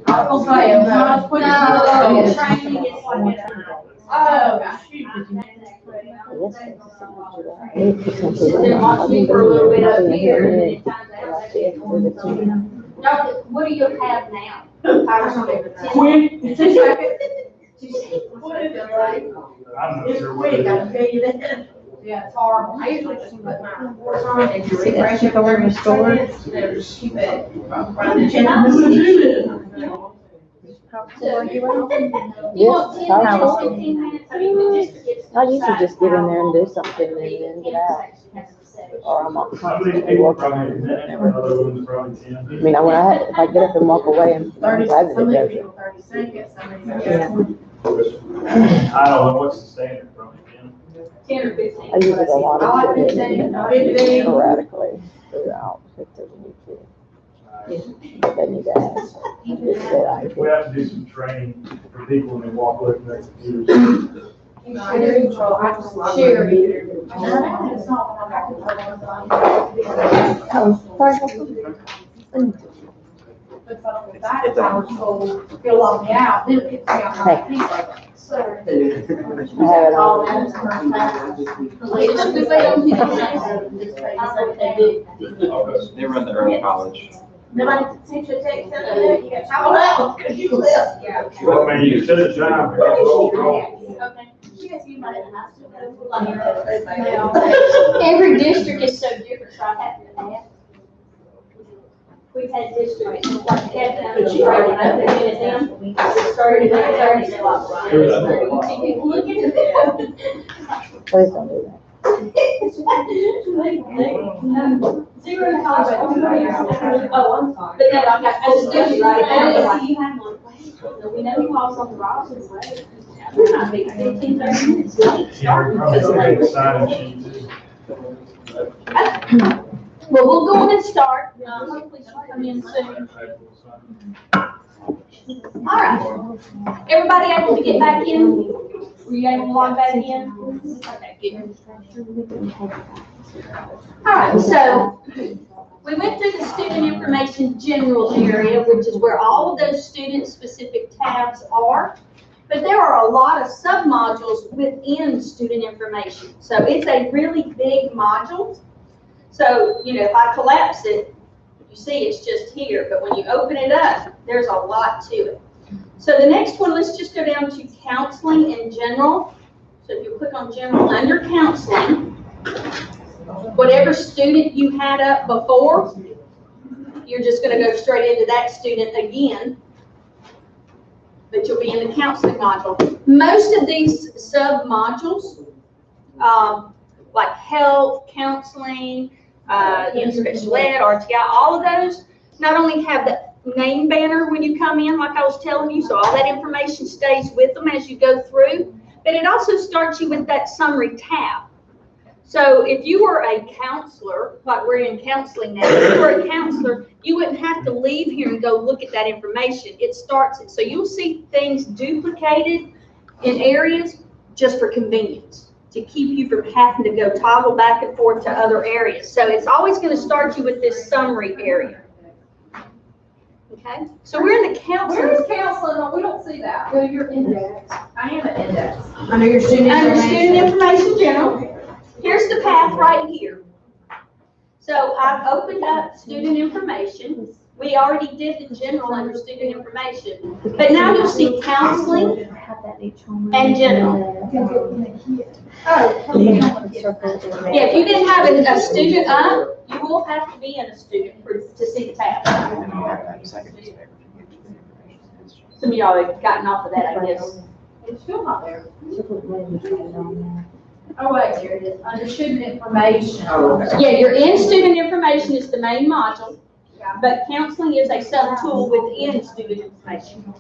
I'll say, no, training is like it. Oh, then watch me for a little bit up here, and then it times out. What do you have now? Quick. What is it, right? I'm not It's sure what quick, it I is. can tell you that. Yeah, it's horrible. I usually just put my force on and See that refresh shit it over in the store? Keep it running. How are you at? You want 10 Yes, minutes, 15 minutes? I mean, the district gets to I usually just get in there and do decide something and then get out. Or I'm not How many constantly people working probably on in it. that, Never. other ones probably 10. I mean, if I get up and walk away, I'm glad that Some it does people it. 30 seconds, some people. Yeah. I don't know, what's the standard, probably 10? 10 or 15. I use it a lot I like of it, 15, and I 15. sporadically throughout if there's a new kid. But they need to ask. Just say that. We have to do some training for people when they walk away from their computers. I just share it. It's not one Oh, sorry. If I had power tool, it'll lock me out, then it kicks me out my feet. So. I have it All on. that is perfect. They run the early college. Nobody can teach you a text, you got time out, because you left. Yeah. Well, I mean, you set a time, but it's all wrong. Okay. Every district is so different, so I have to ask. We've had districts like Kevin, but you already know that it started at 30, they're like, look at them. Please don't do that. Zero college. Oh, I'm sorry. But no, I got, as a student, right? I didn't see you had one. We know you all on the Robinson way. We're not big, 15, 30 minutes late. Yeah, we're probably looking at sign-in sheets. Well, we'll go on and start. Hopefully she'll come in soon. All right. Everybody able to get back in? Were you able to log back in? Okay, good. All right, so we went through the student information general area, which is where all of those student-specific tabs are. But there are a lot of sub-modules within student information. So it's a really big module. So, you know, if I collapse it, you see it's just here. But when you open it up, there's a lot to it. So the next one, let's just go down to counseling in general. So if you click on general under counseling, whatever student you had up before, you're just going to go straight into that student again. But you'll be in the counseling module. Most of these sub-modules, like health, counseling, special ed, RTI, all of those not only have the name banner when you come in, like I was telling you, so all that information stays with them as you go through, but it also starts you with that summary tab. So if you were a counselor, like we're in counseling now, if you were a counselor, you wouldn't have to leave here and go look at that information. It starts it. So you'll see things duplicated in areas just for convenience, to keep you from having to go toggle back and forth to other areas. So it's always going to start you with this summary area. Okay? So we're in the counseling. Where is counseling? No, we don't see that. Go to your index. I am an index. Under your student information general. Here's the path right here. So I've opened up student information. We already did the general under student information. But now you'll see counseling and general. Yeah, if you didn't have a student up, you will have to be in a student to see the tab. Some of y'all have gotten off of that, I guess. It's still not there. Oh, wait, here it is. Under student information. Yeah, your in student information is the main module, but counseling is a sub-tool within student information.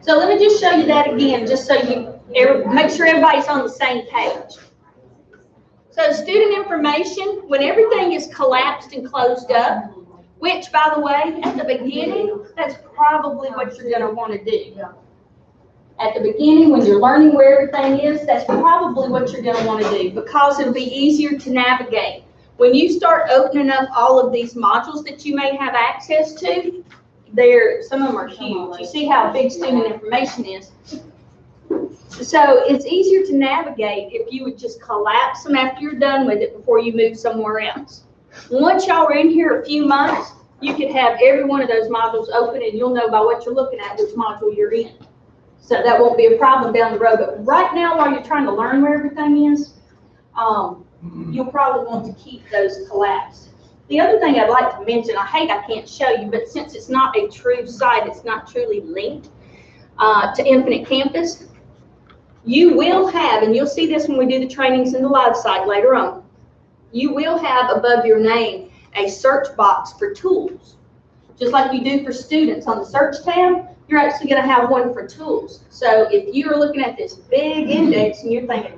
So let me just show you that again, just so you make sure everybody's on the same page. So student information, when everything is collapsed and closed up, which, by the way, at the beginning, that's probably what you're going to want to do. At the beginning, when you're learning where everything is, that's probably what you're going to want to do, because it'll be easier to navigate. When you start opening up all of these modules that you may have access to, some of them are huge. You see how big student information is. So it's easier to navigate if you would just collapse them after you're done with it before you move somewhere else. Once y'all are in here a few months, you could have every one of those modules open and you'll know by what you're looking at which module you're in. So that won't be a problem down the road. But right now, while you're trying to learn where everything is, you'll probably want to keep those collapsed. The other thing I'd like to mention, I can't show you, but since it's not a true site, it's not truly linked to Infinite Campus, you will have, and you'll see this when we do the trainings in the live site later on, you will have above your name a search box for tools. Just like you do for students on the search tab, you're actually going to have one for tools. So if you're looking at this big index and you're thinking,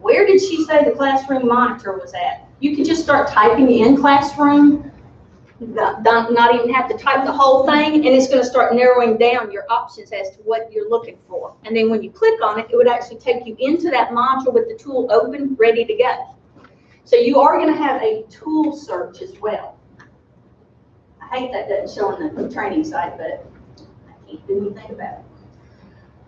where did she say the classroom monitor was at? You can just start typing in classroom, not even have to type the whole thing, and it's going to start narrowing down your options as to what you're looking for. And then when you click on it, it would actually take you into that module with the tool open, ready to go. So you are going to have a tool search as well. I hate that doesn't show on the training site, but I can't do anything about it.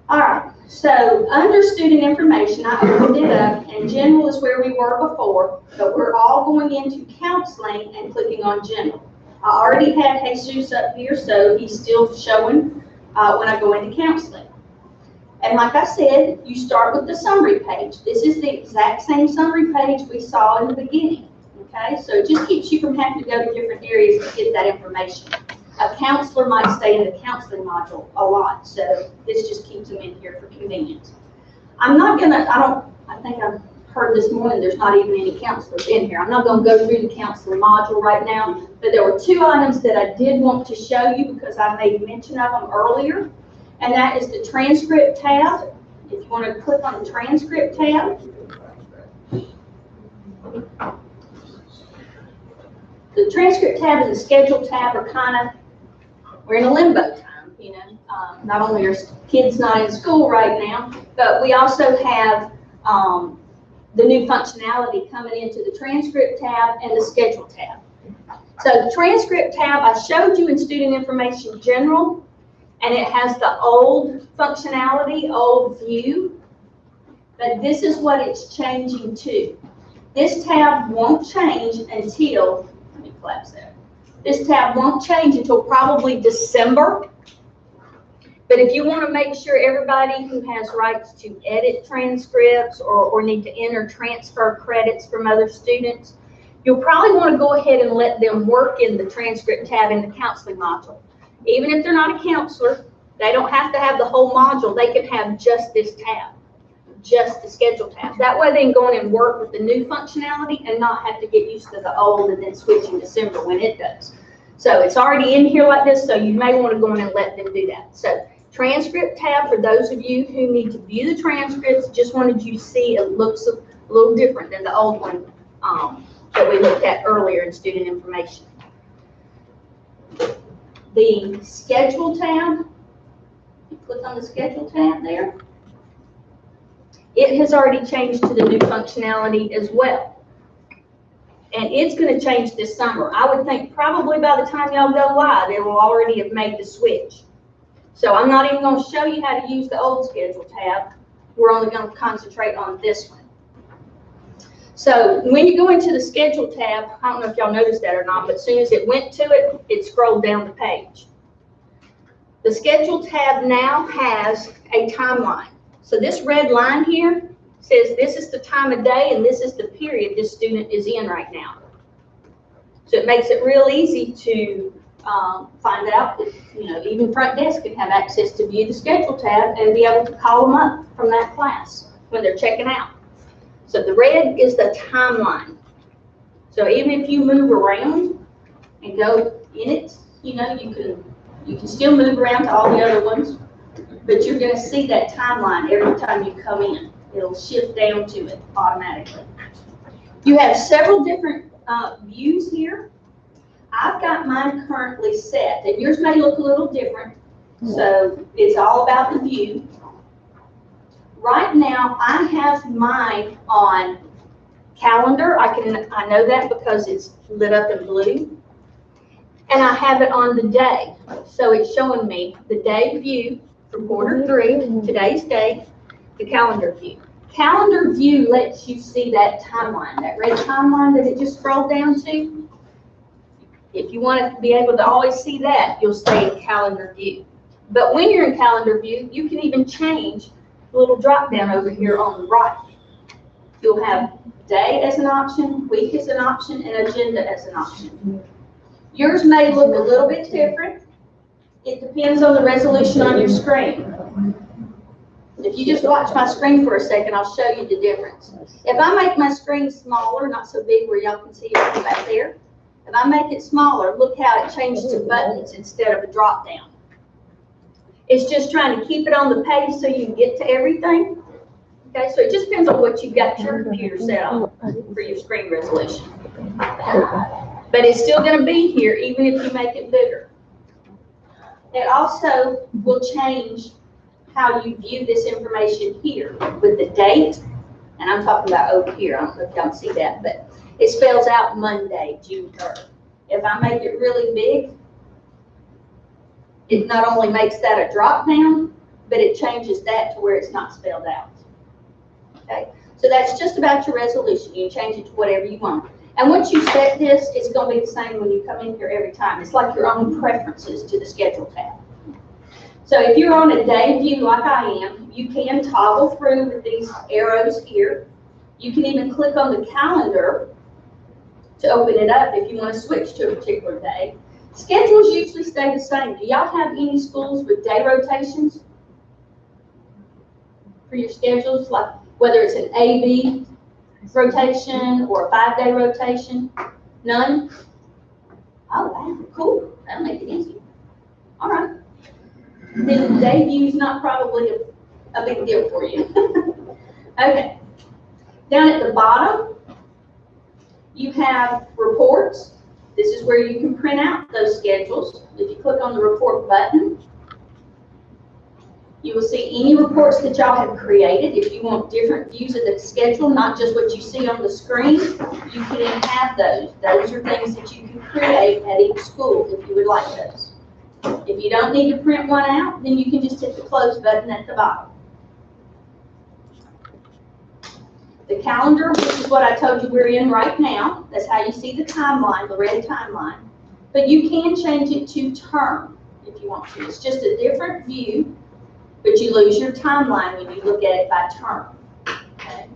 All right, so under student information, I opened it up, and general is where we were before, but we're all going into counseling and clicking on general. I already had Jesus up here, so he's still showing when I go into counseling. And like I said, you start with the summary page. This is the exact same summary page we saw in the beginning, okay? So it just keeps you from having to go to different areas to get that information. A counselor might stay in the counseling module a lot, so this just keeps them in here for convenience. I'm not gonna, I think I've heard this morning there's not even any counselors in here. I'm not gonna go through the counselor module right now, but there were two items that I did want to show you because I made mention of them earlier, and that is the transcript tab. If you want to click on the transcript tab, the transcript tab and the schedule tab are kind of, we're in a limbo time, you know. Not only are kids not in school right now, but we also have the new functionality coming into the transcript tab and the schedule tab. So the transcript tab I showed you in student information general, and it has the old functionality, old view, but this is what it's changing to. This tab won't change until, let me collapse that. This tab won't change until probably December. But if you want to make sure everybody who has rights to edit transcripts or need to enter transfer credits from other students, you'll probably want to go ahead and let them work in the transcript tab in the counseling module. Even if they're not a counselor, they don't have to have the whole module. They can have just this tab, just the schedule tab. That way they can go in and work with the new functionality and not have to get used to the old and then switch in December when it does. So it's already in here like this, so you may want to go in and let them do that. So transcript tab, for those of you who need to view the transcripts, just wanted you to see it looks a little different than the old one that we looked at earlier in student information. The schedule tab, you click on the schedule tab there. It has already changed to the new functionality as well. And it's going to change this summer. I would think probably by the time y'all go live, it will already have made the switch. So I'm not even going to show you how to use the old schedule tab. We're only going to concentrate on this one. So when you go into the schedule tab, I don't know if y'all noticed that or not, but as soon as it went to it, it scrolled down the page. The schedule tab now has a timeline. So this red line here says this is the time of day and this is the period this student is in right now. So it makes it real easy to find out that, you know, even front desk can have access to view the schedule tab and be able to call them up from that class when they're checking out. So the red is the timeline. So even if you move around and go in it, you know, you can still move around to all the other ones, but you're going to see that timeline every time you come in. It'll shift down to it automatically. You have several different views here. I've got mine currently set, and yours may look a little different, so it's all about the view. Right now, I have mine on Calendar, I know that because it's lit up in blue. And I have it on the day. So it's showing me the day view for quarter 3, today's date, the calendar view. Calendar view lets you see that timeline, that red timeline that it just scrolled down to. If you want to be able to always see that, you'll stay in calendar view. But when you're in calendar view, you can even change the little drop down over here on the right. You'll have day as an option, week as an option, and agenda as an option. Yours may look a little bit different. It depends on the resolution on your screen. If you just watch my screen for a second, I'll show you the difference. If I make my screen smaller, not so big where y'all can see it back there, if I make it smaller, look how it changed to buttons instead of a drop down. It's just trying to keep it on the page so you can get to everything. Okay, so it just depends on what you've got your computer set on for your screen resolution. But it's still going to be here even if you make it bigger. It also will change how you view this information here with the date, and I'm talking about over here. I don't know if y'all see that, but it spells out Monday, June 3rd. If I make it really big, it not only makes that a drop down, but it changes that to where it's not spelled out. Okay, so that's just about your resolution. You can change it to whatever you want. And once you set this, it's going to be the same when you come in here every time. It's like your own preferences to the schedule tab. So if you're on a day view like I am, you can toggle through with these arrows here. You can even click on the calendar to open it up if you want to switch to a particular day. Schedules usually stay the same. Do y'all have any schools with day rotations for your schedules? Like whether it's an A-B rotation or a 5-day rotation? None? Oh, wow, cool. That'll make it easy. All right. Then day view's not probably a big deal for you. Okay. Down at the bottom, you have reports. This is where you can print out those schedules. If you click on the report button, you will see any reports that y'all have created. If you want different views of the schedule, not just what you see on the screen, you can have those. Those are things that you can create at each school if you would like those. If you don't need to print one out, then you can just hit the close button at the bottom. The calendar, which is what I told you we're in right now, that's how you see the timeline, the red timeline. But you can change it to term if you want to. It's just a different view, but you lose your timeline when you look at it by term. Okay?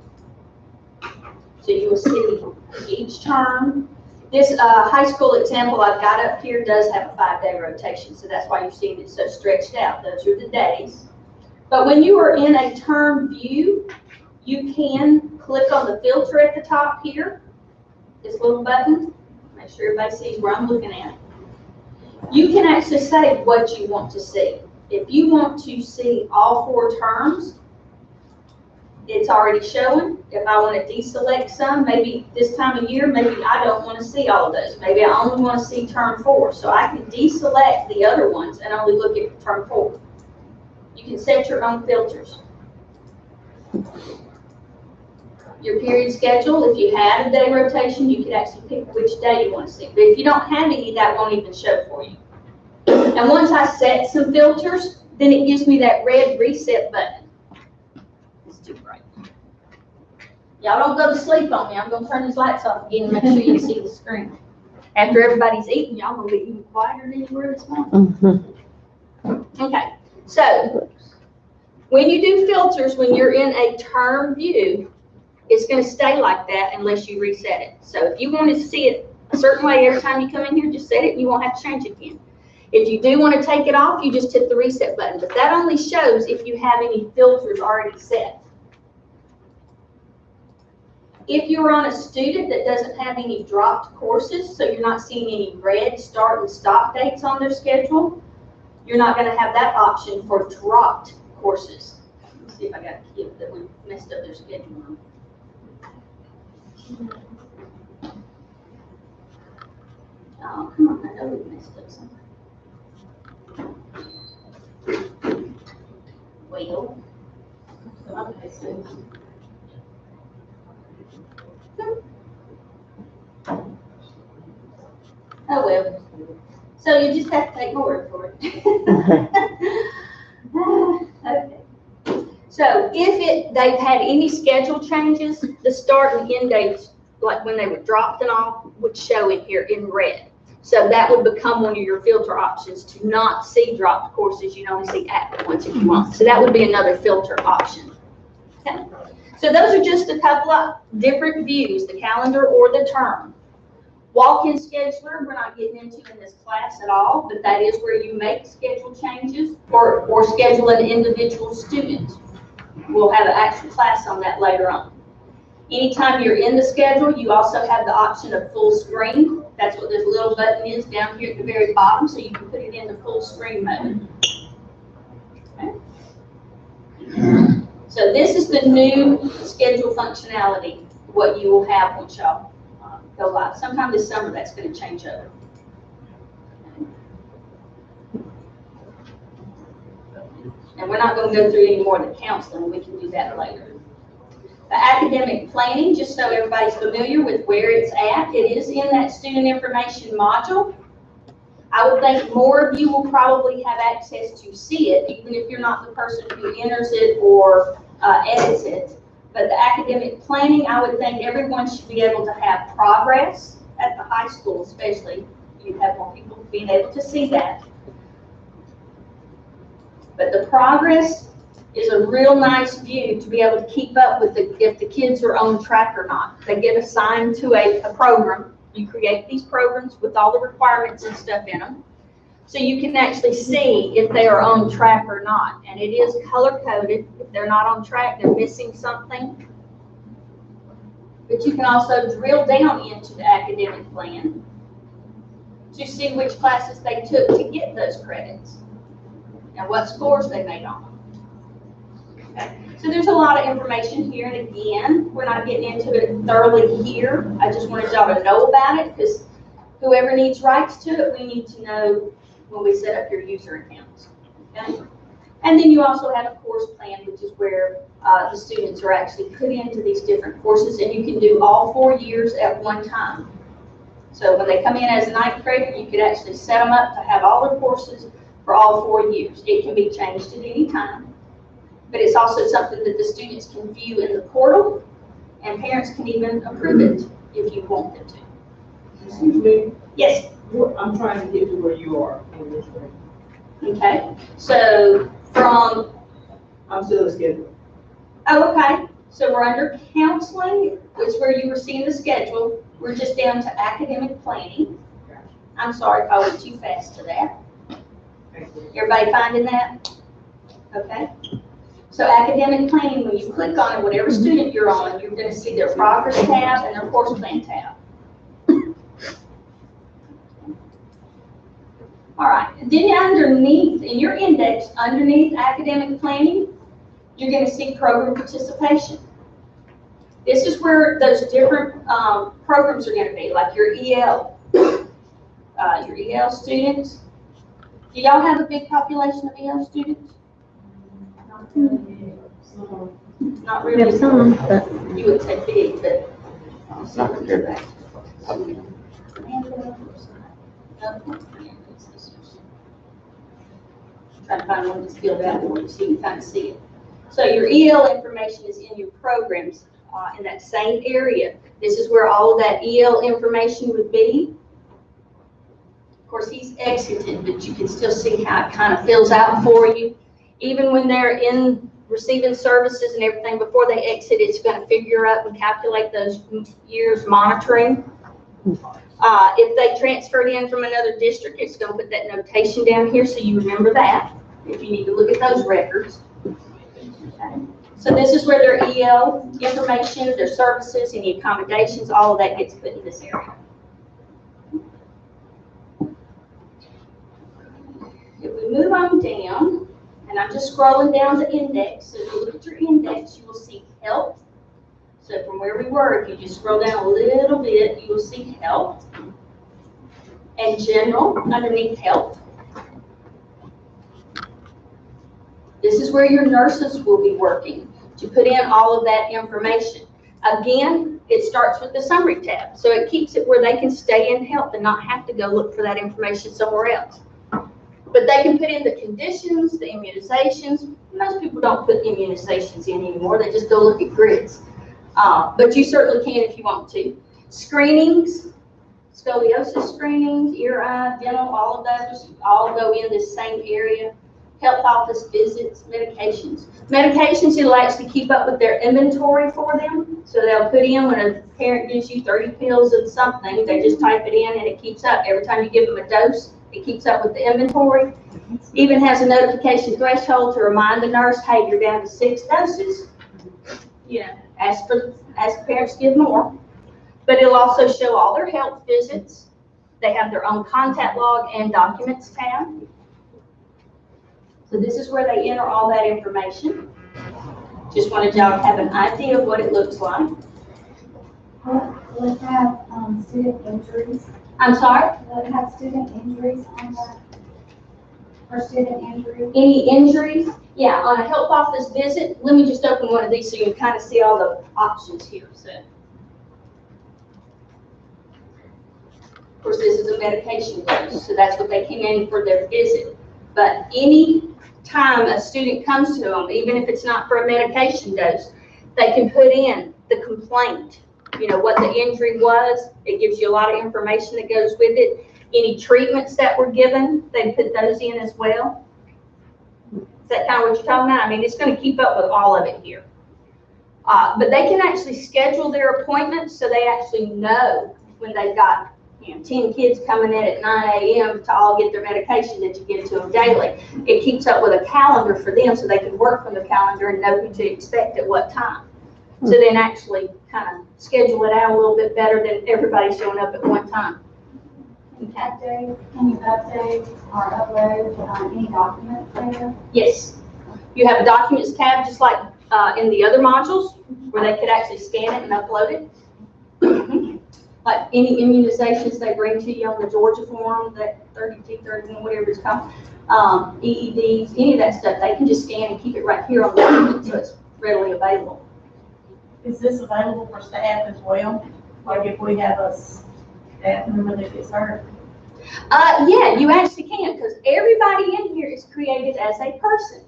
So you will see each term. This high school example I've got up here does have a 5-day rotation, so that's why you're seeing it so stretched out. Those are the days. But when you are in a term view, you can click on the filter at the top here, this little button. Make sure everybody sees where I'm looking at. You can actually say what you want to see. If you want to see all 4 terms, it's already showing. If I want to deselect some, maybe this time of year, maybe I don't want to see all of those. Maybe I only want to see term 4. So I can deselect the other ones and only look at term 4. You can set your own filters. Your period schedule, if you had a day rotation, you could actually pick which day you want to see. But if you don't have any, that won't even show for you. And once I set some filters, then it gives me that red reset button. It's too bright. Y'all don't go to sleep on me. I'm going to turn these lights off again and make sure you see the screen. After everybody's eating, y'all going to be even quieter than you were this morning. Okay, so when you do filters, when you're in a term view, it's going to stay like that unless you reset it. So if you want to see it a certain way every time you come in here, just set it and you won't have to change it again. If you do want to take it off, you just hit the reset button. But that only shows if you have any filters already set. If you're on a student that doesn't have any dropped courses, so you're not seeing any red start and stop dates on their schedule, you're not going to have that option for dropped courses. Let's see if I got a kid that we messed up their schedule on. Oh, come on, I know we messed up something. Well, okay, so. Oh, well. So you just have to take my word for it. Okay. So if they've had any schedule changes, the start and end dates, like when they were dropped and all, would show in here in red. So that would become one of your filter options to not see dropped courses. You can only see active ones if you want. So that would be another filter option. Okay. So those are just a couple of different views, the calendar or the term. Walk-in scheduler, we're not getting into in this class at all, but that is where you make schedule changes or schedule an individual student. We'll have an actual class on that later on. Anytime you're in the schedule, you also have the option of full screen. That's what this little button is down here at the very bottom, so you can put it in the full screen mode. Okay. So this is the new schedule functionality, what you will have once y'all go live. Sometime this summer, that's going to change over. And we're not going to go through any more of the counseling. We can do that later. The academic planning, just so everybody's familiar with where it's at, it is in that student information module. I would think more of you will probably have access to see it, even if you're not the person who enters it or edits it. But the academic planning, I would think everyone should be able to have progress at the high school, especially. You have more people being able to see that. But the progress is a real nice view to be able to keep up with if the kids are on track or not. They get assigned to a program. You create these programs with all the requirements and stuff in them. So you can actually see if they are on track or not. And it is color-coded. If they're not on track, they're missing something. But you can also drill down into the academic plan to see which classes they took to get those credits and what scores they made on them. Okay. So there's a lot of information here, and again, we're not getting into it thoroughly here. I just wanted y'all to know about it because whoever needs rights to it, we need to know when we set up your user accounts. Okay? And then you also have a course plan, which is where the students are actually put into these different courses, and you can do all 4 years at one time. So when they come in as a 9th grader, you could actually set them up to have all the courses for all 4 years. It can be changed at any time. But it's also something that the students can view in the portal, and parents can even approve it if you want them to. Excuse me? Yes. I'm trying to get to where you are in this thing. Okay. So from, I'm still scheduled. oh, okay. So we're under counseling, which is where you were seeing the schedule. We're just down to academic planning. I'm sorry if I went too fast to that. Thank you. Everybody finding that? Okay. So academic planning, when you click on it, whatever student you're on, you're going to see their progress tab and their course plan tab. All right, and then underneath, in your index, underneath academic planning, you're going to see program participation. This is where those different programs are going to be, like your EL students. Do y'all have a big population of EL students? Not really. There's some, but You would say big, but. not compared back. Trying to find one that's filled out more so you can kind of see it. So your EL information is in your programs in that same area. This is where all of that EL information would be. Of course, he's exited, but you can still see how it kind of fills out for you. Even when they're in receiving services and everything, before they exit, it's going to figure out and calculate those years monitoring. If they transferred in from another district, it's going to put that notation down here so you remember that if you need to look at those records. Okay. So this is where their EL information, their services, any accommodations, all of that gets put in this area. If we move on down, and I'm just scrolling down the index, so if you look at your index, you will see health. So from where we were, if you just scroll down a little bit, you will see health. And general underneath health. This is where your nurses will be working to put in all of that information. Again, it starts with the summary tab, so it keeps it where they can stay in health and not have to go look for that information somewhere else. But they can put in the conditions, the immunizations. Most people don't put immunizations in anymore, they just go look at grids. But you certainly can if you want to. Screenings, scoliosis screenings, ear, eye, dental, all of those, all go in this same area. Health office visits, medications. Medications, it'll actually keep up with their inventory for them. So they'll put in when a parent gives you 30 pills of something, they just type it in and it keeps up. Every time you give them a dose, it keeps up with the inventory. Even has a notification threshold to remind the nurse, hey, you're down to 6 doses. You know, ask parents to give more. But it'll also show all their health visits. They have their own contact log and documents tab. So this is where they enter all that information. Just wanted y'all to have an idea of what it looks like. Will it have student injuries? I'm sorry? Will it have student injuries on that? For student injuries? Any injuries? Yeah, on a health office visit, let me just open one of these so you can kind of see all the options here. So, of course, this is a medication dose, so that's what they came in for their visit. But any time a student comes to them, even if it's not for a medication dose, they can put in the complaint, you know, what the injury was. It gives you a lot of information that goes with it. Any treatments that were given, they put those in as well. Is that kind of what you're talking about? I mean, it's going to keep up with all of it here. But they can actually schedule their appointments so they actually know when they've got 10 kids coming in at 9 a.m. to all get their medication that you give to them daily. It keeps up with a calendar for them so they can work from the calendar and know who to expect at what time. So then actually kind of schedule it out a little bit better than everybody showing up at one time. Okay. Can you update or upload any documents there? Yes. You have a documents tab just like in the other modules where they could actually scan it and upload it. Like any immunizations they bring to you on the Georgia form, that 32, 31, whatever it's called, EEDs, any of that stuff, they can just scan and keep it right here on the document so it's readily available. Is this available for staff as well? Like if we have a staff member that gets hurt? Yeah, you actually can, because everybody in here is created as a person.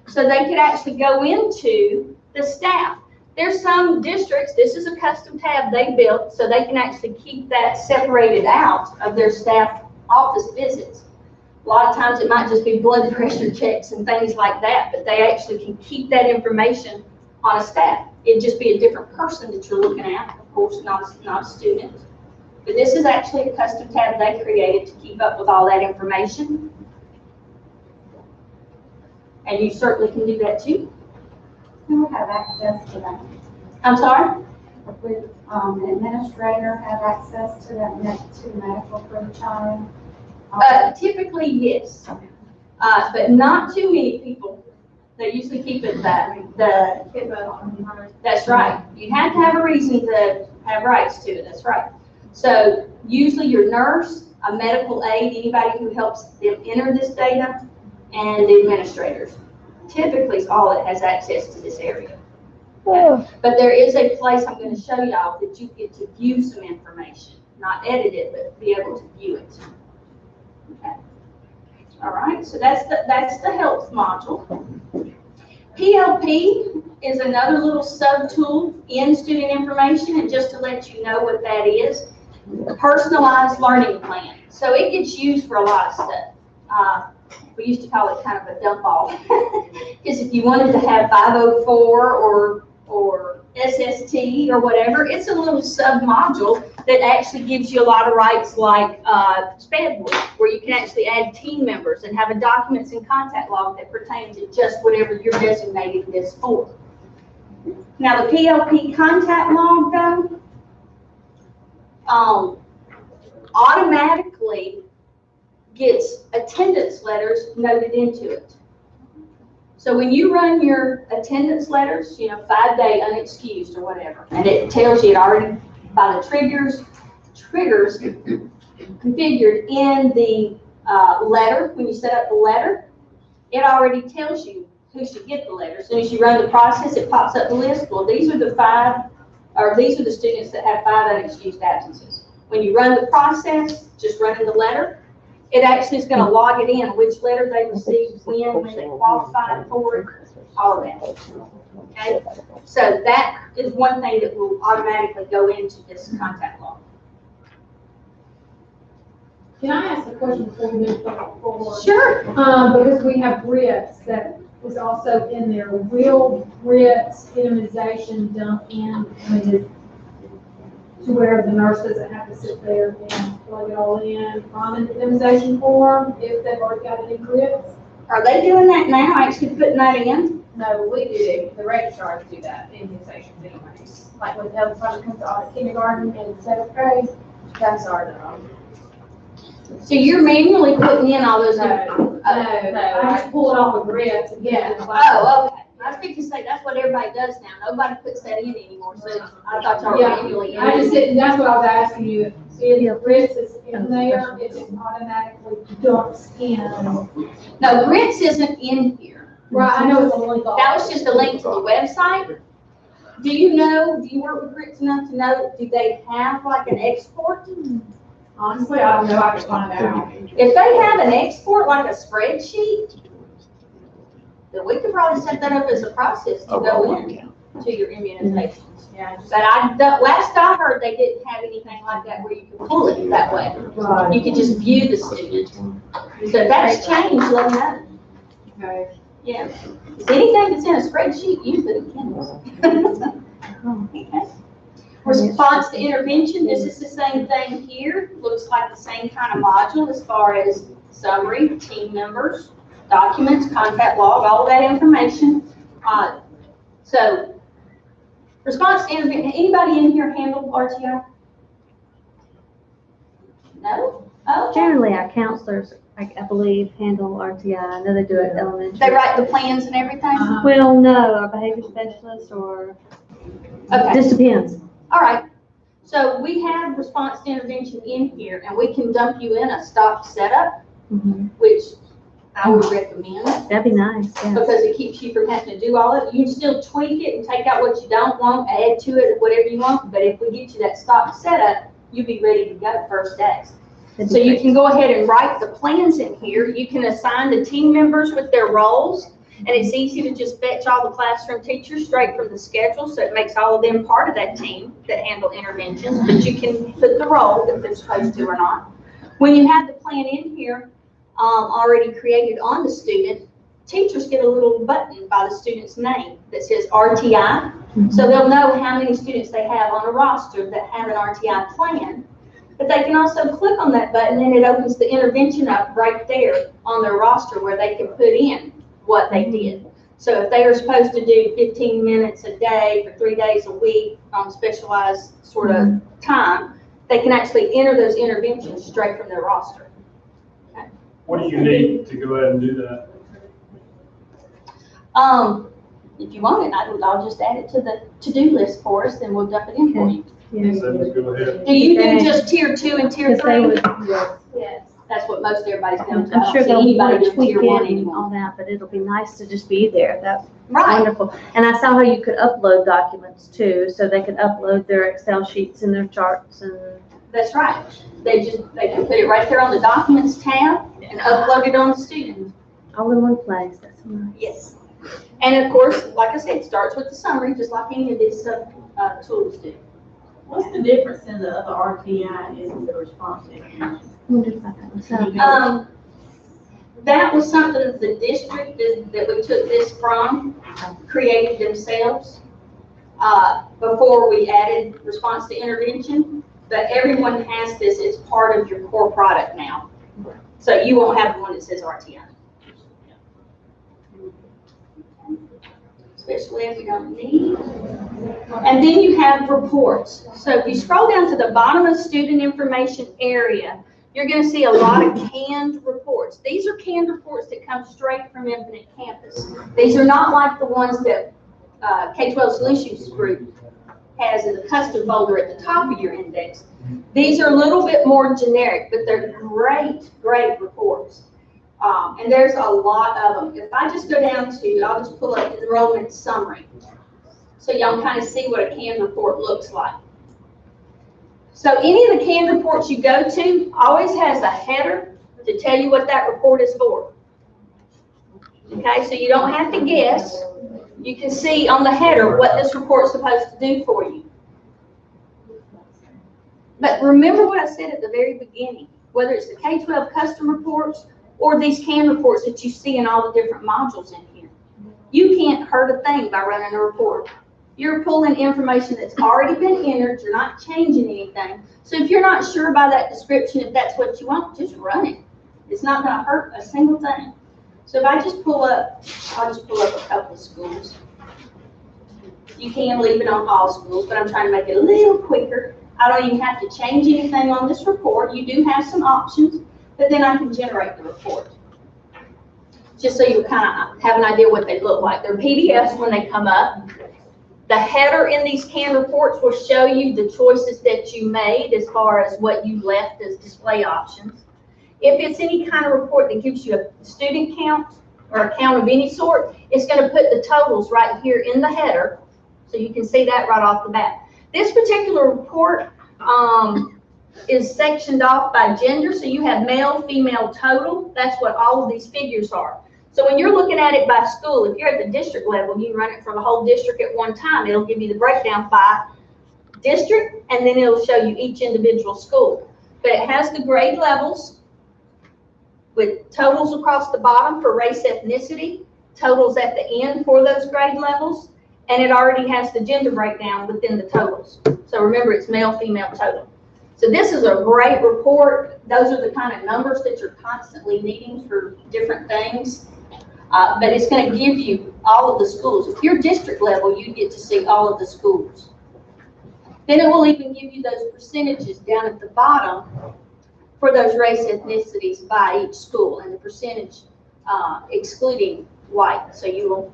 So they could actually go into the staff. There's some districts, this is a custom tab they built, so they can actually keep that separated out of their staff office visits. A lot of times it might just be blood pressure checks and things like that, but they actually can keep that information on a staff. It'd just be a different person that you're looking at, of course, not a student. But this is actually a custom tab they created to keep up with all that information. And you certainly can do that too. Who will have access to that? I'm sorry? Would an administrator have access to that medical for the child? Typically, yes. But not too many people. They usually keep it that. That's right. You have to have a reason to have rights to it. That's right. So usually your nurse, a medical aide, anybody who helps them enter this data, and the administrators. Typically is all that has access to this area. Oh, But there is a place I'm going to show y'all that you get to view some information. Not edit it, but be able to view it. Okay. All right, so that's the health module. PLP is another little sub-tool in student information, and just to let you know what that is, personalized learning plan. So it gets used for a lot of stuff. We used to call it kind of a dump off, because if you wanted to have 504 or SST or whatever, it's a little sub-module that actually gives you a lot of rights like SPED, where you can actually add team members and have a documents and contact log that pertain to just whatever you're designating this for. Now the PLP contact log though, automatically gets attendance letters noted into it. So when you run your attendance letters, 5-day unexcused or whatever, and it tells you it already by the triggers configured in the letter, when you set up the letter, it already tells you who should get the letter. As soon as you run the process, it pops up the list. Well, these are the 5 or these are the students that have 5 unexcused absences. When you run the process, just running the letter, it actually is gonna log it in, which letter they received, when they qualified for it, all of that. Okay? So that is one thing that will automatically go into this contact log. Can I ask a question before we move forward? Sure. Because we have RITs that is also in there. Will RITs immunization dump in, to where the nurse doesn't have to sit there and plug it all in from an immunization form if they've already got any RITs? Are they doing that now, actually putting that in? No, we do, the registrars do that, the immunizations anyways. Like when the person comes to audit kindergarten and 7th grade, that's our, So you're manually putting in all those? no, I just pull it off of RITs and get it in the lab. Oh, okay. I was thinking to say, that's what everybody does now. Nobody puts that in anymore, so I thought y'all were Yeah, manually. I just didn't, that's what I was asking you, if RITs is in there, it just automatically dumps in. No, Grits isn't in here. Right, I know it's a link. That was just a link to the website. Do you work with Grits enough to know, do they have like an export? Honestly, I don't know, I can find out. If they have an export, like a spreadsheet, then we could probably set that up as a process to go in to your immunizations. Yeah. But last I heard, they didn't have anything like that where you could pull it that way. Right. You could just view the student. So if that's changed, let me know. Okay. Yeah. If anything that's in a spreadsheet, use it again. Okay. Response to intervention, this is the same thing here. Looks like the same kind of module as far as summary, team members, documents, contact log, all of that information. So, response to intervention, anybody in here handle RTI? No? Oh, Generally, our counselors, I believe, handle RTI. I know they do it elementary. they write the plans and everything? Well, no, our behavior specialist or, Okay. just depends. All right, so we have response to intervention in here, and we can dump you in a stock setup, which I would recommend, That'd be nice, yeah. because it keeps you from having to do all of it. You can still tweak it and take out what you don't want, add to it, whatever you want, but if we get you that stock setup, you'll be ready to go first day. So you can go ahead and write the plans in here. You can assign the team members with their roles, and it's easy to just fetch all the classroom teachers straight from the schedule, so it makes all of them part of that team that handle interventions, but you can put the role if they're supposed to or not. When you have the plan in here, already created on the student, teachers get a little button by the student's name that says RTI, so they'll know how many students they have on a roster that have an RTI plan. But they can also click on that button and it opens the intervention up right there on their roster where they can put in what they did. So if they are supposed to do 15 minutes a day for 3 days a week on specialized sort of time, they can actually enter those interventions straight from their roster. Okay. What do you need to go ahead and do that? If you want it, I'll just add it to the to-do list for us, and we'll dump it in for you. So let's go ahead. Do you do just tier 2 and tier Because they 3? would, Yes. That's what most everybody's doing. I'm sure they'll Anybody want to doing tweak tier 1 it and anymore. all that, but it'll be nice to just be there. That's Right, wonderful. And I saw how you could upload documents too, so they could upload their Excel sheets and their charts and. that's right. They can put it right there on the documents tab and upload it on the student. All in one place, that's nice. Yes. And of course, like I said, it starts with the summary, just like any of these tools do. What's the difference in the other RTI and the response to intervention? Wonder if I got myself. That was something that the district that we took this from created themselves before we added response to intervention. But everyone has this as part of your core product now. So you won't have the one that says RTI. Especially if you don't need. And then you have reports. So if you scroll down to the bottom of the student information area, you're going to see a lot of canned reports. These are canned reports that come straight from Infinite Campus. These are not like the ones that K-12 Solutions Group has in the custom folder at the top of your index. These are a little bit more generic, but they're great, great reports. And there's a lot of them. If I just go down to, I'll just pull up enrollment summary. so y'all kind of see what a canned report looks like. So any of the canned reports you go to always has a header to tell you what that report is for. Okay, so you don't have to guess. You can see on the header what this report is supposed to do for you. But remember what I said at the very beginning, whether it's the K-12 custom reports or these canned reports that you see in all the different modules in here. You can't hurt a thing by running a report. You're pulling information that's already been entered, you're not changing anything. So if you're not sure by that description if that's what you want, just run it. It's not gonna hurt a single thing. So if I just pull up, I'll just pull up a couple of schools. You can leave it on all schools, but I'm trying to make it a little quicker. I don't even have to change anything on this report. You do have some options, but then I can generate the report. Just so you kind of have an idea what they look like. They're PDFs when they come up. The header in these canned reports will show you the choices that you made as far as what you left as display options. If it's any kind of report that gives you a student count or a count of any sort, it's going to put the totals right here in the header, so you can see that right off the bat. This particular report is sectioned off by gender, so you have male, female, total. That's what all of these figures are. So when you're looking at it by school, if you're at the district level, you run it for the whole district at one time. It'll give you the breakdown by district, and then it'll show you each individual school. But it has the grade levels with totals across the bottom for race, ethnicity, totals at the end for those grade levels, and it already has the gender breakdown within the totals. So remember, it's male, female, total. So this is a great report. Those are the kind of numbers that you're constantly needing for different things. But it's going to give you all of the schools. If you're district level, you get to see all of the schools. Then it will even give you those percentages down at the bottom for those race ethnicities by each school, and the percentage excluding white. So you will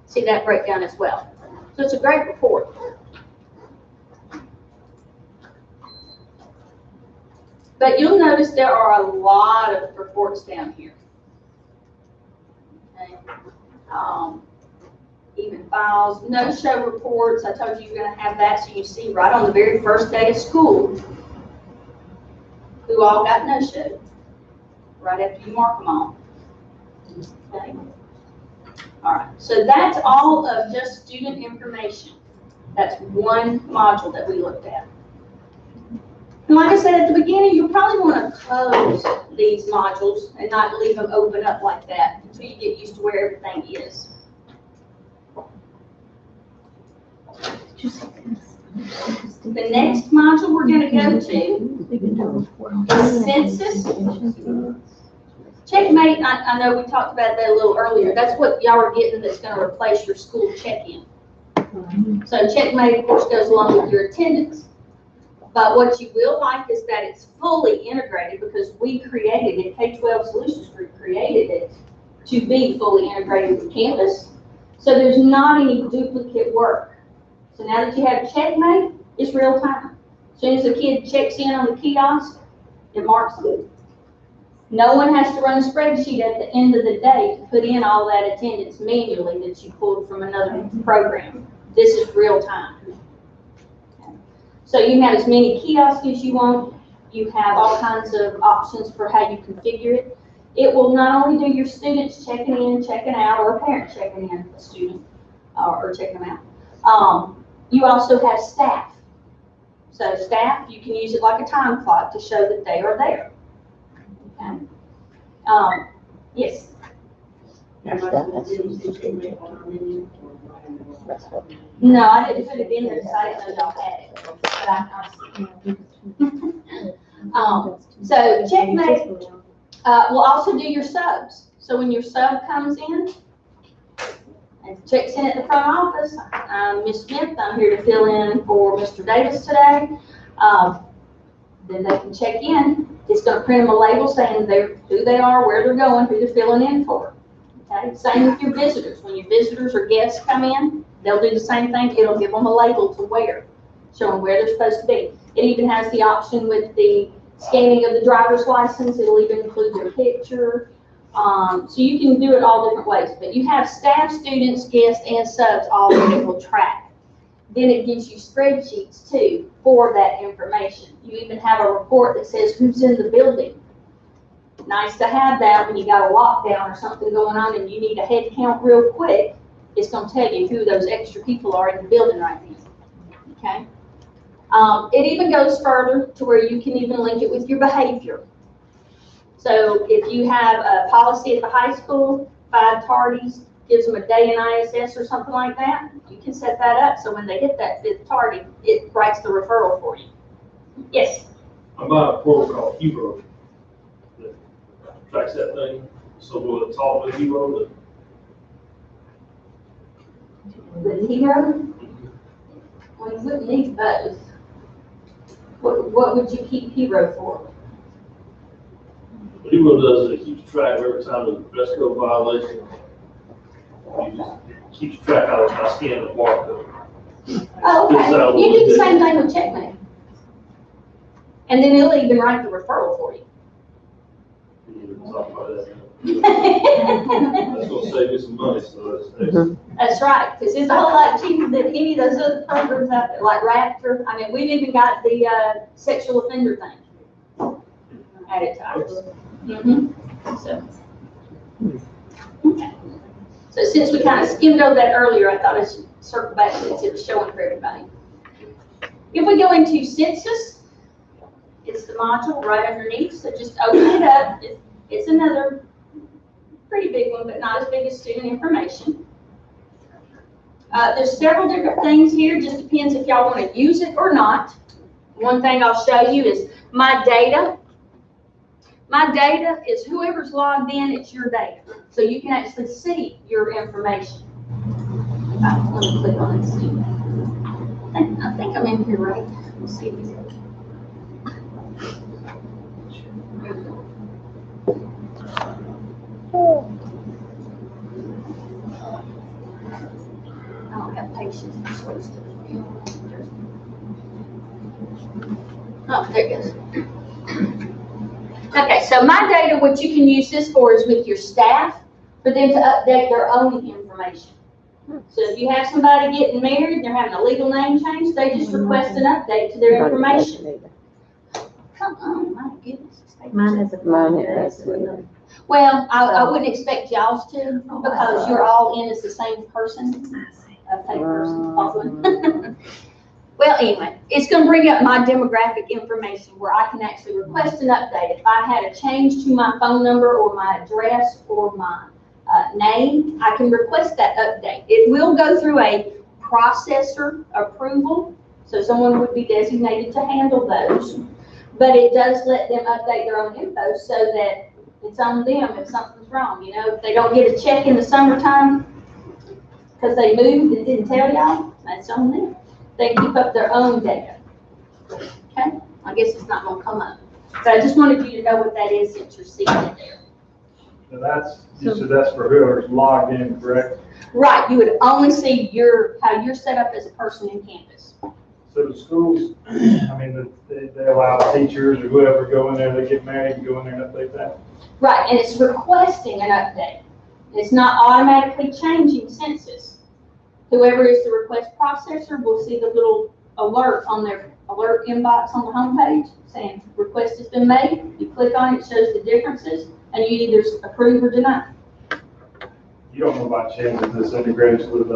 see that breakdown as well. So it's a great report. But you'll notice there are a lot of reports down here. Okay. Even files, no-show reports. I told you you're going to have that, so you see right on the very first day of school who all got no-show, right after you mark them all. Okay. All right, so that's all of just student information. That's one module that we looked at. And like I said at the beginning, you probably want to close these modules and not leave them open up like that until you get used to where everything is. The next module we're going to go to is census. Checkmate, I know we talked about that a little earlier. That's what y'all are getting that's going to replace your school check-in. So Checkmate, of course, goes along with your attendance. But what you will like is that it's fully integrated, because we created it, K-12 Solutions Group created it to be fully integrated with Canvas. So there's not any duplicate work. So now that you have Checkmate, it's real time. As soon as the kid checks in on the kiosk, it marks it. No one has to run a spreadsheet at the end of the day to put in all that attendance manually that you pulled from another program. This is real time. So you have as many kiosks as you want. You have all kinds of options for how you configure it. It will not only do your students checking in, checking out, or a parent checking in a student or checking them out. You also have staff. So staff, you can use it like a time clock to show that they are there. Okay. Yes. No, I didn't put it in there because I didn't know y'all had it. But so Checkmate will also do your subs. So when your sub comes in and checks in at the front office, Ms. Smith, I'm here to fill in for Mr. Davis today. Then they can check in. It's going to print them a label saying who they are, where they're going, who they're filling in for. Okay. Same with your visitors. When your visitors or guests come in, they'll do the same thing. It'll give them a label to wear, showing where they're supposed to be. It even has the option with the scanning of the driver's license. It'll even include their picture. So you can do it all different ways, but you have staff, students, guests, and subs all that it will track. Then it gives you spreadsheets too for that information. You even have a report that says who's in the building. Nice to have that when you got a lockdown or something going on and you need a head count real quick. It's going to tell you who those extra people are in the building right now. Okay. It even goes further to where you can even link it with your behavior. So if you have a policy at the high school, 5 tardies, gives them a day in ISS or something like that, you can set that up so when they hit that 5th tardy, it writes the referral for you. Yes? I'm buying a program called Hero that tracks that thing. So we'll talk with Hero. With Hero? Well, you wouldn't need those. What would you keep Hero for? What Hero does is it keeps track of every time there's a dress code violation. It keeps track how I scan the barcode. Oh, okay. You do the same thing with check money. And then it'll even write the referral for you. We'll talk about that. That's gonna save you some money, so that's That's right, because it's a whole lot cheaper than any of those other programs out there, like Raptor. I mean, we've even got the sexual offender thing added to ours. So. Okay. So since we kind of skimmed over that earlier, I thought I should circle back since it was showing for everybody. If we go into census, it's the module right underneath, so just open it up. It's another pretty big one, but not as big as student information. There's several different things here, just depends if y'all want to use it or not. One thing I'll show you is my data. My data is whoever's logged in, it's your data. So you can actually see your information. Let me click on it and see. I think I'm in here right. Let's see if it's okay. I don't have patience for slow stuff. Oh, there it goes. Okay, so my data, what you can use this for is with your staff, for them to update their own information. So if you have somebody getting married, they're having a legal name change, they just request an update to their information. Come on, my goodness. Mine has a. Well, I wouldn't expect y'all's to, because you're all in as the same person. A fake person, possibly. Well, anyway, it's going to bring up my demographic information where I can actually request an update. If I had a change to my phone number or my address or my name, I can request that update. It will go through a processor approval, so someone would be designated to handle those. But it does let them update their own info so that it's on them if something's wrong. You know, if they don't get a check in the summertime because they moved and didn't tell y'all, that's on them. They keep up their own data. Okay? I guess it's not going to come up. But I just wanted you to know what that is since you're seeing it there. So that's, you said that's for whoever's logged in, correct? Right. You would only see how you're set up as a person in campus. So the schools, I mean, they allow teachers or whoever go in there, they get married, go in there and update that? Right. And it's requesting an update. It's not automatically changing census. Whoever is the request processor will see the little alert on their alert inbox on the homepage saying request has been made. You click on it, it shows the differences, and you either approve or deny. You don't know about chance if this integrates with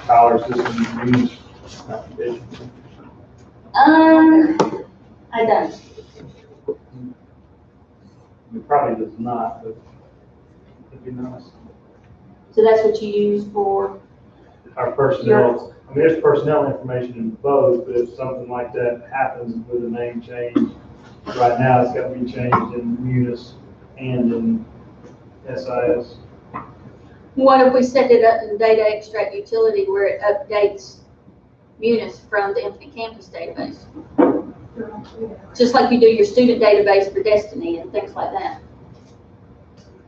Tyler's system use application? I don't. It probably does not, but it'd be nice. So that's what you use for? Our personnel, I mean, there's personnel information in both, but if something like that happens with a name change, right now it's got to be changed in Munis and in SIS. What if we set it up in data extract utility where it updates Munis from the Infinite Campus database? Just like you do your student database for Destiny and things like that.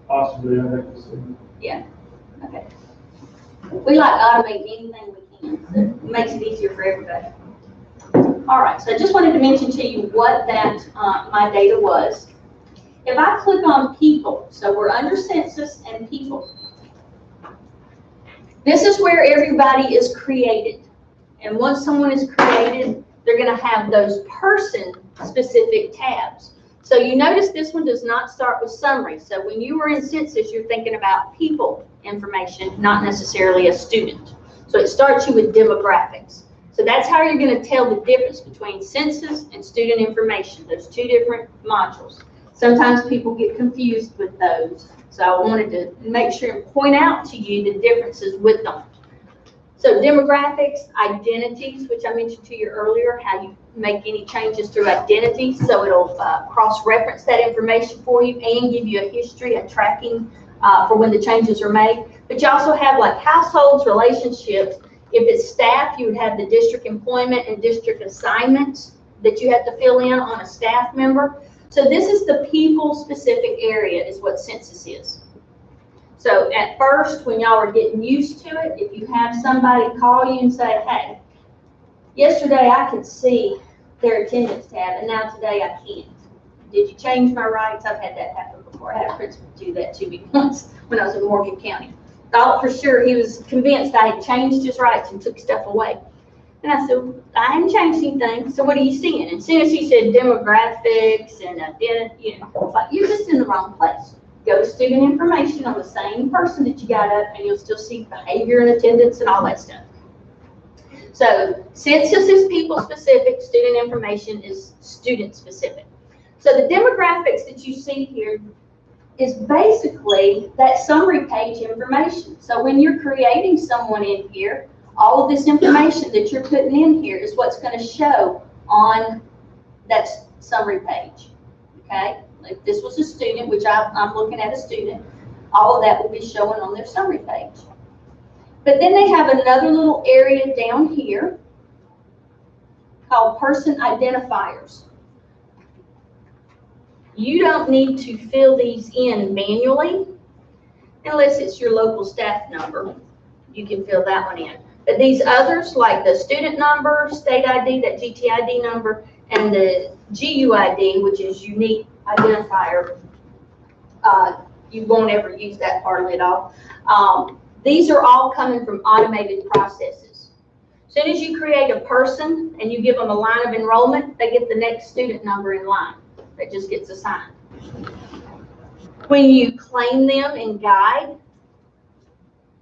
Possibly, I have to see. Yeah, okay. We like automating anything we can, so it makes it easier for everybody. All right, so I just wanted to mention to you what that my data was. If I click on people, so we're under census and people. This is where everybody is created. And once someone is created, they're going to have those person-specific tabs. So you notice this one does not start with summary. So when you were in census, you're thinking about people information, not necessarily a student. So it starts you with demographics. So that's how you're going to tell the difference between census and student information, those two different modules. Sometimes people get confused with those. So I wanted to make sure and point out to you the differences with them. So demographics, identities, which I mentioned to you earlier, how you make any changes through identity. So it'll cross-reference that information for you and give you a history, a tracking for when the changes are made. But you also have like households, relationships. If it's staff, you would have the district employment and district assignments that you have to fill in on a staff member. So this is the people-specific area is what census is. So at first, when y'all are getting used to it, if you have somebody call you and say, hey, yesterday I could see their attendance tab, and now today I can't. Did you change my rights? I've had that happen before. I had a principal do that to me once when I was in Morgan County. Thought for sure he was convinced I had changed his rights and took stuff away. And I said, I haven't changed anything, so what are you seeing? And as soon as he said demographics and identity, like, you're just in the wrong place. Go to student information on the same person that you got up, and you'll still see behavior and attendance and all that stuff. So census is people specific, student information is student specific. So the demographics that you see here is basically that summary page information. So when you're creating someone in here, all of this information that you're putting in here is what's going to show on that summary page, okay? If this was a student, which I'm looking at a student, all of that will be showing on their summary page. But then they have another little area down here called person identifiers. You don't need to fill these in manually unless it's your local staff number. You can fill that one in. But these others, like the student number, state ID, that GTID number, and the GUID, which is unique identifier, you won't ever use that hardly at all. These are all coming from automated processes. As soon as you create a person and you give them a line of enrollment, they get the next student number in line. That just gets assigned. When you claim them in Guide,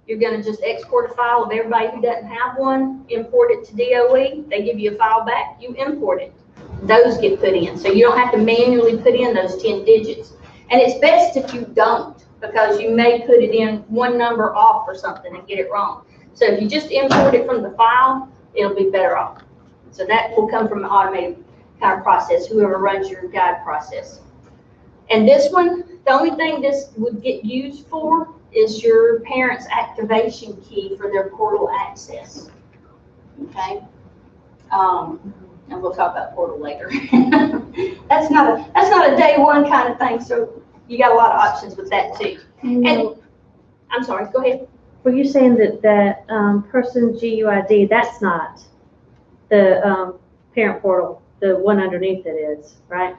you're going to just export a file of everybody who doesn't have one, import it to DOE. They give you a file back, you import it. Those get put in. So you don't have to manually put in those 10 digits. And it's best if you don't, because you may put it in one number off or something and get it wrong. So if you just import it from the file, it'll be better off. So that will come from an automated kind of process, whoever runs your Guide process. And this one, the only thing this would get used for is your parents' activation key for their portal access. Okay? And we'll talk about portal later. That's not a day one kind of thing, so you got a lot of options with that too. And I'm sorry, go ahead. Were you saying that person GUID, that's not the parent portal, the one underneath it is, right?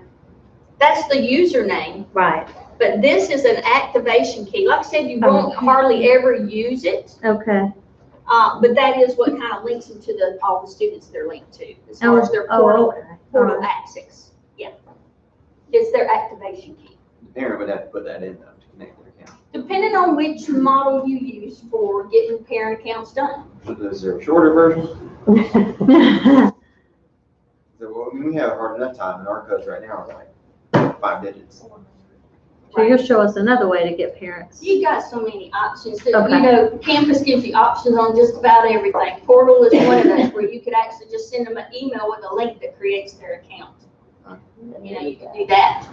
That's the username. Right. But this is an activation key. Like I said, you won't hardly ever use it. Okay. But that is what kind of links them to all the students they're linked to, as far as their portal access. Yeah. It's their activation key. The parent would have to put that in though to connect their account. Depending on which model you use for getting parent accounts done. Is there a shorter version? Well, I mean, we have a hard enough time, and our codes right now are like 5 digits. So you'll show us another way to get parents. You got so many options. So, Okay. you know, campus gives you options on just about everything. Portal is one of those where you could actually just send them an email with a link that creates their account. You know, you can do that.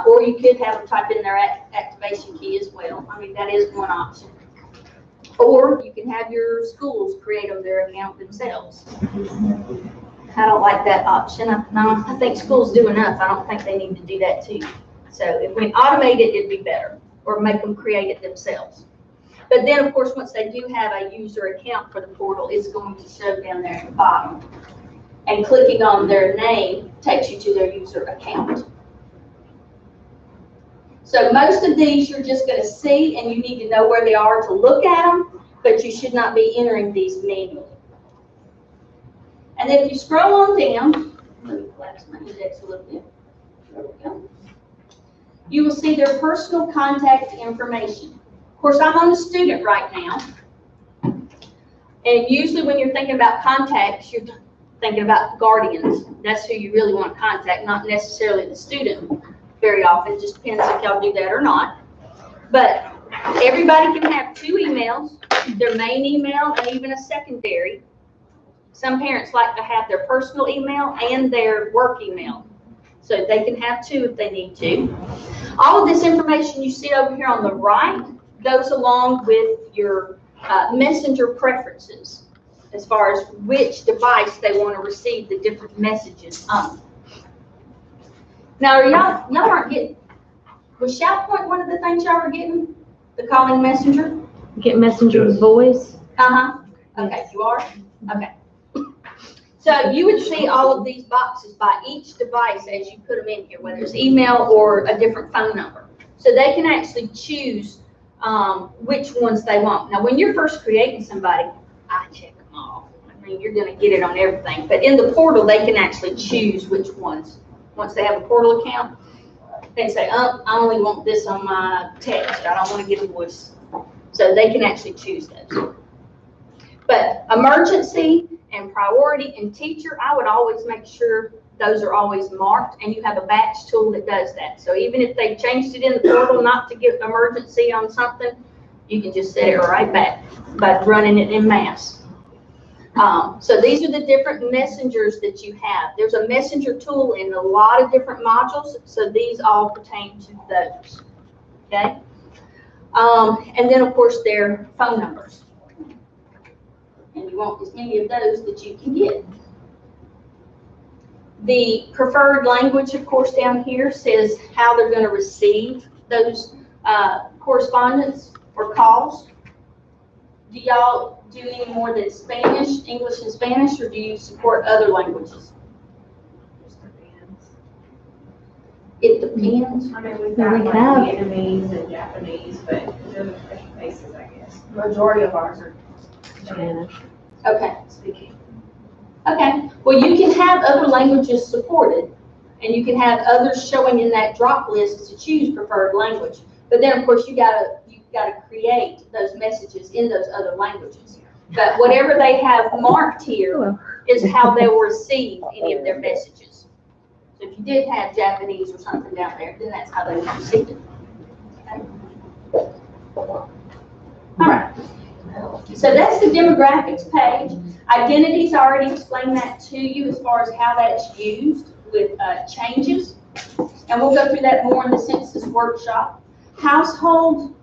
Or you could have them type in their activation key as well. I mean, that is one option. Or you can have your schools create them their account themselves. I don't like that option. I think schools do enough. I don't think they need to do that too. So if we automate it, it'd be better, or make them create it themselves. But then, of course, once they do have a user account for the portal, it's going to show down there at the bottom. And clicking on their name takes you to their user account. So most of these you're just going to see, and you need to know where they are to look at them, but you should not be entering these manually. And then if you scroll on down, let me collapse my index a little bit. There we go. You will see their personal contact information. Of course, I'm on a student right now. And usually when you're thinking about contacts, you're thinking about guardians. That's who you really want to contact, not necessarily the student very often. It just depends if y'all do that or not. But everybody can have 2 emails, their main email and even a secondary. Some parents like to have their personal email and their work email. So they can have 2 if they need to. All of this information you see over here on the right goes along with your messenger preferences as far as which device they want to receive the different messages on. Now, y'all aren't getting, was ShoutPoint one of the things y'all were getting? The calling messenger? Get messenger Yes. voice. Uh-huh. Okay, you are? Okay. So you would see all of these boxes by each device as you put them in here, whether it's email or a different phone number. So they can actually choose which ones they want. Now, when you're first creating somebody, I check them all. I mean, you're going to get it on everything. But in the portal, they can actually choose which ones. Once they have a portal account, they can say, oh, I only want this on my text. I don't want to get a voice. So they can actually choose those. But emergency and priority and teacher, I would always make sure those are always marked, and you have a batch tool that does that. So even if they changed it in the portal not to get emergency on something, you can just set it right back by running it in mass. So these are the different messengers that you have. There's a messenger tool in a lot of different modules, so these all pertain to those. Okay? And then, of course, their phone numbers. And you want as many of those that you can get. The preferred language, of course, down here says how they're going to receive those correspondence or calls. Do y'all do any more than Spanish, English and Spanish, or do you support other languages? It depends. I mean, we've We got like have. Vietnamese and Japanese, but those are special cases, I guess. Majority of ours are Spanish. Okay. speaking. Okay. Well, you can have other languages supported, and you can have others showing in that drop list to choose preferred language. But then, of course, you gotta create those messages in those other languages. But whatever they have marked here is how they will receive any of their messages. So if you did have Japanese or something down there, then that's how they would receive it. Okay. All right. So that's the demographics page. Identities, I already explained that to you as far as how that's used with changes. And we'll go through that more in the census workshop. Household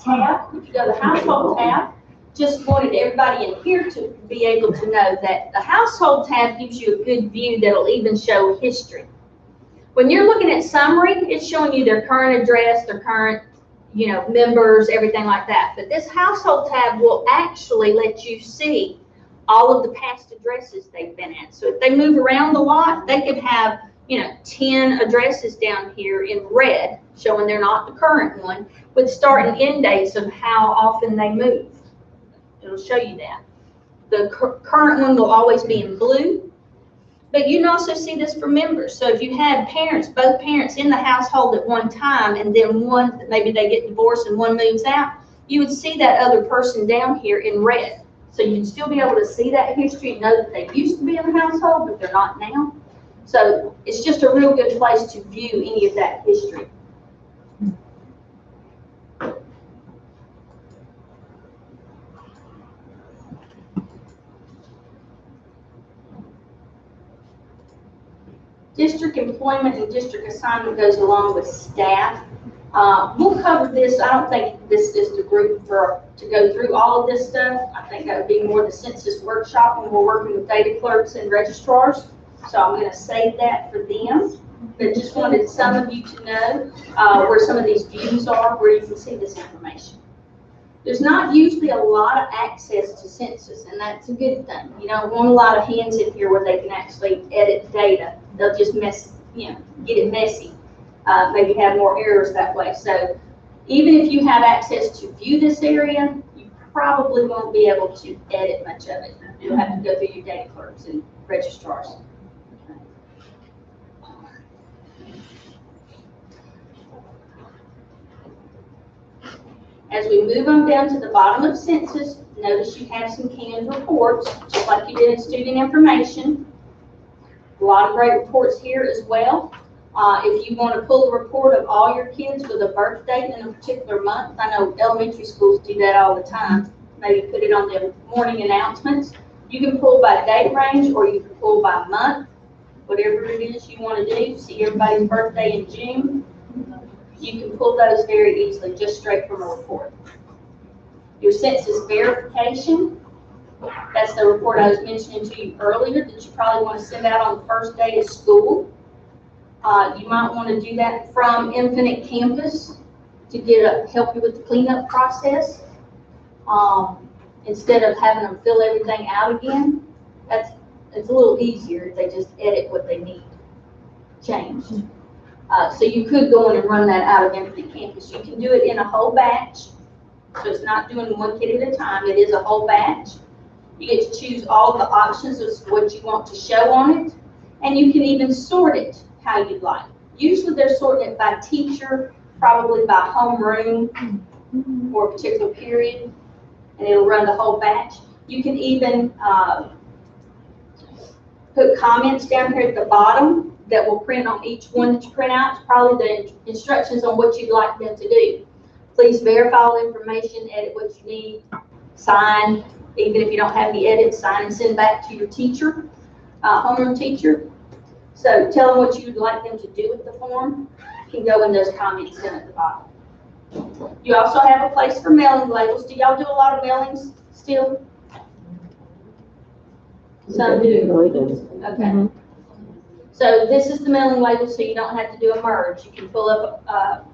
tab, if you go to the household tab, just wanted everybody in here to be able to know that the household tab gives you a good view that'll even show history. When you're looking at summary, it's showing you their current address, their current, members, everything like that. But this household tab will actually let you see all of the past addresses they've been at. So if they move around a lot, they could have 10 addresses down here in red, showing they're not the current one, with start and end dates of how often they move. It'll show you that. The current one will always be in blue, but you can also see this for members. So if you had both parents in the household at one time, and then maybe they get divorced and one moves out, you would see that other person down here in red. So you'd still be able to see that history and know that they used to be in the household, but they're not now. So it's just a real good place to view any of that history. District employment and district assignment goes along with staff. We'll cover this. I don't think this is the group to go through all of this stuff. I think that would be more the census workshop when we're working with data clerks and registrars. So I'm going to save that for them. But just wanted some of you to know where some of these views are, where you can see this information. There's not usually a lot of access to census, and that's a good thing. You don't want a lot of hands in here where they can actually edit data. They'll just get it messy. maybe have more errors that way. So even if you have access to view this area, you probably won't be able to edit much of it. You'll have to go through your data clerks and registrars. As we move on down to the bottom of census, notice you have some canned reports, just like you did in student information. A lot of great reports here as well. If you want to pull a report of all your kids with a birth date in a particular month, I know elementary schools do that all the time. Maybe put it on the morning announcements. You can pull by date range or you can pull by month, whatever it is you want to do. See everybody's birthday in June. You can pull those very easily, just straight from a report. Your census verification, that's the report I was mentioning to you earlier that you probably want to send out on the first day of school. You might want to do that from Infinite Campus to help you with the cleanup process. Instead of having them fill everything out again, it's a little easier if they just edit what they need changed. So you could go in and run that out of Infinite Campus. You can do it in a whole batch, so it's not doing one kid at a time. It is a whole batch. You get to choose all the options of what you want to show on it, and you can even sort it how you'd like. Usually they're sorting it by teacher, probably by homeroom for a particular period, and it'll run the whole batch. You can even put comments down here at the bottom that will print on each one that you print out. It's probably the instructions on what you'd like them to do. Please verify all information, edit what you need, sign, even if you don't have the edits, sign and send back to your teacher, homeroom teacher. So tell them what you'd like them to do with the form. You can go in those comments down at the bottom. You also have a place for mailing labels. Do y'all do a lot of mailings still? Some do. Okay. So this is the mailing label, so you don't have to do a merge. You can pull up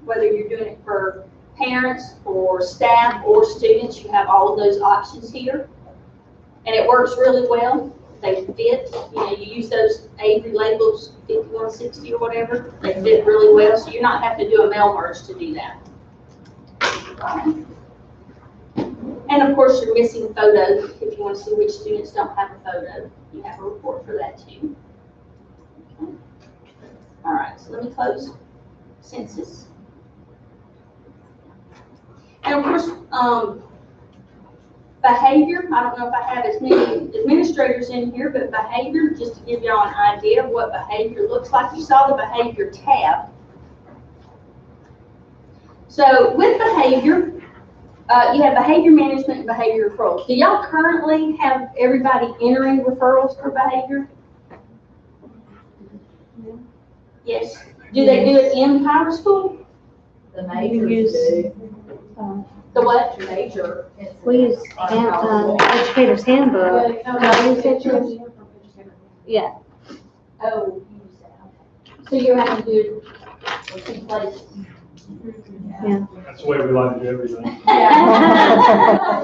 whether you're doing it for parents or staff or students. You have all of those options here. And it works really well. They fit. You know, you use those Avery labels, 5160 or whatever. They fit really well, so you're not having to do a mail merge to do that. And of course, you're missing photos. If you want to see which students don't have a photo, you have a report for that too. Okay. All right, so let me close census. And of course, behavior. I don't know if I have as many administrators in here, but behavior, just to give y'all an idea of what behavior looks like. You saw the behavior tab. So with behavior, you have behavior management and behavior referrals. Do y'all currently have everybody entering referrals for behavior? Yes. Do they do it in Power School? The majors do. The what? Major. We use Educator's Handbook. Yeah. Oh, you use that. So you're having to do it in places. Yeah. That's the way we like to do everything.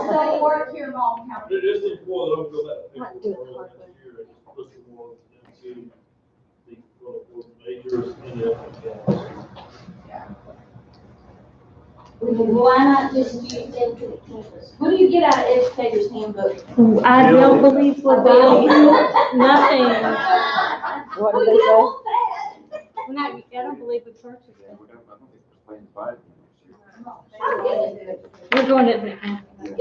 So work here, Mom. Just important, don't go back to Might do it people hard. next year, and just push them more into the majors and the. Why not just use Infinite Campus? What do you get out of Educator's Handbook? I don't believe we're doing nothing. What Well, did you they say? don't want that. I don't believe we purchased it. We're going to. Good,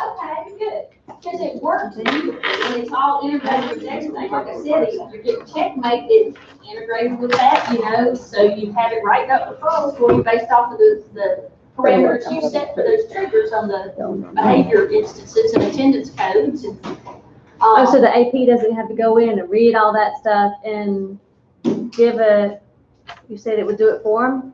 okay, good. Because it works beautifully, and it's all integrated with everything. Like I said, you're getting Checkmate, it's integrated with that, you know, so you have it right up referrals for you based off of the parameters you set for those triggers on the behavior instances and attendance codes. And, Oh, so the AP doesn't have to go in and read all that stuff and give you said it would do it for them?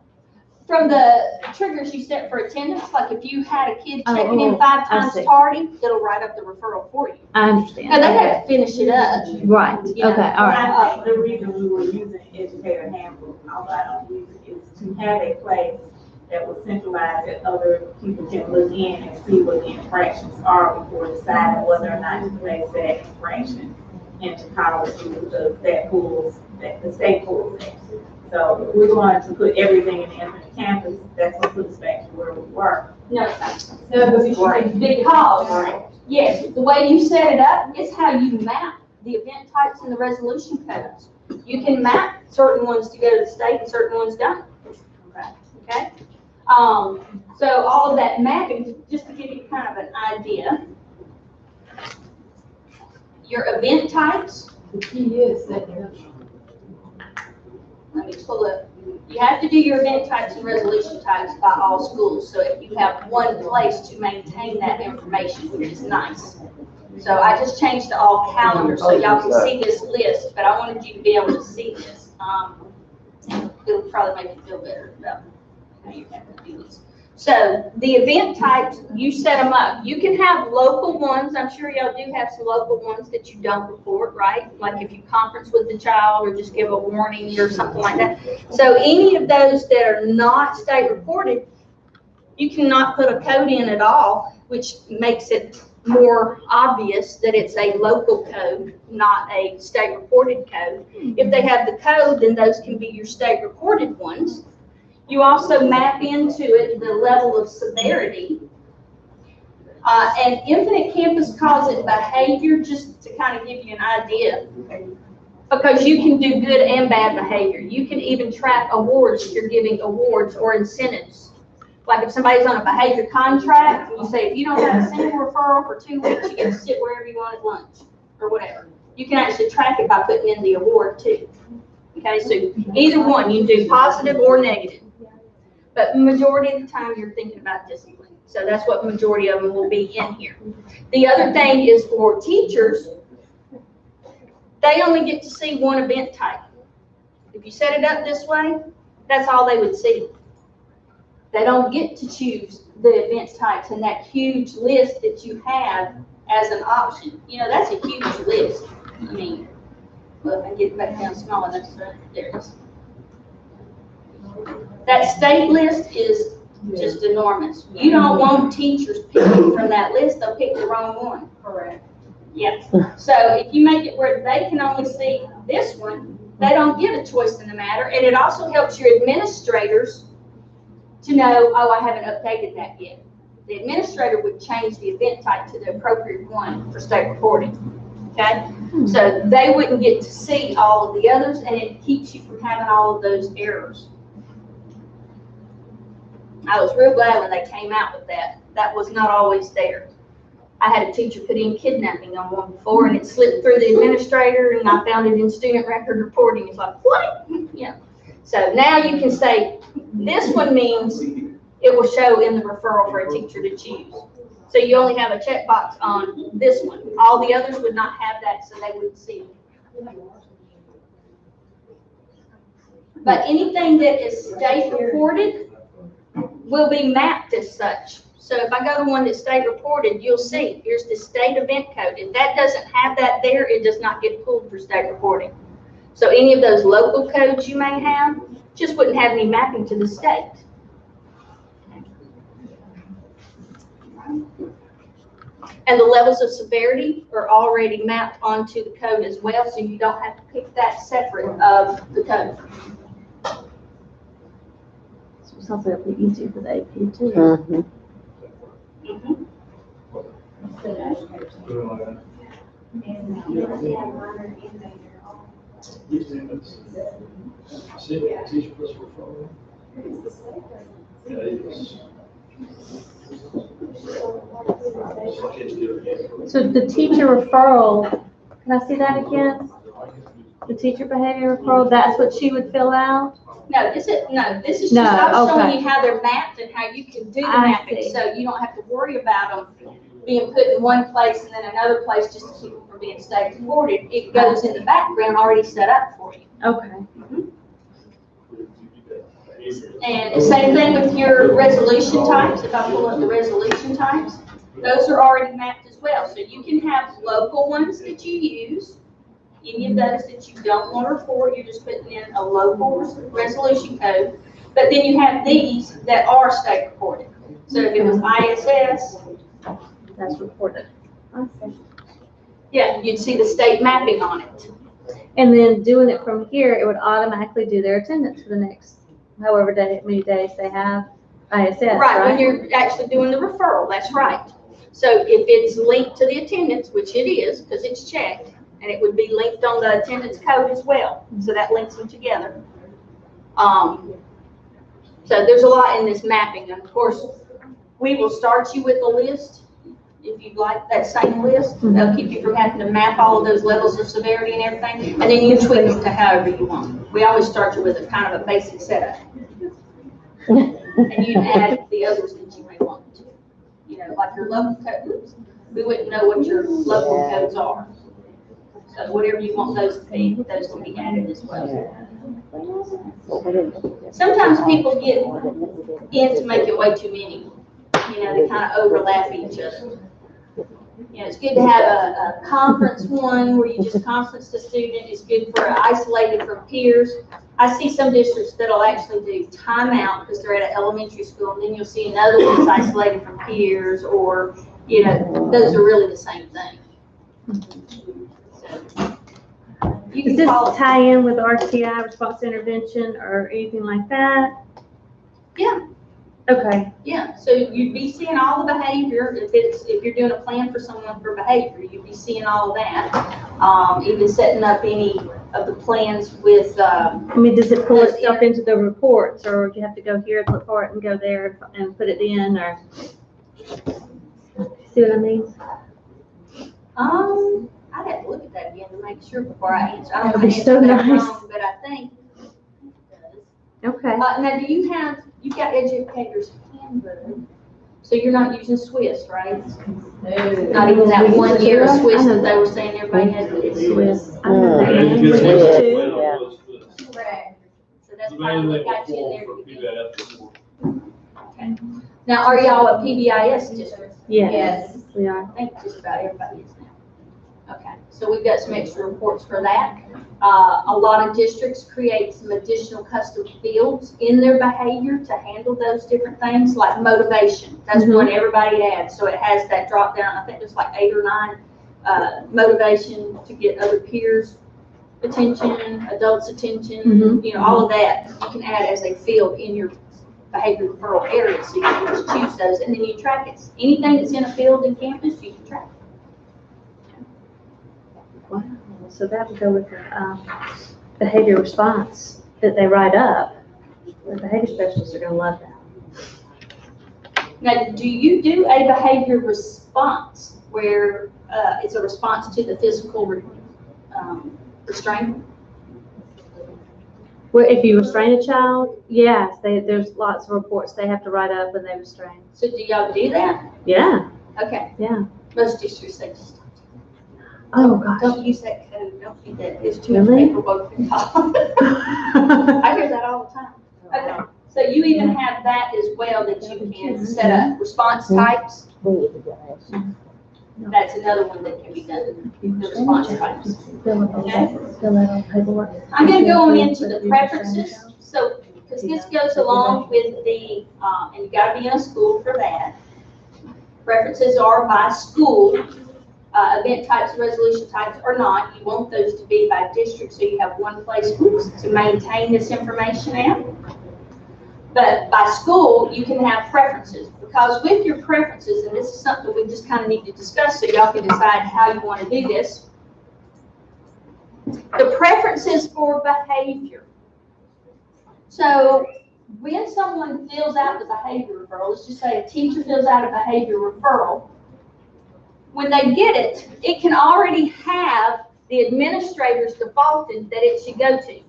from the triggers you set for attendance, like if you had a kid checking in 5 I times see. tardy, it'll write up the referral for you. I understand. Now, they have to finish it up. Right, okay, Yeah. all right. The reason we were using Educator Handbook, although I don't use it, is to have a place that will centralize that other people can look in and see what the infractions are before deciding whether or not to place that infraction into policy, because that pulls, that the state pulls that. So if we're going to put everything in the Infinite Campus, that's gonna put us back to where we were. No, because, yes, the way you set it up is how you map the event types and the resolution codes. You can map certain ones to go to the state and certain ones don't. Okay? So all of that mapping, just to give you kind of an idea, your event types. The key is that you're. Let me pull up. You have to do your event types and resolution types by all schools. So if you have one place to maintain that information, which is nice. So I just changed to all calendars so y'all can see this list, but I wanted you to be able to see this. It'll probably make you feel better about how you have to do this. So the event types, you set them up. You can have local ones. I'm sure y'all do have some local ones that you don't report, right? Like if you conference with the child or just give a warning or something like that. So any of those that are not state reported, you cannot put a code in at all, which makes it more obvious that it's a local code, not a state reported code. If they have the code, then those can be your state reported ones. You also map into it the level of severity. And Infinite Campus calls it behavior, just to kind of give you an idea. Because you can do good and bad behavior. You can even track awards if you're giving awards or incentives. Like if somebody's on a behavior contract, and you say, if you don't have a single referral for 2 weeks, you get to sit wherever you want at lunch, or whatever. You can actually track it by putting in the award too. Okay, so either one, you can do positive or negative. But the majority of the time, you're thinking about discipline. So that's what the majority of them will be in here. The other thing is for teachers, they only get to see one event type. If you set it up this way, that's all they would see. They don't get to choose the event types and that huge list that you have as an option. You know, that's a huge list. I mean, well, if I get back down small enough, so there it is. That state list is just enormous. You don't want teachers picking from that list, they'll pick the wrong one. Correct. Yes. So if you make it where they can only see this one, they don't get a choice in the matter. And it also helps your administrators to know, oh, I haven't updated that yet. The administrator would change the event type to the appropriate one for state reporting. Okay? So they wouldn't get to see all of the others, and it keeps you from having all of those errors. I was real glad when they came out with that. That was not always there. I had a teacher put in kidnapping on one before, and it slipped through the administrator, and I found it in student record reporting. It's like, what? Yeah. So now you can say, this one means it will show in the referral for a teacher to choose. So you only have a checkbox on this one. All the others would not have that, so they wouldn't see it. But anything that is state reported will be mapped as such. So if I go to one that's state reported, you'll see, here's the state event code. If that doesn't have that there, it does not get pulled for state reporting. So any of those local codes you may have just wouldn't have any mapping to the state. And the levels of severity are already mapped onto the code as well, so you don't have to pick that separate of the code. So it sounds like it'll be easier for the AP too. Mm-hmm. So the teacher referral, can I see that again? The teacher behavior referral, that's what she would fill out? No, this is just, No, I was showing okay. you how they're mapped and how you can do the I mapping, see. so you don't have to worry about them being put in one place and then another place just to keep them from being state reported. It goes in the background already set up for you. Okay. And the same thing with your resolution types. If I pull up the resolution types, those are already mapped as well. So you can have local ones that you use. Any of those that you don't want to report, you're just putting in a local resolution code. But then you have these that are state reported. So if it was ISS, That's reported. yeah, you'd see the state mapping on it. And then doing it from here, it would automatically do their attendance for the next, however many days they have ISS, Right, when right? you're actually doing the referral, that's right. So if it's linked to the attendance, which it is, because it's checked, and it would be linked on the attendance code as well, so that links them together. So there's a lot in this mapping, and of course, we will start you with a list, if you'd like that same list. They'll keep you from having to map all of those levels of severity and everything, and then you tweak them to however you want. We always start you with a kind of a basic setup. And you add the others that you may want to. You know, like your local codes, we wouldn't know what your local codes are. So whatever you want those to be, those can be added as well. Sometimes people get into making way too many. You know, they kind of overlap each other. You know, it's good to have a conference one where you just conference the student. It's good for isolated from peers. I see some districts that'll actually do timeout because they're at an elementary school, and then you'll see another one that's isolated from peers, or, you know, those are really the same thing. So, you Does can this call it. tie in with RTI, response to intervention, or anything like that? Yeah. Okay. Yeah, so you'd be seeing all the behavior, if you're doing a plan for someone for behavior, you'd be seeing all of that. Even setting up any of the plans with, I mean, does it pull itself into the reports, or do you have to go here and look for it and go there and put it in, or? See what I mean? I'd have to look at that again to make sure before I answer. I don't That'd want be to so answer that nice. wrong, but I think it does. Okay. Now, you've got educators handbook, so you're not using Swiss, right? Not even that 1 year of Swiss that they were saying everybody had to do. Swiss. I Mm. know that Education language was- too. Yeah. was- Correct. So that's The probably main what thing got you in there. for PBIS before. Okay. Now, are y'all a PBIS district? Yes, we are. I think just about everybody is now. Okay, so we've got some extra reports for that. A lot of districts create some additional custom fields in their behavior to handle those different things, like motivation. That's one everybody adds, so it has that drop down. I think there's like 8 or 9 motivation to get other peers' attention, adults' attention, you know, all of that you can add as a field in your behavior referral area. So you can just choose those, and then you track it. Anything that's in a field in campus, you can track it. Wow. So that would go with the behavior response that they write up. The behavior specialists are going to love that. Now, do you do a behavior response where it's a response to the physical restraint? Well, if you restrain a child, yes, there's lots of reports they have to write up when they restrain. So do y'all do that? Yeah. Okay. Yeah. Most districts say just Oh, gosh. don't use that code. Don't do that. It's too much Really? paperwork. I hear that all the time. Okay. So you even have that as well, that you can set up response types. That's another one that can be done, the response types. Fill out all paperwork. I'm gonna go on into the preferences, so, because this goes along with the, and you gotta be in a school for that. Preferences are by school, event types, resolution types or not. You want those to be by district, so you have one place to maintain this information at. But by school, you can have preferences, because with your preferences, and this is something we just kind of need to discuss so y'all can decide how you want to do this. The preferences for behavior. So when someone fills out the behavior referral, let's just say a teacher fills out a behavior referral, when they get it, it can already have the administrator's defaulted that it should go to.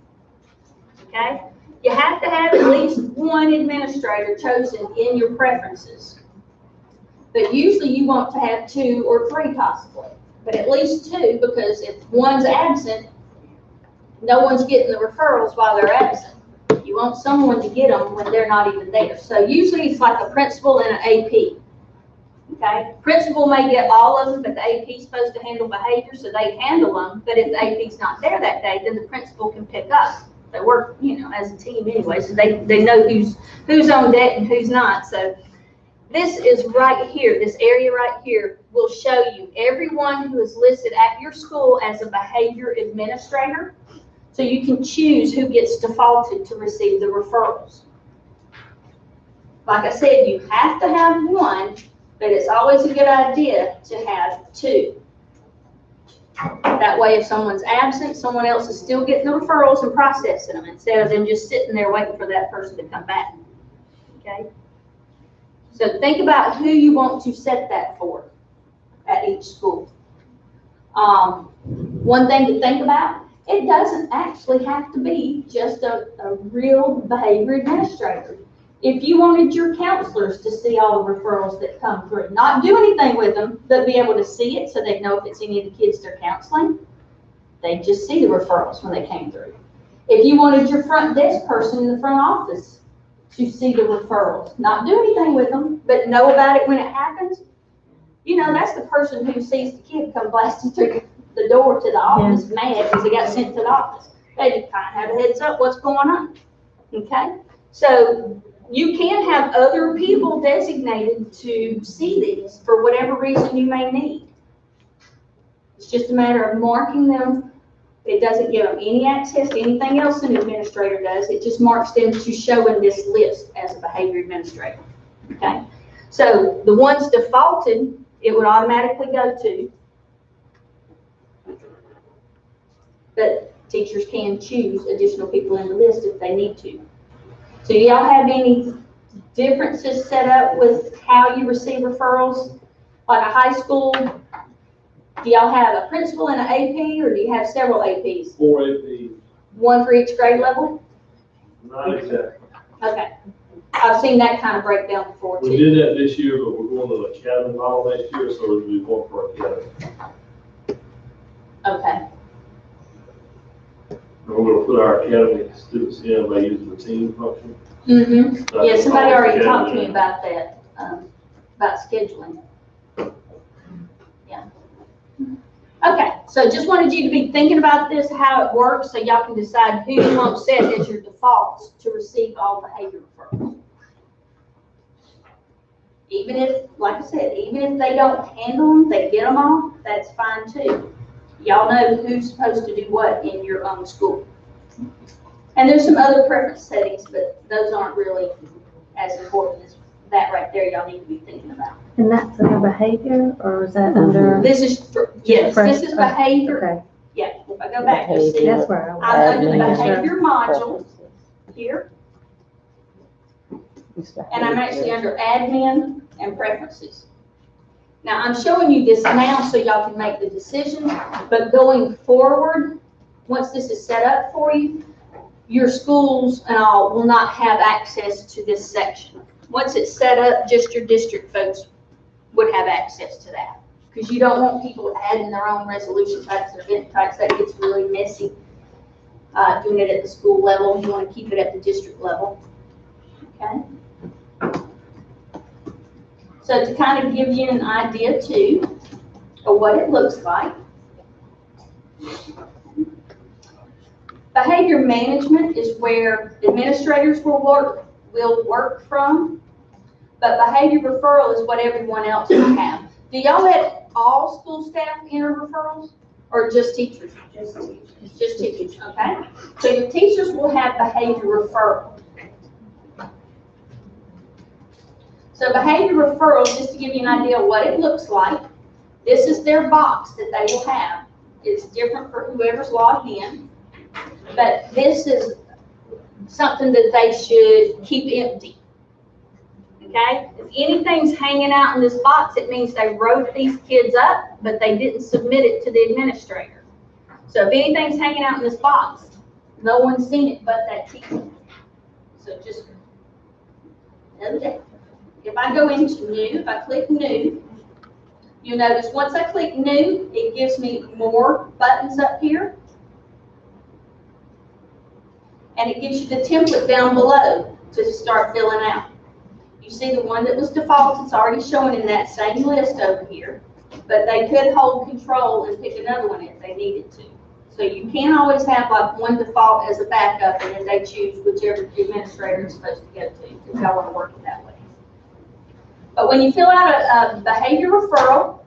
Okay? You have to have at least one administrator chosen in your preferences. But usually you want to have 2 or 3 possibly, but at least 2, because if one's absent, no one's getting the referrals while they're absent. You want someone to get them when they're not even there. So usually it's like a principal and an AP. Okay? Principal may get all of them, but the AP is supposed to handle behavior, so they handle them. But if the AP's not there that day, then the principal can pick up. They work, you know, as a team anyway, so they know who's on deck and who's not. So This is right here, this area right here will show you everyone who is listed at your school as a behavior administrator. So you can choose who gets defaulted to receive the referrals. Like I said, you have to have one, but it's always a good idea to have two. That way, if someone's absent, someone else is still getting the referrals and processing them instead of them just sitting there waiting for that person to come back. Okay? So think about who you want to set that for at each school. One thing to think about, it doesn't actually have to be just a real behavior administrator. If you wanted your counselors to see all the referrals that come through, not do anything with them, but be able to see it so they know if it's any of the kids they're counseling, they just see the referrals when they came through. If you wanted your front desk person in the front office to see the referrals, not do anything with them, but know about it when it happens, you know, that's the person who sees the kid come blasting through the door to the office mad because they got sent to the office. They just kind of have a heads up what's going on. Okay? So you can have other people designated to see these for whatever reason you may need. It's just a matter of marking them. It doesn't give them any access to anything else an administrator does. It just marks them to show in this list as a behavior administrator. Okay? So the ones defaulted, it would automatically go to. But teachers can choose additional people in the list if they need to. So do y'all have any differences set up with how you receive referrals? Like a high school, do y'all have a principal and an AP, or do you have several APs? 4 APs. One for each grade level? Not exactly. Okay. I've seen that kind of breakdown before too. We did that this year, but we're going to the academy model next year, so it'll be one for academy. Okay. And we're going to put our academy students in by using the team function. Mm-hmm. Yeah, somebody already talked to me about that, about scheduling. Yeah. Okay, so just wanted you to be thinking about this, how it works, so y'all can decide who you want set as your defaults to receive all behavior referrals. Even if, like I said, even if they don't handle them, they get them all, that's fine too. Y'all know who's supposed to do what in your own school. And there's some other preference settings, but those aren't really as important as that right there. Y'all need to be thinking about. And that's under behavior, or is that under? This is, yes, this is behavior. Okay, Yeah, if I go back, you'll see. that's where I was. I'm under the Admin. behavior module here, and I'm actually under admin and preferences. Now, I'm showing you this now so y'all can make the decision, but going forward, once this is set up for you, your schools and all will not have access to this section. Once it's set up, just your district folks would have access to that. Because you don't want people adding their own resolution types or event types. That gets really messy. Doing it at the school level, you want to keep it at the district level. Okay? So to kind of give you an idea too of what it looks like. Behavior management is where administrators will work from, but behavior referral is what everyone else will have. Do y'all let all school staff enter referrals, or just teachers? Just teachers. Just teachers, okay? So your teachers will have behavior referral. So behavior referral, just to give you an idea of what it looks like, this is their box that they will have. It's different for whoever's logged in, but this is something that they should keep empty. Okay? If anything's hanging out in this box, it means they wrote these kids up, but they didn't submit it to the administrator. So if anything's hanging out in this box, no one's seen it but that teacher. So just another day. If I go into new, if I click new, you'll notice once I click new, it gives me more buttons up here. And it gives you the template down below to start filling out. You see the one that was default, it's already showing in that same list over here. But they could hold control and pick another one if they needed to. So you can't always have like one default as a backup and then they choose whichever administrator is supposed to go to if y'all want to work it that way. But when you fill out a behavior referral,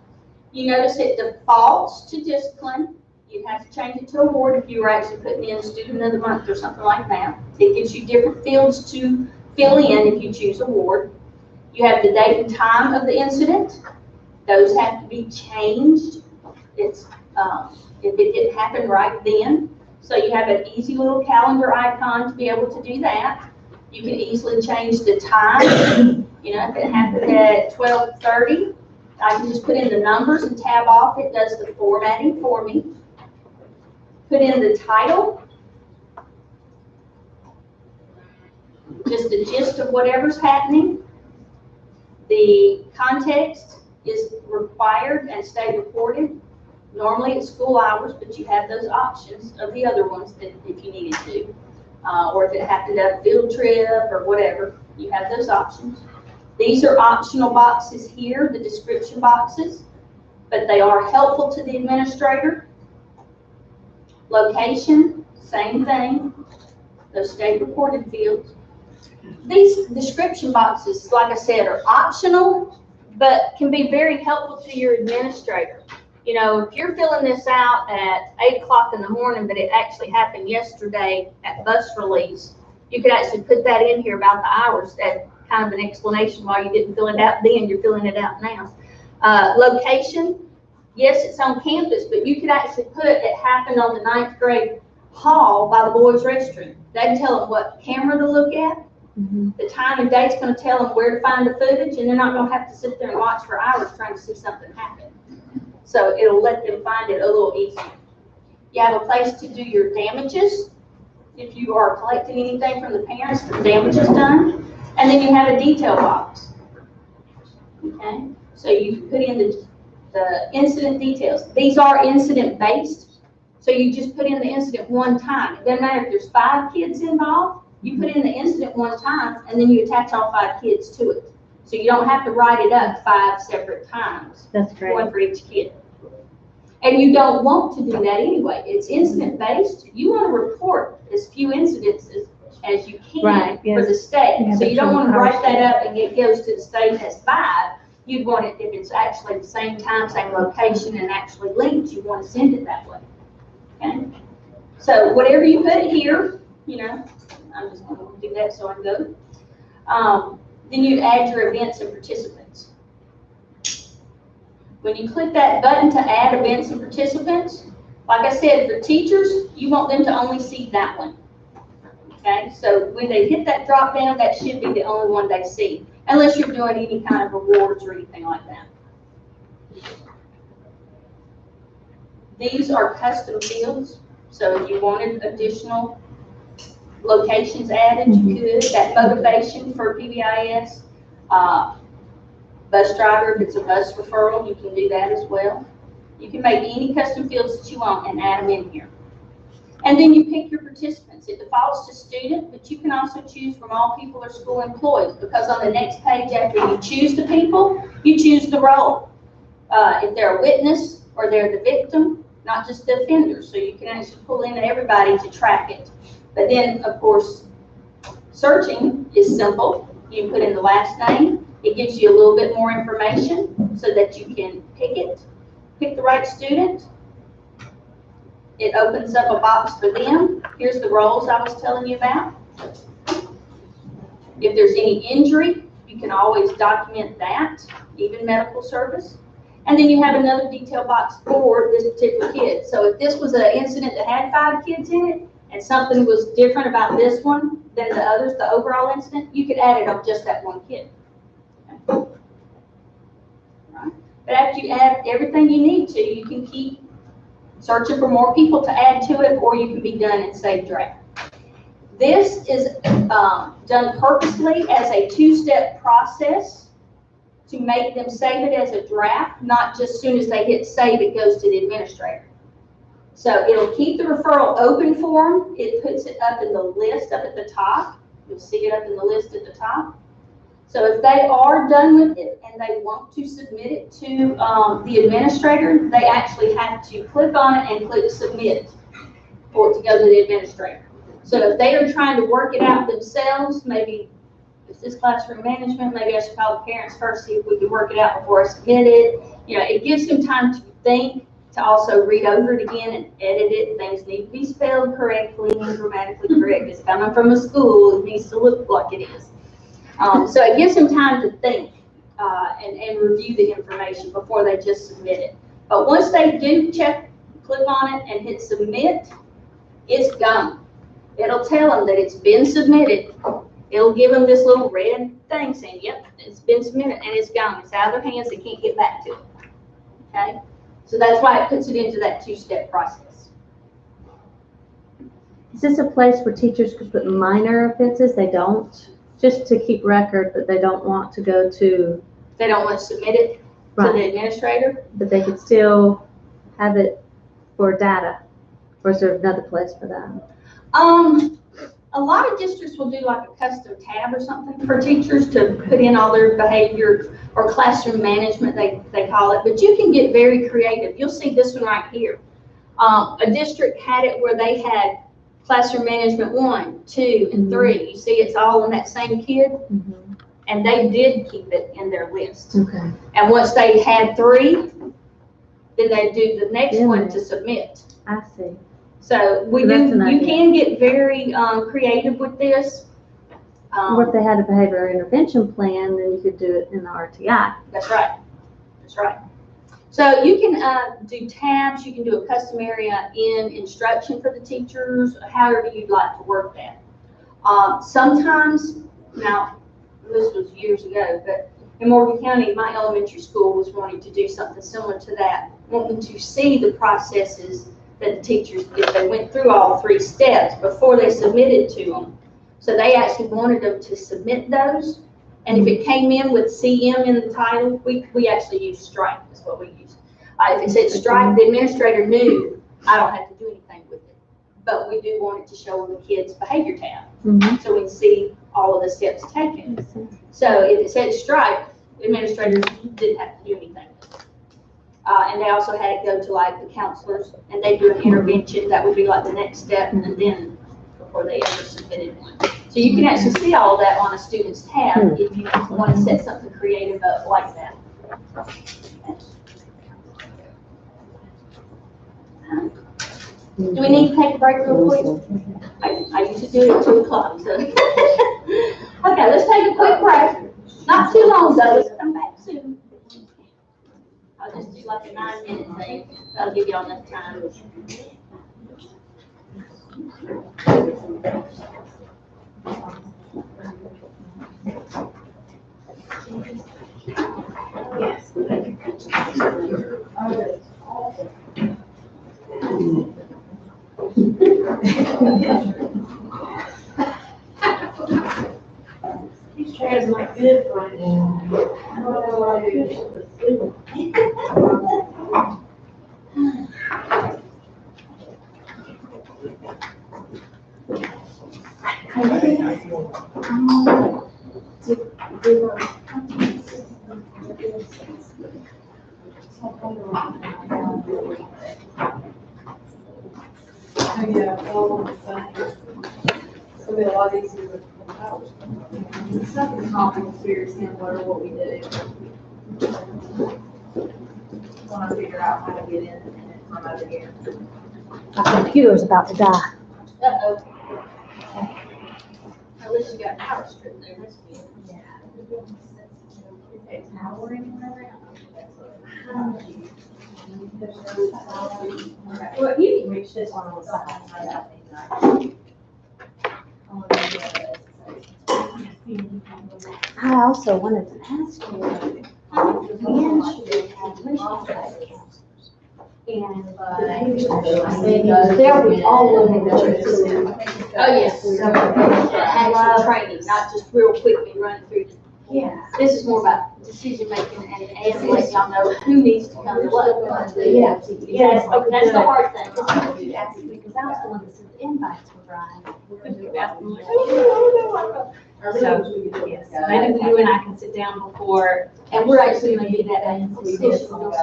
you notice it defaults to discipline. You have to change it to award if you were actually putting in student of the month or something like that. It gives you different fields to fill in if you choose award. You have the date and time of the incident. Those have to be changed. It's if it didn't happen right then. So you have an easy little calendar icon to be able to do that. You can easily change the time. You know, if it happened at 12:30, I can just put in the numbers and tab off. It does the formatting for me. Put in the title. Just the gist of whatever's happening. The context is required and stay reported. Normally it's school hours, but you have those options of the other ones that if you needed to. Or if it happened at a field trip or whatever, you have those options. These are optional boxes here, the description boxes, but they are helpful to the administrator. Location, same thing, those state reported fields. These description boxes, like I said, are optional, but can be very helpful to your administrator. You know, if you're filling this out at 8 o'clock in the morning, but it actually happened yesterday at bus release, you could actually put that in here about the hours, that kind of an explanation why you didn't fill it out then, you're filling it out now. Location, yes, it's on campus, but you could actually put it happened on the 9th grade hall by the boys' restroom. They can tell them what camera to look at. The time and date's going to tell them where to find the footage, and they're not going to have to sit there and watch for hours trying to see something happen. So it'll let them find it a little easier. You have a place to do your damages. If you are collecting anything from the parents, the damage is done. And then you have a detail box. Okay? So you put in the incident details. These are incident based. So you just put in the incident one time. It doesn't matter if there's 5 kids involved. You put in the incident one time, and then you attach all 5 kids to it. So you don't have to write it up 5 separate times. That's great. One for each kid. And you don't want to do that anyway. It's incident-based. You want to report as few incidents as you can Right, for yes. the state. Yeah, So you don't that's want to what write ours that up and it goes to the state as 5. You'd want it, if it's actually the same time, same location, and actually linked, you want to send it that way. Okay? So whatever you put here, you know, I'm just going to do that so I can go. Then you add your events and participants. When you click that button to add events and participants, like I said, for teachers, you want them to only see that one. Okay, so when they hit that drop down, that should be the only one they see, unless you're doing any kind of rewards or anything like that. These are custom fields, so if you wanted additional locations added, you could. That motivation for PBIS, bus driver, if it's a bus referral, you can do that as well. You can make any custom fields that you want and add them in here. And then you pick your participants. It defaults to student, but you can also choose from all people or school employees, because on the next page after you choose the people, you choose the role. If they're a witness or they're the victim, not just the offender. So you can actually pull in everybody to track it. But then, of course, searching is simple. You put in the last name. It gives you a little bit more information so that you can pick the right student. It opens up a box for them. Here's the roles I was telling you about. If there's any injury, you can always document that, even medical service. And then you have another detail box for this particular kid. So if this was an incident that had 5 kids in it, and something was different about this one than the others, the overall incident, you could add it on just that one kid. Okay. Right. But after you add everything you need to, you can keep searching for more people to add to it, or you can be done and save draft. This is done purposely as a 2-step process to make them save it as a draft, not just as soon as they hit save, it goes to the administrator. So it'll keep the referral open for them. It puts it up in the list up at the top. You'll see it up in the list at the top. So if they are done with it and they want to submit it to the administrator, they actually have to click on it and click submit for it to go to the administrator. So if they are trying to work it out themselves, maybe is this classroom management? Maybe I should call the parents first, see if we can work it out before I submit it. You know, it gives them time to think, to also read over it again and edit it. Things need to be spelled correctly and grammatically correct. It's coming from a school, it needs to look like it is. So it gives them time to think and review the information before they just submit it. But once they do click on it and hit submit, it's gone. It'll tell them that it's been submitted. It'll give them this little red thing saying, yep, it's been submitted, and it's gone. It's out of their hands, they can't get back to it. Okay? So that's why it puts it into that two-step process. Is this a place where teachers could put minor offenses? They don't, just to keep record that they don't want to go to. They don't want to submit it to the administrator. But they could still have it for data, or is there another place for that? A lot of districts will do like a custom tab or something for teachers to put in all their behavior or classroom management, they call it. But you can get very creative. You'll see this one right here. A district had it where they had classroom management 1, 2, and 3. You see it's all in that same kid. Mm-hmm. And they did keep it in their list. Okay. And once they had 3, then they do the next one to submit. I see. So you can get very creative with this. Or if they had a behavior intervention plan, then you could do it in the RTI. That's right. That's right. So you can do tabs. You can do a custom area in instruction for the teachers, however you'd like to work that. Sometimes, now this was years ago, but in Morgan County, my elementary school was wanting to do something similar to that, wanting to see the processes that the teachers, if they went through all 3 steps before they submitted to them. So they actually wanted them to submit those. And if it came in with CM in the title, we actually use strike, is what we use. If it said strike, the administrator knew I don't have to do anything with it. But we do want it to show on the kids' behavior tab. Mm-hmm. So we can see all of the steps taken. So if it said strike, the administrators didn't have to do anything. And they also had it go to like the counselors, and they do an intervention. That would be like the next step, and then before they ever submitted one. So you can actually see all of that on a student's tab if you want to set something creative up like that. Do we need to take a break real quick? I usually do it at 2 o'clock. So. Okay, let's take a quick break. Not too long though. Let's come back soon. I'll just do like a 9-minute thing. That'll give y'all enough time. Yes. These chairs are not good for it. I don't know what I do. It'll be a lot easier with PowerPoint. It's nothing complex, we understand what we do. Want to figure out how to get in and from over here. My computer's about to die. Uh-oh. At least you got power strip there. That's good. Okay, power anywhere around. Well, you can reach this one on the side. I also wanted to ask you, when should we have counselors? And There'll be all of them. Oh, yes. Actual training, not just real quickly running through. Yeah. This is more about decision making and letting y'all know who needs to come to what. Yeah. Yes, okay, that's the hard thing. Because I was the one that said the invites were right. So, yes, maybe you and I can sit down before, And we're actually gonna do that at the station, you'll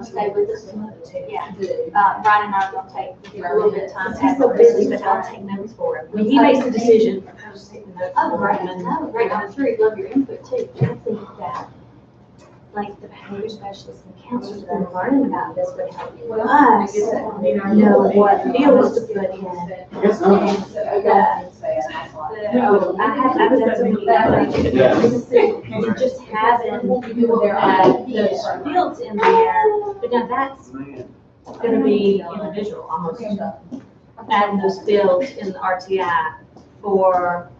stay with us. yeah. Brian and I will take a little bit of time, he's so busy, but I'll take notes for him. When he makes the decision, I'll just take the notes. Oh, for great, him. no, great, I'm sure you'd love your input too. I think that, like, the behavior specialists and counselors that are learning about this would help us know what fields to put in. Yes, no. I have done some of that, just having those fields in there, but now that's gonna be individual, almost, adding those fields in the RTI for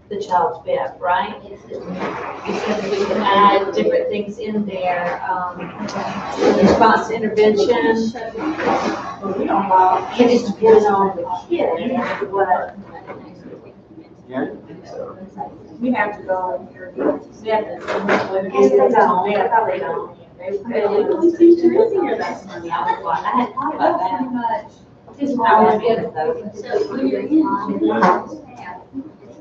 the child's bib, right? Because we can add different things in there, response to intervention. It just depends on the kid, what. Yeah, I think so. We have to go. We have to. Yes, they don't, I thought they don't. I had thought about that. Just how I get it though. So when you're in,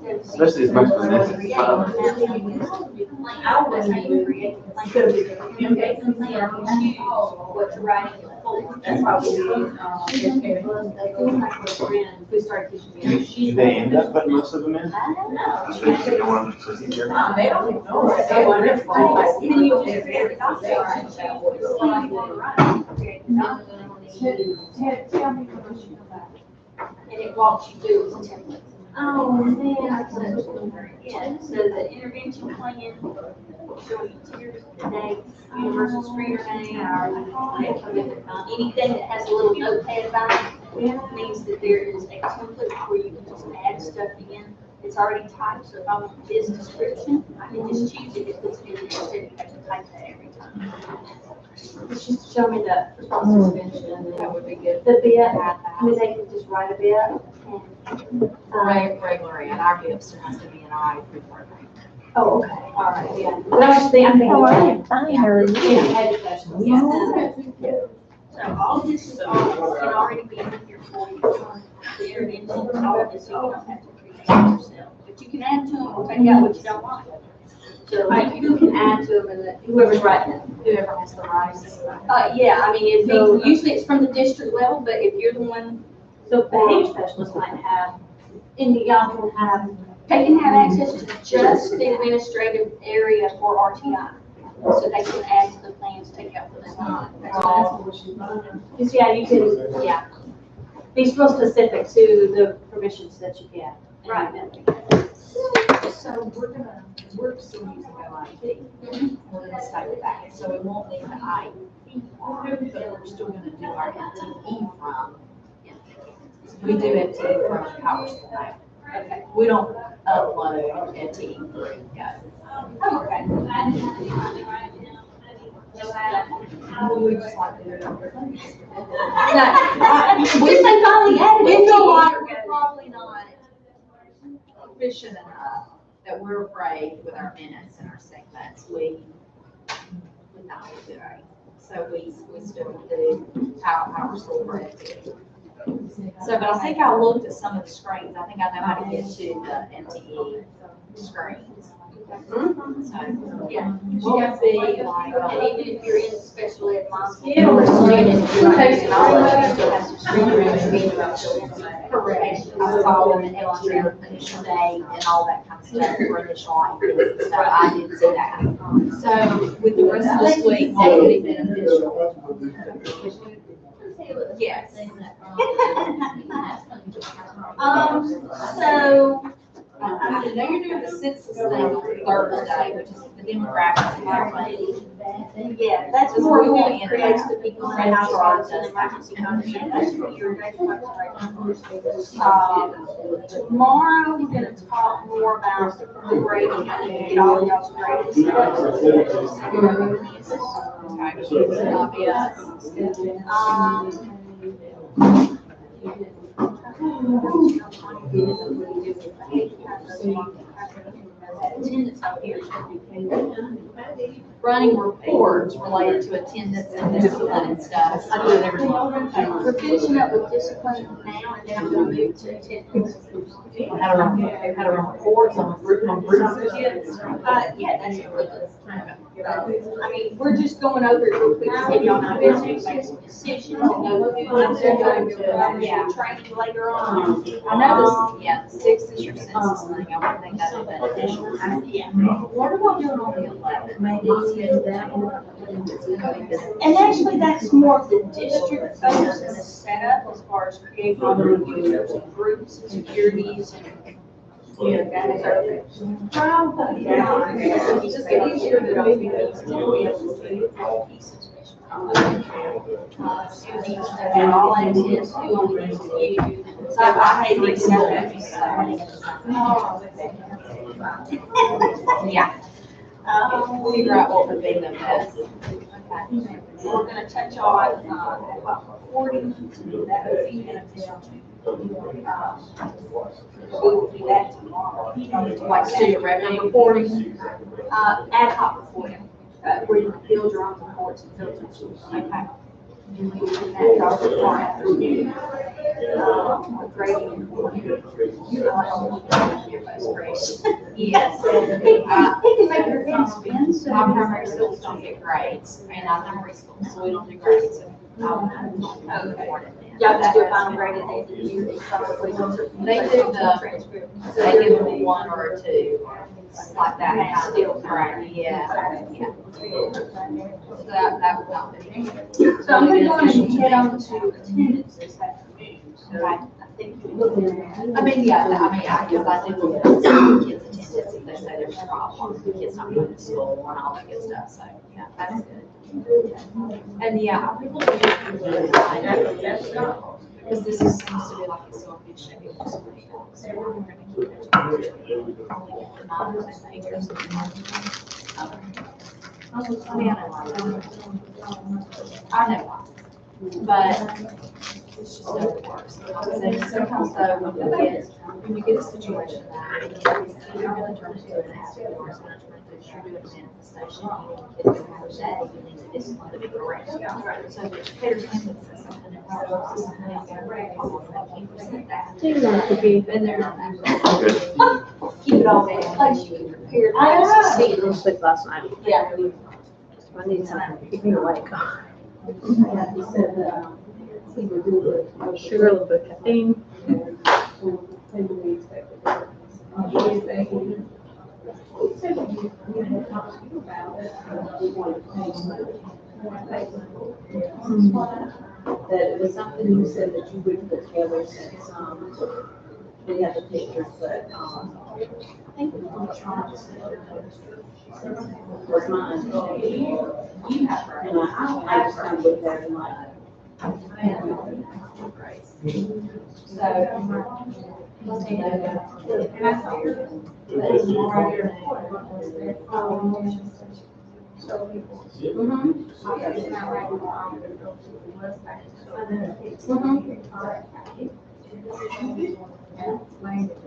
Especially as much as this is fun. like, I was trying to create, like, what to write in the folder. That's why we do, Who started teaching me. Do they end up putting most of them in? I don't know. Especially the ones that's easier. No, they don't ignore it. They wonderful. Then you just create a document. Tell me what you know about it. And it walks you through the templates. Oh, man. Yeah, so the intervention plan, showing you tiers, dates, universal screener name, anything that has a little notepad about it means that there is a template where you can just add stuff in. It's already typed, so if I want this description, I can just choose it, it puts it in there, instead you have to type that every time. It's just show me the response to intervention, and that would be good. The bit, I mean, they can just write a bit and. Regular, and our BIPs has to be an I preferred. Oh, okay, all right, yeah. But I was thinking, Oh, I didn't find her. So all this is all can already be in here for you. The intervention, all of this, so you don't have to create it yourself. But you can add to them or take out what you don't want. So you can add to them and then whoever's writing it. whoever has the rights. Yeah, I mean, usually it's from the district level, but if you're the one, So behavior specialists might have, and y'all can have, they can have access to just the administrative area for RTI. So they can add to the plans, take out what they want. because yeah, you can, yeah. Be real specific to the permissions that you get. Right. So we're still using OIT. We're gonna stay with that, so we won't need the IEP form, but we're still gonna do our MTE from. We do MTE from Power School now. Okay. We don't upload MTE. Yeah. Oh, okay. We just like to do it on the things. We say finally added We it. feel like we're probably not efficient enough that we're afraid with our minutes and our segments, we would not do it. So we still do our school bread. So, but I think I looked at some of the screens. I think I know how to get to the MTE screens. So, yeah, what would be like, And even if you're in special ed, mom's. Yeah, we're correct. I saw them in extra initial day and all that kind of stuff for initial IEPs and stuff. I didn't see that. So with the rest of this week, what would be beneficial? Yes. So, I know you're doing the census thing on Thursday, which is the demographics and everything. yeah, that's more what creates the people in charge and emergency management. That's what your next tomorrow, we're gonna talk more about the grading. I need to get all of y'all's grading stuff. Attendance out here. running reports related to attendance and discipline and stuff. I do it every month. We're finishing up with discipline now, and then I'm gonna move to attendance. How to run reports on groups of kids. Yeah, that's what it is. I mean, we're just going over it real quick, to give y'all an opportunity to make some decisions and go through them. They're going to, training later on. I know this, yeah, the 6th is your census thing, I would think that'd be beneficial. Yeah. What are we doing on the 11th? And actually, that's more of the district focus and the setup as far as creating all the users and groups and securities and. Yeah, that is our. It's just get easier to do And all I did is do on the you. So I hate these Yeah. Figure out what would be the best. We're gonna touch on, about 40, that would be beneficial. We'll do that tomorrow. Like student revenue reporting. Ad hoc reporting, where you build your own reports and filters. Okay. Grading. Yes. He can make your head spin, so. My primary schools don't get grades, and I'm primary school, so we don't do grades. Y'all just do a final grade at the end of the year. They do transcript. They give them a 1 or a 2, like that. Still correct, yeah. So that would not be. So I'm gonna go ahead and head on to attendance this afternoon. So Okay. I think. I mean, yeah, I guess I do look at kids' attendance, if they say there's a problem, the kids not going to school and all that good stuff, so, yeah, that's good. And yeah, I really do because this is supposed to be like a self-good shape. So we're going to keep it. I know why, but it's just so it works. Sometimes though, when you get a situation that you're going to turn into an aspect, or it's going to turn into, you're doing a manifestation, you need kids to have a day, you need to discipline to be correct. So the educator's handbook says something, and our law says something else, and we're almost like 80% that. And they're not keep it all in place, you can prepare. I sleep last night. Yeah. I need something to keep me awake. Sugar, a little bit of caffeine. That it was something you said that you would put together since, we had the pictures, but, I think it was on the trial. Was mine. You have her. And I just kind of looked at it and like. I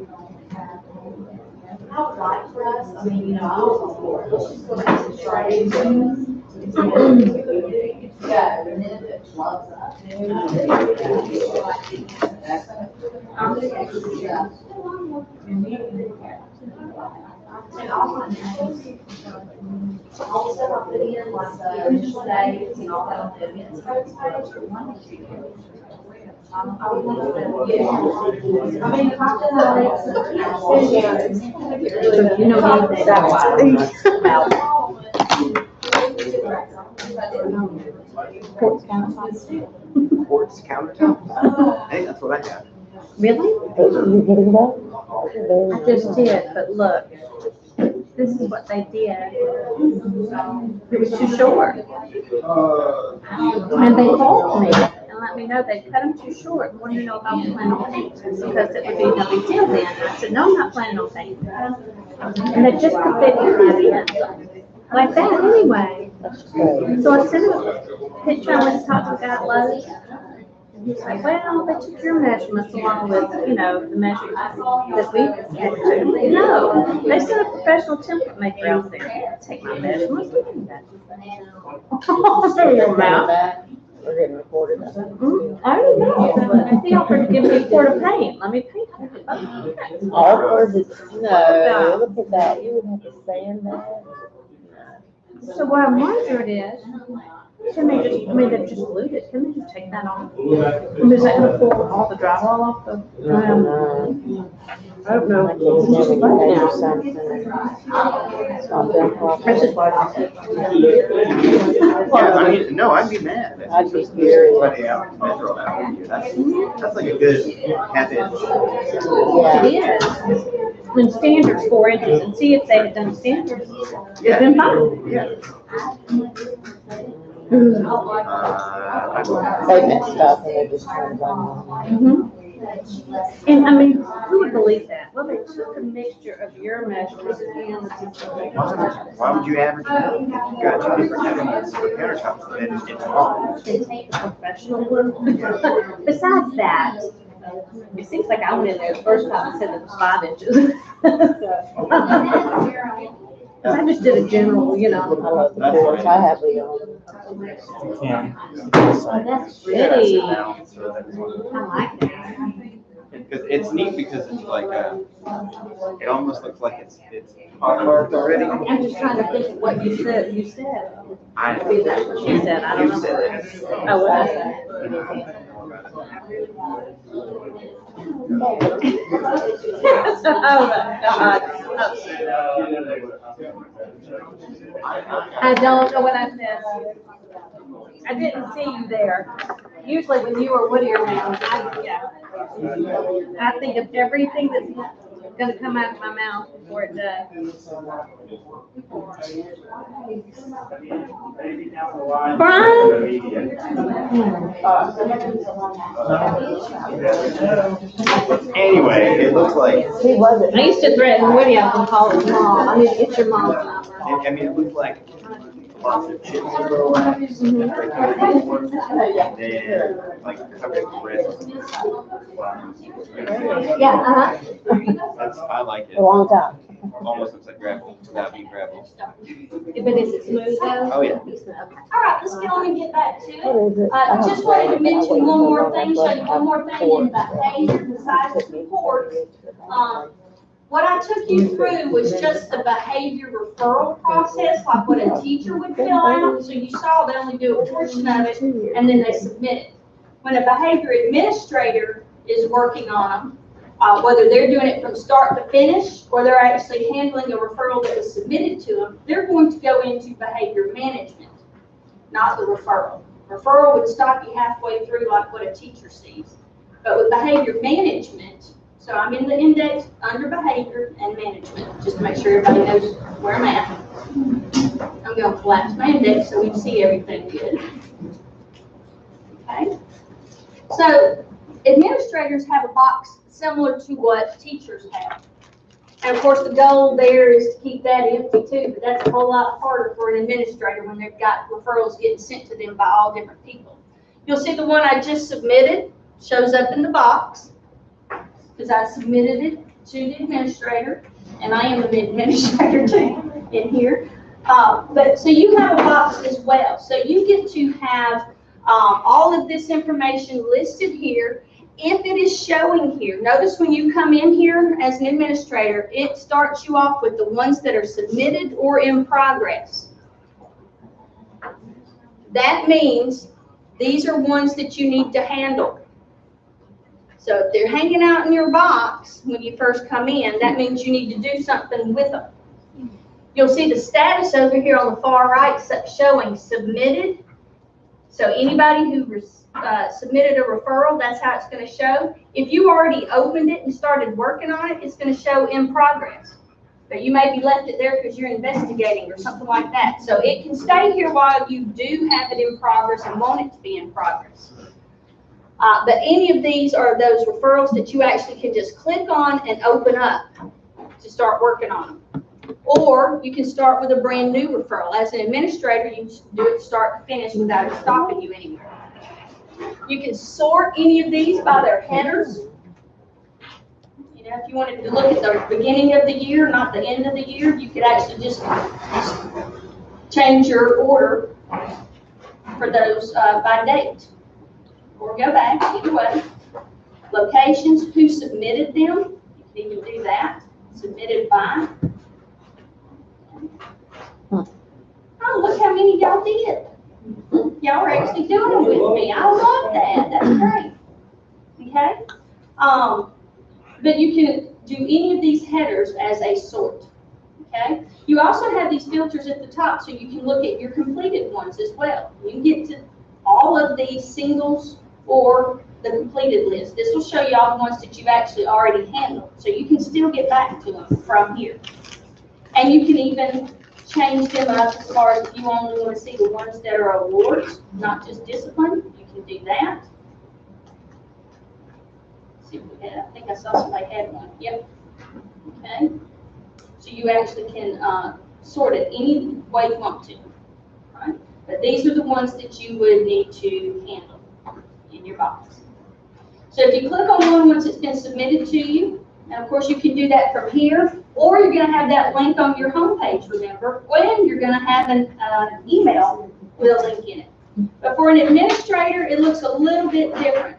would like for us, I mean, you know, I was on board, let's just go ahead and try it. Yeah, and then if it floods up. And also, also I put in like the initial dates and all that on the events page for one of you. I would want to, yeah. I mean, if I did that, You know anything about Quartz countertop. Hey, that's what I got. Really? Are you getting that? I just did, but look, this is what they did. It was too short. And they called me and let me know they'd cut them too short and wanted to know if I was planning on painting because it would be no big deal then. I said, no, I'm not planning on painting. And they just could fit right in. Like that anyway. So I sent them a picture, I went to talk to the guy at Lowe's. It's like, well, they took your measurements along with, the measurements that we had to. No, they sent a professional template maker out there. Take my measurements, we can measure that. Your mouth. We're getting recorded. I don't know. They offered to give me a quart of paint. Let me paint it. Offered to, no, look at that, you would have to sand that. So what I'm wondering is, can they just, they've just glued it, can they just take that off? Is that gonna pull all the drywall off the? I don't know. Or something. Yeah, I mean, no, I'd be mad. I'd be furious. Letting out measure all that with you. That's like a good half inch. It is. When standards 4 inches, and see if they had done standards, it'd Yeah. been fine. Yeah. They messed up and they just turned on. And who would believe that? Well, they took a mixture of your measurements and the. Why would you average it out? You've got 2 different measurements for countertops, and then it's wrong. Professional. Besides that, it seems like I went in there the first time and said it was 5 inches. I just did a general, I love the porch, I have Leon. Yeah. Oh, that's pretty. I I like that. Because it's neat because it's like, it almost looks like it's pockmarked already. I'm just trying to think of what you said. I Maybe that's what she said. I don't You know. said it. Oh, what I said. Oh, God. I don't know what I said. I didn't see you there. Usually when you or Woody are around, I think of everything that's gonna come out of my mouth before it does. Brian? Anyway, it looks like, He wasn't. I used to threaten Woody, I was gonna call his mom. I need to get your mom's number. I mean, it looks like lots of chips and burlaps, and then like covered in red. Yeah, I like it. A long time. Almost looks like gravel, without being gravel. But is it smooth though? Oh, yeah. All right, let's get on and get back to it. What is it? Just wanted to mention one more thing, show you one more thing in behavior besides the reports. What I took you through was just the behavior referral process, like what a teacher would fill out. So you saw they only do a portion of it and then they submit it. When a behavior administrator is working on them, whether they're doing it from start to finish or they're actually handling a referral that was submitted to them, they're going to go into behavior management, not the referral. Referral would stop you halfway through like what a teacher sees. But with behavior management, so I'm in the index under behavior and management, just to make sure everybody knows where I'm at. I'm going to collapse my index so we can see everything good. Okay. So administrators have a box similar to what teachers have. And of course the goal there is to keep that empty too, but that's a whole lot harder for an administrator when they've got referrals getting sent to them by all different people. You'll see the one I just submitted shows up in the box because I submitted it to the administrator, and I am the administrator too in here. But so you have a box as well. So you get to have all of this information listed here. If it is showing here, notice when you come in here as an administrator, it starts you off with the ones that are submitted or in progress. That means these are ones that you need to handle. So if they're hanging out in your box when you first come in, that means you need to do something with them. You'll see the status over here on the far right showing submitted. So anybody who submitted a referral, that's how it's going to show. If you already opened it and started working on it, it's going to show in progress. But you maybe left it there because you're investigating or something like that. So it can stay here while you do have it in progress and want it to be in progress. But any of these are those referrals that you actually can just click on and open up to start working on them. Or you can start with a brand new referral. As an administrator, you do it start to finish without it stopping you anywhere. You can sort any of these by their headers. You know, if you wanted to look at the beginning of the year, not the end of the year, you could actually just change your order for those by date. Or go back, either way. Locations, who submitted them, you can even do that. Submitted by. Oh, look how many y'all did. Y'all are actually doing them with me. I love that. That's great. Okay? But you can do any of these headers as a sort. Okay? You also have these filters at the top so you can look at your completed ones as well. You can get to all of these singles or the completed list. This will show you all the ones that you've actually already handled. So you can still get back to them from here. And you can even change them up as far as if you only want to see the ones that are awards, not just discipline. You can do that. Let's see if we had, I think I saw somebody had one. Yep. Okay. So you actually can sort it any way you want to. Right? But these are the ones that you would need to handle in your box. So if you click on one once it's been submitted to you, and of course you can do that from here, or you're going to have that link on your homepage, remember, when you're going to have an email with a link in it. But for an administrator, it looks a little bit different.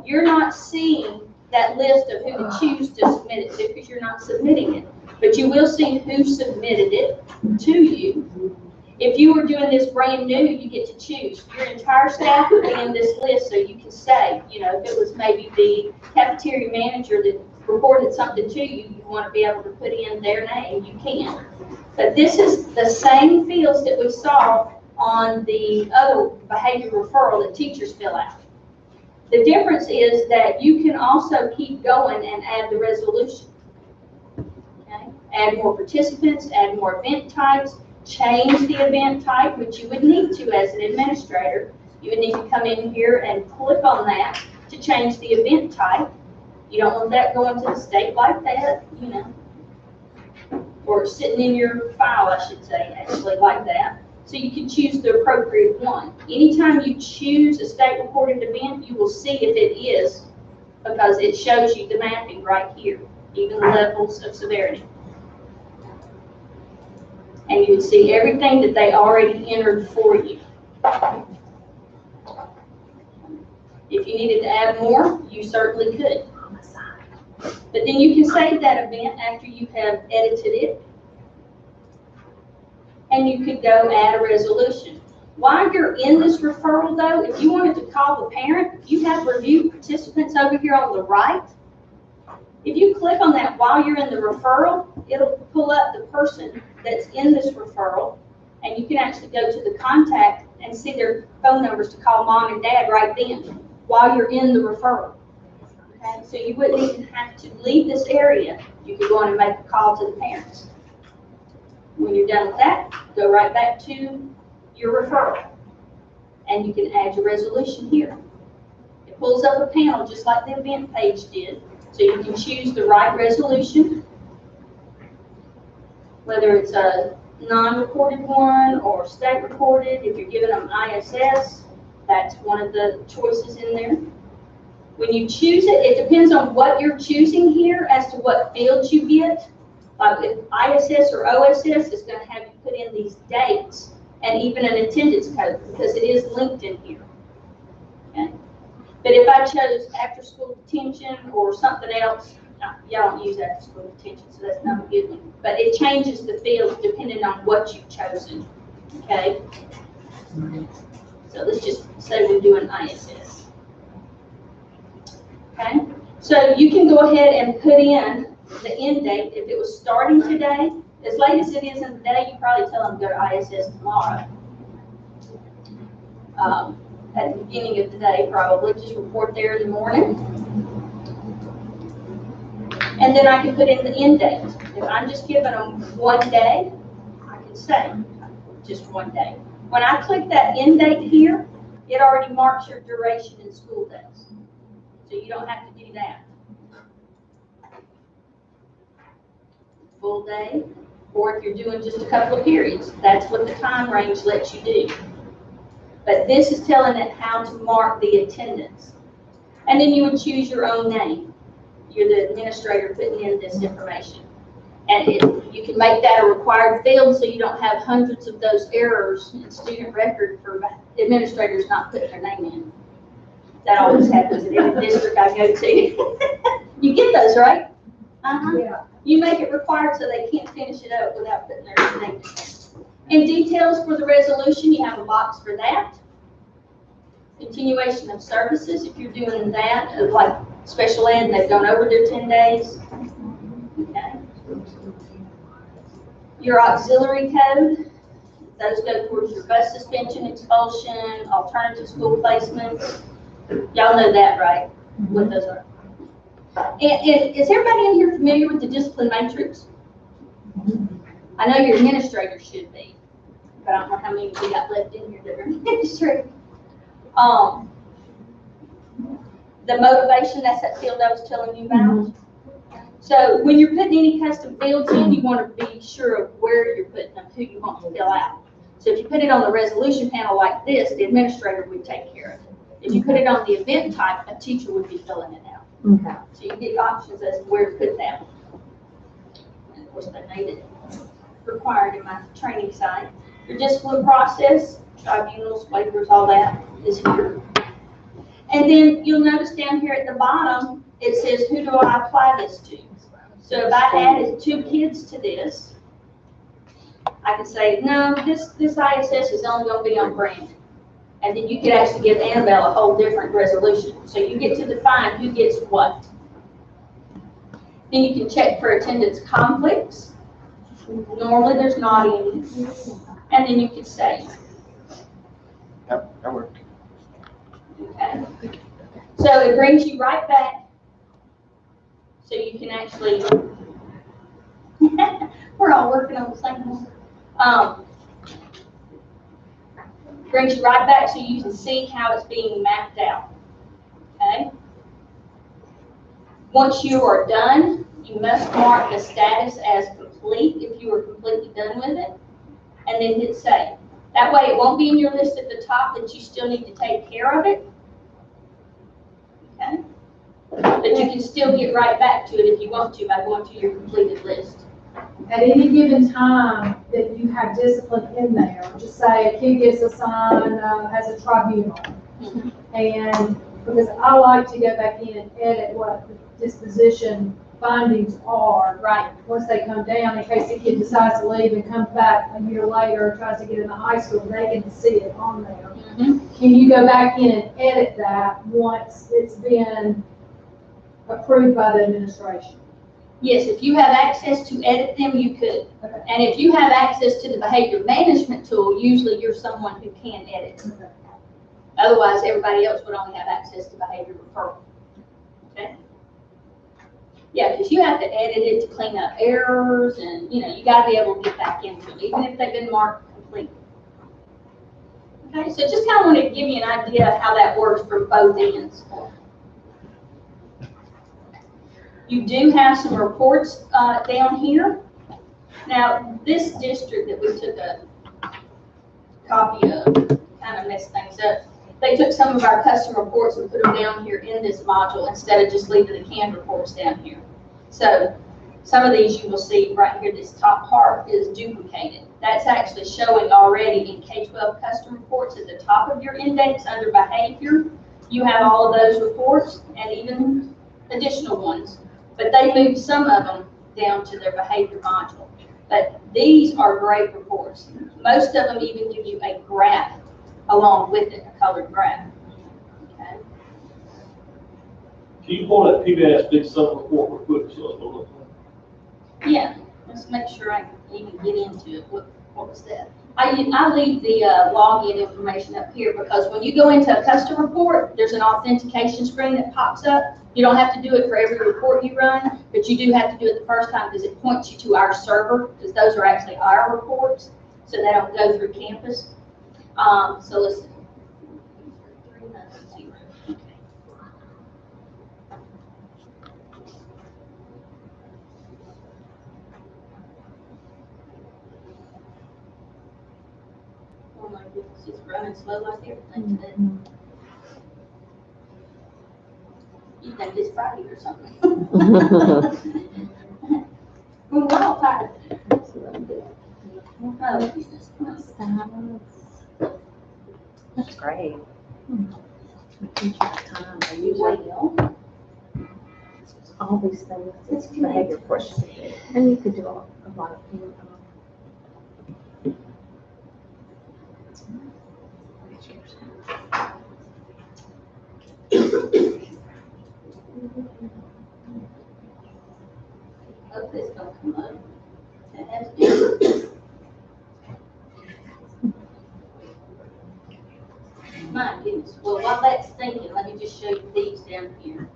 You're not seeing that list of who to choose to submit it to because you're not submitting it. But you will see who submitted it to you. If you were doing this brand new, you get to choose. Your entire staff will be in this list, so you can say, you know, if it was maybe the cafeteria manager that reported something to you, you want to be able to put in their name, you can. But this is the same fields that we saw on the other behavior referral that teachers fill out. The difference is that you can also keep going and add the resolution. Okay? Add more participants, add more event types, change the event type, which you would need to as an administrator. You would need to come in here and click on that to change the event type. You don't want that going to the state like that, you know, or sitting in your file, I should say, actually like that. So you can choose the appropriate one. Anytime you choose a state reported event, you will see if it is, because it shows you the mapping right here, even the levels of severity. And you would see everything that they already entered for you. If you needed to add more, you certainly could. But then you can save that event after you have edited it. And you could go add a resolution. While you're in this referral though, if you wanted to call the parent, you have review participants over here on the right. If you click on that while you're in the referral, it'll pull up the person that's in this referral, and you can actually go to the contact and see their phone numbers to call mom and dad right then while you're in the referral. Okay? So you wouldn't even have to leave this area. You could go on and make a call to the parents. When you're done with that, go right back to your referral, and you can add your resolution here. It pulls up a panel just like the event page did. So you can choose the right resolution, whether it's a non-recorded one or state recorded. If you're giving them ISS, that's one of the choices in there. When you choose it, it depends on what you're choosing here as to what fields you get. Like with ISS or OSS, it's going to have you put in these dates and even an attendance code because it is linked in here. Okay? But if I chose after school detention or something else, y'all don't use after school detention, so that's not a good one. But it changes the fields depending on what you've chosen. Okay? So let's just say we're doing ISS. Okay? So you can go ahead and put in the end date. If it was starting today, as late as it is in the day, you probably tell them to go to ISS tomorrow. At the beginning of the day, probably just report there in the morning. And then I can put in the end date. If I'm just giving them 1 day, I can say just 1 day. When I click that end date here, it already marks your duration in school days. So you don't have to do that. Full day, or if you're doing just a couple of periods, that's what the time range lets you do. But this is telling it how to mark the attendance. And then you would choose your own name. You're the administrator putting in this information. And you can make that a required field so you don't have hundreds of those errors in student record for administrators not putting their name in. That always happens in every district I go to. You get those, right? Uh-huh. Yeah. You make it required so they can't finish it up without putting their name in. In details for the resolution, you have a box for that. Continuation of services, if you're doing that, like special ed, and they've gone over their 10 days. Okay. Your auxiliary code, those go towards your bus suspension, expulsion, alternative school placements. Y'all know that, right? What those are. And is everybody in here familiar with the discipline matrix? I know your administrators should be, but I don't know how many we got left in here that are administrators. The motivation, that's that field I was telling you about. So when you're putting any custom fields in, you want to be sure of where you're putting them, who you want to fill out. So if you put it on the resolution panel like this, the administrator would take care of it. If you put it on the event type, a teacher would be filling it out. Okay. So you get options as to where to put that. And of course, they made it required in my training site. Your discipline process, tribunals, waivers, all that is here. And then you'll notice down here at the bottom, it says, who do I apply this to? So if I added 2 kids to this, I could say, no, this ISS is only going to be on Brandon. And then you could actually give Annabelle a whole different resolution. So you get to define who gets what. Then you can check for attendance conflicts. Normally there's not any. And then you can save. Yep, that worked. Okay. So it brings you right back. So you can actually, we're all working on the same one. Brings you right back so you can see how it's being mapped out. Okay. Once you are done, you must mark the status as complete if you are completely done with it, and then hit save. That way it won't be in your list at the top that you still need to take care of it. Okay. But you can still get right back to it if you want to by going to your completed list. At any given time that you have discipline in there, just say a kid gets assigned as a tribunal. And because I like to go back in and edit what the disposition findings are. Right. Once they come down, in case the kid decides to leave and comes back a year later and tries to get into high school, they can see it on there. Can you go back in and edit that once it's been approved by the administration? Yes, if you have access to edit them, you could. Okay. And if you have access to the behavior management tool, usually you're someone who can edit. Okay. Otherwise, everybody else would only have access to behavior referral. Okay? Yeah, because you have to edit it to clean up errors, and you got to be able to get back into it, even if they've been marked complete. Okay, so just kind of want to give you an idea of how that works from both ends. You do have some reports down here. Now, this district that we took a copy of kind of messed things up. They took some of our custom reports and put them down here in this module instead of just leaving the canned reports down here. So some of these you will see right here, this top part is duplicated. That's actually showing already in K-12 custom reports at the top of your index under behavior. You have all of those reports and even additional ones. But they moved some of them down to their behavior module. But these are great reports. Most of them even give you a graph along with it, a colored graph. Okay. Can you pull that PBS big sub report real quick so it's look like? Yeah, let's make sure I can even get into it. What was that? I leave the login information up here because when you go into a custom report, there's an authentication screen that pops up. You don't have to do it for every report you run, but you do have to do it the first time because it points you to our server, because those are actually our reports, so they don't go through campus. So listen. 390. Okay. It's just running slow like everything today. You think it's Friday or something? We're all tired. Oh, Jesus Christ. That's great. Time, are you Well, all these things, it's behavior portion. And you could do a lot of things. hope this don't come up. It has been. My goodness. Well, while that's thinking, let me just show you these down here.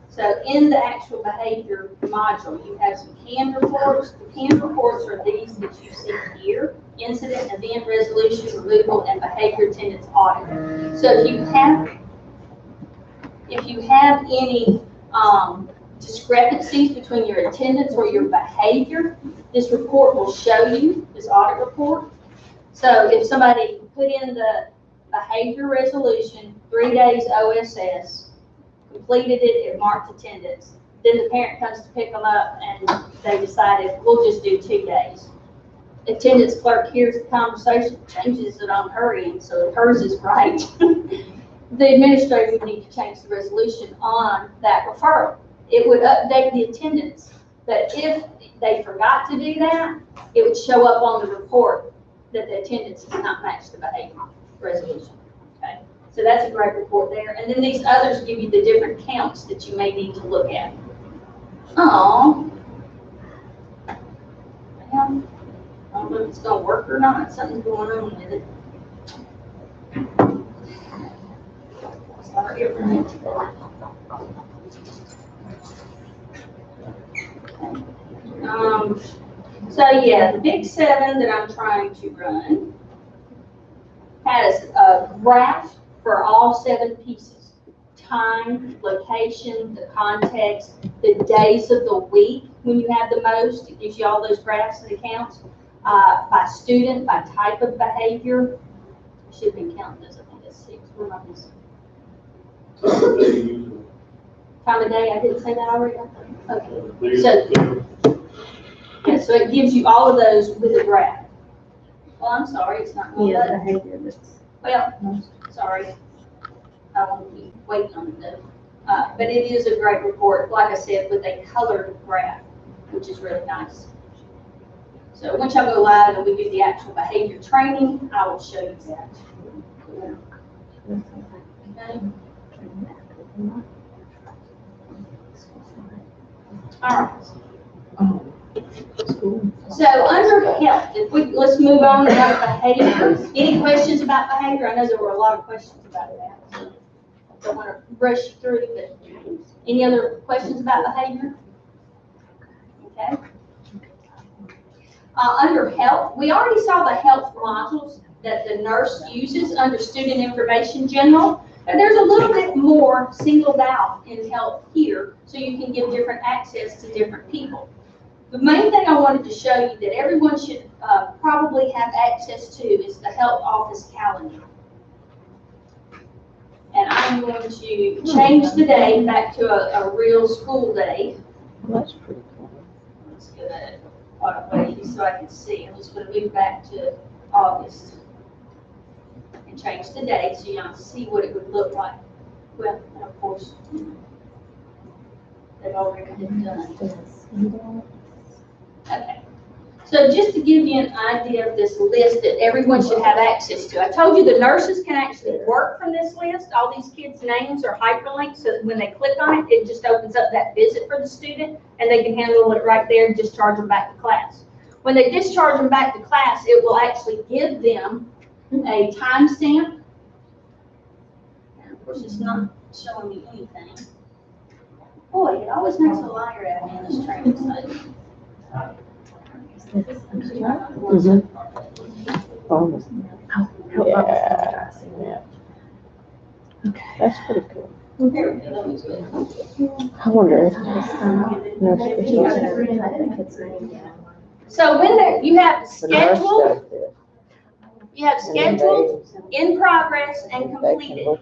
So in the actual behavior module, you have some canned reports. The canned reports are these that you see here: incident, event resolution, removal, and behavior attendance audit. So if you have any discrepancies between your attendance or your behavior, this report will show you, this audit report. So if somebody put in the behavior resolution, 3 days OSS, completed it, it marked attendance, then the parent comes to pick them up and they decided, we'll just do 2 days. Attendance clerk hears the conversation, changes it on her end, so if hers is right, the administrator would need to change the resolution on that referral. It would update the attendance, but if they forgot to do that, it would show up on the report that the attendance does not match the behavior resolution. Okay, so that's a great report there. And then these others give you the different counts that you may need to look at. Oh, I don't know if it's going to work or not. Something's going on with it. Sorry, everything. So yeah, the Big 7 that I'm trying to run has a graph for all 7 pieces: time, location, the context, the days of the week when you have the most. It gives you all those graphs and accounts by student, by type of behavior. I should have been counting those. I think that's 6. What am I missing? Time of day. I didn't say that already. Okay. So yeah, so it gives you all of those with a graph. Well, I'm sorry, it's not going to Behavior that's. Well, sorry. I won't be waiting on it though. But it is a great report, like I said, with a colored graph, which is really nice. So once y'all go live and we do the actual behavior training, I will show you that. Okay. All right. So under health, let's move on to behavior. Any questions about behavior? I know there were a lot of questions about that. So don't want to rush through, but any other questions about behavior? Okay. Under health, we already saw the health modules that the nurse uses under student information general. And there's a little bit more singled out in health here, so you can give different access to different people. The main thing I wanted to show you that everyone should probably have access to is the health office calendar. And I'm going to change the day back to a real school day. That's pretty cool. Let's go that automatically so I can see. I'm just going to move back to August and change the date so y'all see what it would look like. Well, and of course, they've already been done. Okay. So just to give you an idea of this list that everyone should have access to, I told you the nurses can actually work from this list. All these kids' names are hyperlinked so that when they click on it, it just opens up that visit for the student and they can handle it right there and discharge them back to class. When they discharge them back to class, it will actually give them a timestamp. And of course, it's not showing me anything. Boy, it always makes a liar out of me in this training site. Yeah. Okay. That's pretty cool. I wonder if so when you have schedule, You have scheduled, in progress, and completed.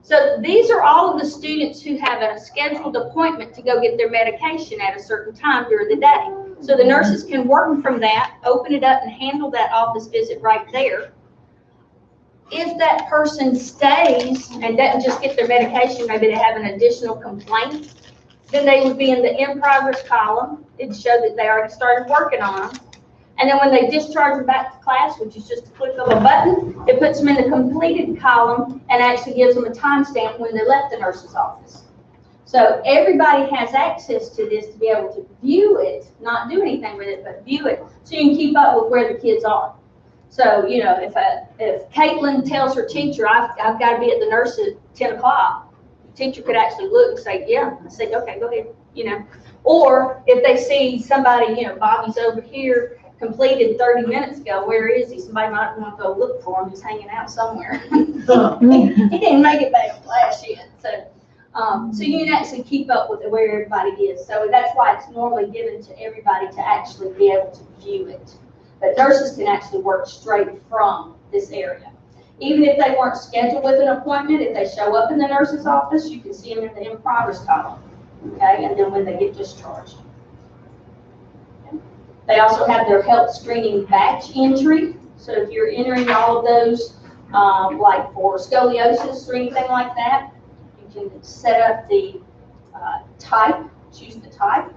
So these are all of the students who have a scheduled appointment to go get their medication at a certain time during the day. So the nurses can work from that, open it up and handle that office visit right there. If that person stays and doesn't just get their medication, maybe they have an additional complaint, then they would be in the in progress column. It'd show that they already started working on them. And then when they discharge them back to class, which is just a click of a button, it puts them in the completed column and actually gives them a timestamp when they left the nurse's office. So everybody has access to this to be able to view it, not do anything with it, but view it, so you can keep up with where the kids are. So, you know, if Caitlin tells her teacher, I've got to be at the nurse at 10 o'clock, the teacher could actually look and say, yeah, I say, okay, go ahead, you know. Or if they see somebody, you know, Bobby's over here, completed 30 minutes ago, where is he? Somebody might want to go look for him. He's hanging out somewhere. He didn't make it back to class yet. So you can actually keep up with where everybody is. So that's why it's normally given to everybody to actually be able to view it. But nurses can actually work straight from this area. Even if they weren't scheduled with an appointment, if they show up in the nurse's office, you can see them in the in progress column. Okay, and then when they get discharged. They also have their health screening batch entry. So if you're entering all of those, like for scoliosis or anything like that, you can set up the type, choose the type.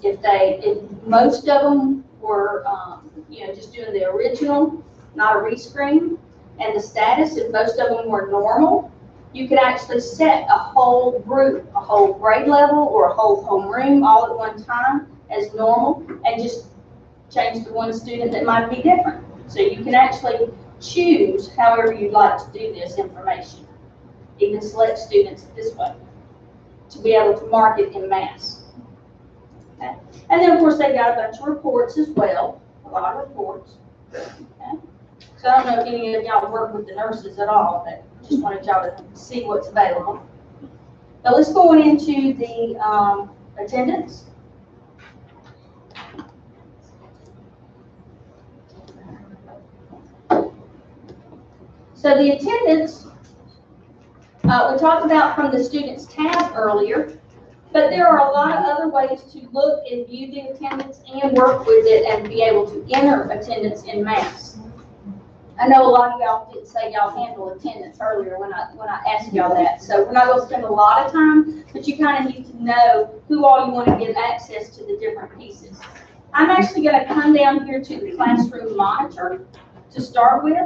If most of them were, you know, just doing the original, not a rescreen, and the status, if most of them were normal, you could actually set a whole group, a whole grade level, or a whole homeroom all at one time as normal, and just change the one student that might be different. So you can actually choose however you'd like to do this information. Even select students this way to be able to mark it in mass. Okay. And then of course they got a bunch of reports as well, a lot of reports. Okay. So I don't know if any of y'all work with the nurses at all, but just wanted y'all to see what's available. Now let's go on into the attendance. So the attendance, we talked about from the students tab earlier, but there are a lot of other ways to look and view the attendance and work with it and be able to enter attendance in mass. I know a lot of y'all didn't say y'all handle attendance earlier when I asked y'all that, so we're not going to spend a lot of time, but you kind of need to know who all you want to give access to the different pieces. I'm actually going to come down here to the classroom monitor to start with.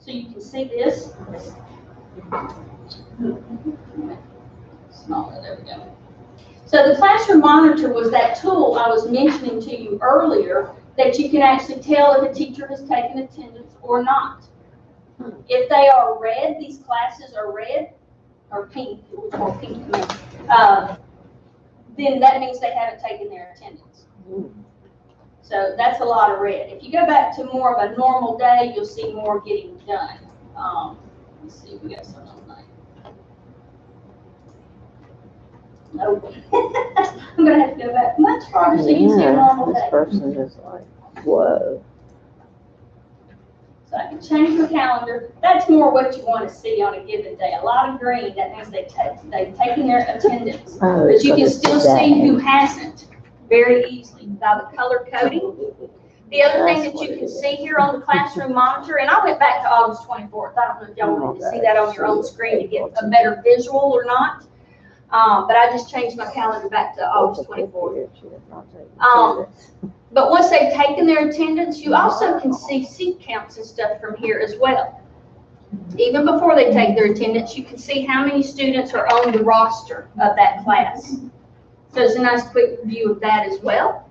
So you can see this. Smaller, there we go. So the classroom monitor was that tool I was mentioning to you earlier that you can actually tell if a teacher has taken attendance or not. If they are red, these classes are red, or pink, it was more pink to me, then that means they haven't taken their attendance. So that's a lot of red. If you go back to more of a normal day, you'll see more getting done. Let's see if we got something on that. Nope. I'm going to have to go back much farther so you can see a normal day. This person is like, whoa. So I can change the calendar. That's more what you want to see on a given day. A lot of green, that means they've taken their attendance. But you can still see who hasn't very easily by the color coding. The other thing that you can see here on the classroom monitor, and I went back to August 24th. I don't know if y'all wanted to see that on your own screen to get a better visual or not. But I just changed my calendar back to August 24th. But once they've taken their attendance, you also can see seat counts and stuff from here as well. Even before they take their attendance, you can see how many students are on the roster of that class. So it's a nice quick view of that as well.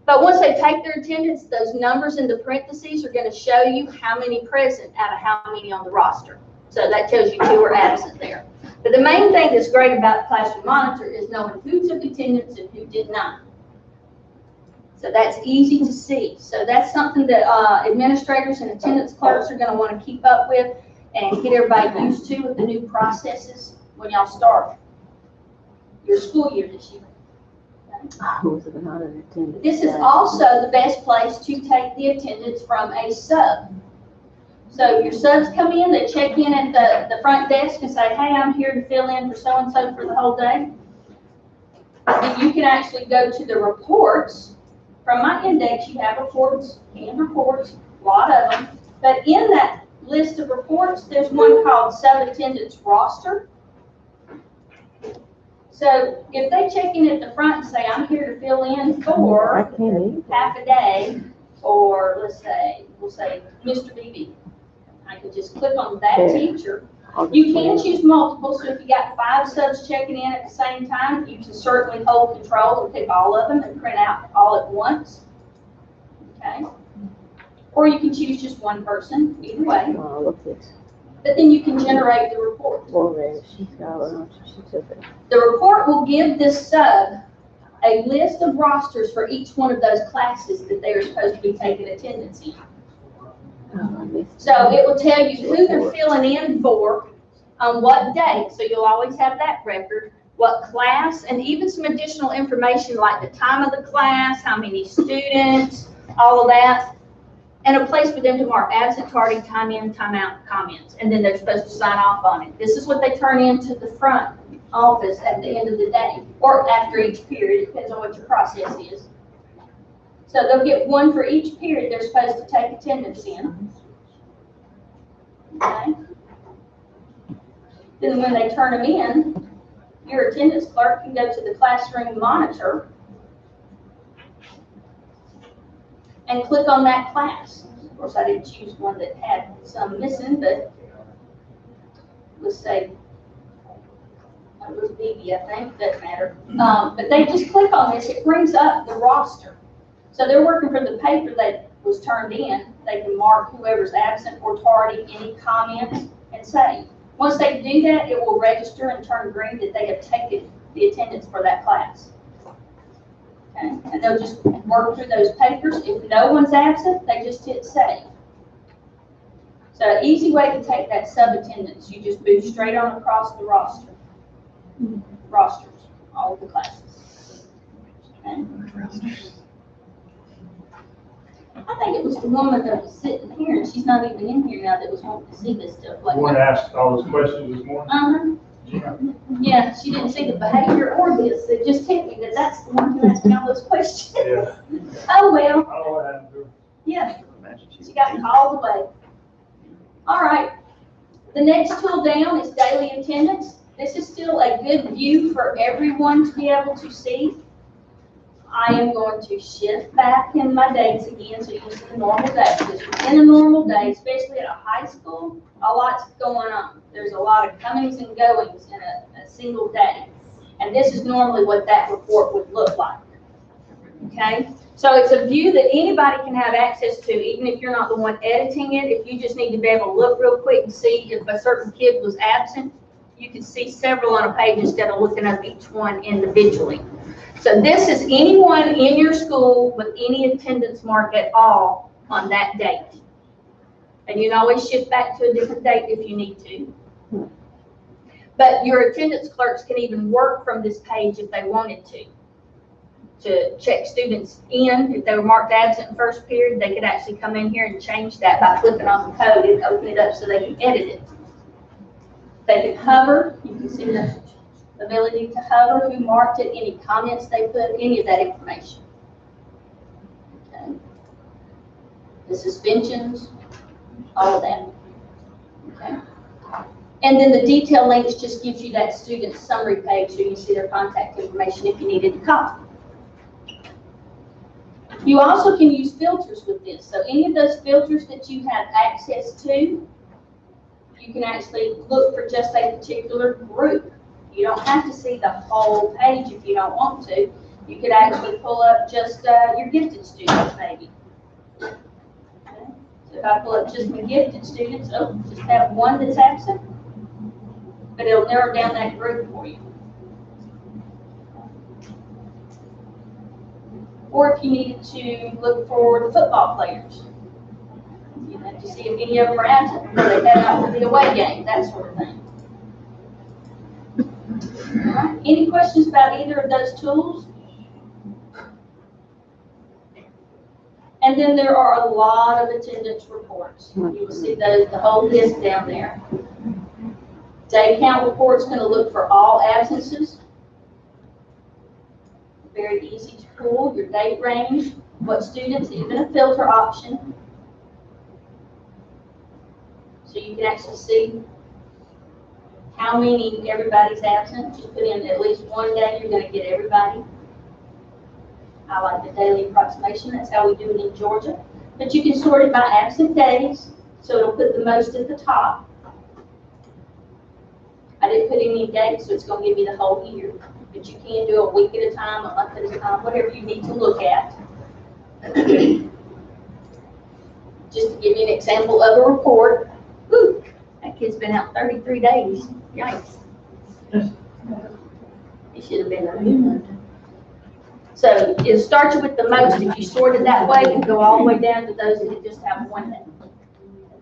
But once they take their attendance, those numbers in the parentheses are going to show you how many present out of how many on the roster. So that tells you who are absent there. But the main thing that's great about Classroom Monitor is knowing who took attendance and who did not. So that's easy to see. So that's something that administrators and attendance clerks are going to want to keep up with and get everybody used to with the new processes when y'all start your school year this year. This is also the best place to take the attendance from a sub. So your subs come in, they check in at the front desk and say, hey, I'm here to fill in for so-and-so for the whole day. Then you can actually go to the reports. From my index, you have reports, canned reports, a lot of them. But in that list of reports, there's one called sub-attendance roster. So if they check in at the front and say, I'm here to fill in for half a day, or we'll say Mr. BB. I can just click on that teacher. You can choose multiple, so if you got 5 subs checking in at the same time, you can certainly hold control and pick all of them and print out all at once. Okay? Or you can choose just one person, either way. But then you can generate the report. The report will give this sub a list of rosters for each one of those classes that they are supposed to be taking attendance in. So it will tell you who they're filling in for, on what date, so you'll always have that record, what class, and even some additional information like the time of the class, how many students, all of that, and a place for them to mark absent, tardy, time in, time out, comments, and then they're supposed to sign off on it. This is what they turn into the front office at the end of the day, or after each period, it depends on what your process is. So they'll get one for each period they're supposed to take attendance in. Okay. Then when they turn them in, your attendance clerk can go to the classroom monitor and click on that class. Of course, I didn't choose one that had some missing, but let's say it was BB, I think, doesn't matter. But they just click on this, it brings up the roster. So they're working from the paper that was turned in. They can mark whoever's absent or tardy, any comments, and save. Once they do that, it will register and turn green that they have taken the attendance for that class. Okay, and they'll just work through those papers. If no one's absent, they just hit save. So an easy way to take that sub-attendance, you just move straight on across the roster. Rosters, all of the classes. Okay. I think it was the woman that was sitting here, and she's not even in here now, that was wanting to see this stuff. You want to ask all those questions this morning? Yeah, she didn't see the behavior or this. It just hit me that that's the one who asked me all those questions. Yeah. Oh, well. I don't know what happened to her. Yeah. She got called away. All right. The next tool down is daily attendance. This is still a good view for everyone to be able to see. I am going to shift back in my dates again so you can see the normal day. Because in a normal day, especially at a high school, a lot's going on. There's a lot of comings and goings in a single day. And this is normally what that report would look like. Okay? So it's a view that anybody can have access to, even if you're not the one editing it. If you just need to be able to look real quick and see if a certain kid was absent, you can see several on a page instead of looking up each one individually. So this is anyone in your school with any attendance mark at all on that date. And you can always shift back to a different date if you need to. But your attendance clerks can even work from this page if they wanted to check students in. If they were marked absent in first period, they could actually come in here and change that by clicking on the code and open it up so they can edit it. They can hover. You can see the ability to hover, who marked it, any comments they put, any of that information. Okay. The suspensions, all of that. Okay. And then the detail links just gives you that student summary page so you can see their contact information if you needed to call. You also can use filters with this. So any of those filters that you have access to, you can actually look for just a particular group. You don't have to see the whole page if you don't want to. You could actually pull up just your gifted students, maybe. Okay. So if I pull up just my gifted students, just have one that's absent, but it'll narrow down that group for you. Or if you needed to look for the football players, you have to see if any of them are absent before they head out for the away game, that sort of thing. All right. Any questions about either of those tools? And then there are a lot of attendance reports. You will see those, the whole list down there. Day count report's gonna look for all absences. Very easy to pull, your date range, what students, even a filter option. So you can actually see how many everybody's absent. Just put in at least one day, you're gonna get everybody. I like the daily approximation, that's how we do it in Georgia. But you can sort it by absent days, so it'll put the most at the top. I didn't put any dates, so it's gonna give you the whole year. But you can do a week at a time, a month at a time, whatever you need to look at. Just to give you an example of a report. Whew, that kid's been out 33 days, yikes. He should have been removed. So it starts with the most. If you sort it that way, and go all the way down to those that just have one day.